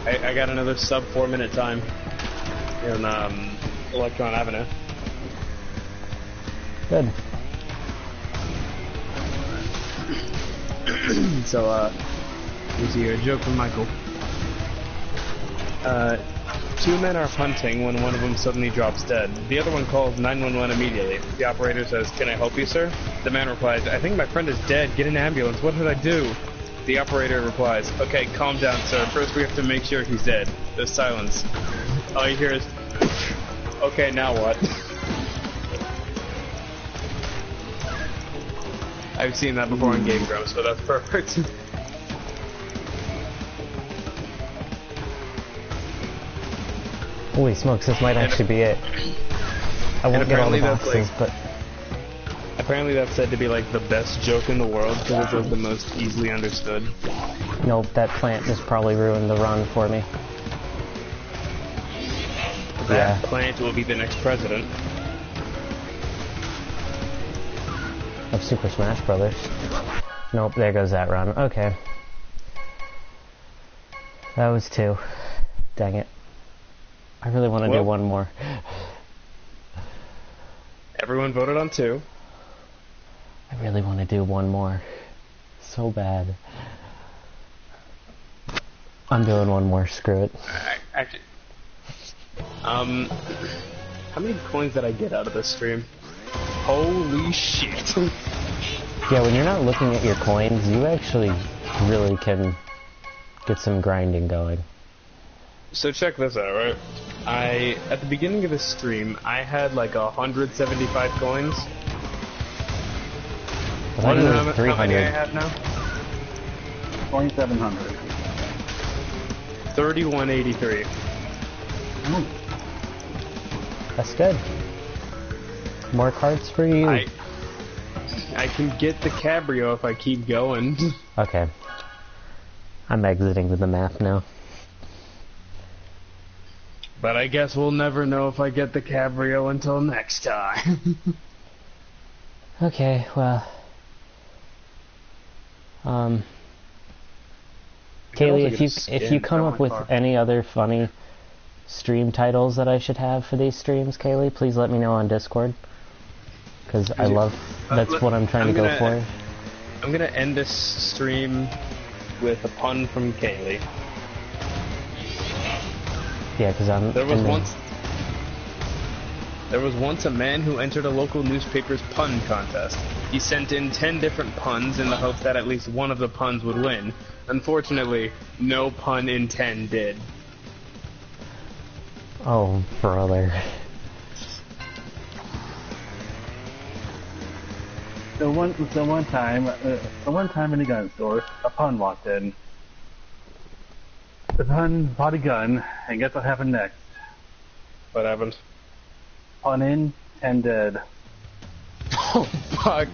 I got another sub 4 minute time in Electron Avenue. Good. So, here's here, a joke from Michael. Two men are hunting when one of them suddenly drops dead. The other one calls 911 immediately. The operator says, "Can I help you, sir?" The man replies, "I think my friend is dead. Get an ambulance. What did I do?" The operator replies, "Okay, calm down, sir. First we have to make sure he's dead." There's silence. All you hear is, "Okay, now what?" I've seen that before in Game Grumps, so that's perfect. Holy smokes, this might actually be it. I won't get all the boxes, but... Apparently that's said to be like the best joke in the world because it's like the most easily understood. Nope, that plant just probably ruined the run for me. That plant will be the next president. Of Super Smash Brothers. Nope, there goes that run. Okay. That was 2. Dang it. I really want to do one more. Everyone voted on 2. I really want to do one more. So bad. I'm doing one more, screw it. Actually, how many coins did I get out of this stream? Holy shit. Yeah, when you're not looking at your coins, you actually really can get some grinding going. So check this out, right? At the beginning of the stream, I had like 175 coins. I thought you were 300. How many I have now? 2,700. 3183. That's good. More cards for you. I can get the Cabrio if I keep going. Okay. I'm exiting the map now. But I guess we'll never know if I get the Cabrio until next time. Okay, well... Kaylee, if you come up with any other funny stream titles that I should have for these streams, Kaylee, please let me know on Discord. Because I love... That's what I'm trying to go for. I'm gonna end this stream with a pun from Kaylee. Yeah, because I'm... There was once a man who entered a local newspaper's pun contest. He sent in 10 different puns in the hope that at least one of the puns would win. Unfortunately, no pun in 10 did. Oh, brother. So one time in a gun store, a pun walked in. The pun bought a gun, and guess what happened next? What happened? Pun in, 10 dead. Oh, fuck.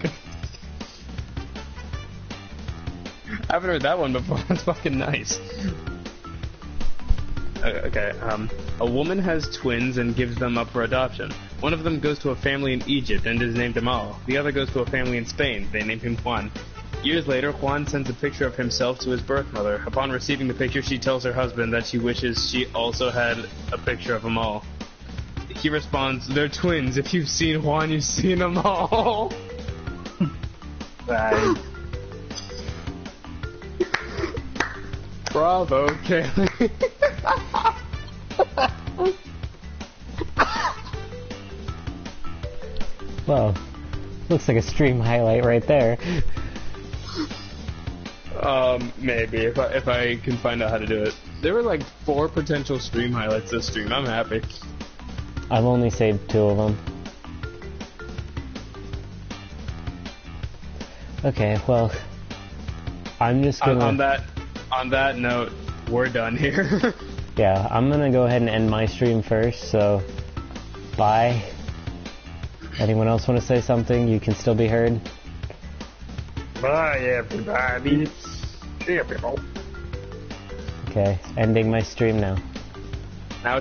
I haven't heard that one before. That's fucking nice. Okay, a woman has twins and gives them up for adoption. One of them goes to a family in Egypt and is named Amal. The other goes to a family in Spain. They name him Juan. Years later, Juan sends a picture of himself to his birth mother. Upon receiving the picture, she tells her husband that she wishes she also had a picture of Amal. He responds, "They're twins. If you've seen Juan, you've seen them all." Right. Bravo, Kaylee. Well, looks like a stream highlight right there. Maybe if I can find out how to do it. There were like 4 potential stream highlights this stream. I'm happy. I've only saved 2 of them. Okay, well, I'm just gonna... On that note, we're done here. Yeah, I'm gonna go ahead and end my stream first, so bye. Anyone else want to say something? You can still be heard. Bye, everybody. See ya, people. Okay, ending my stream now. Now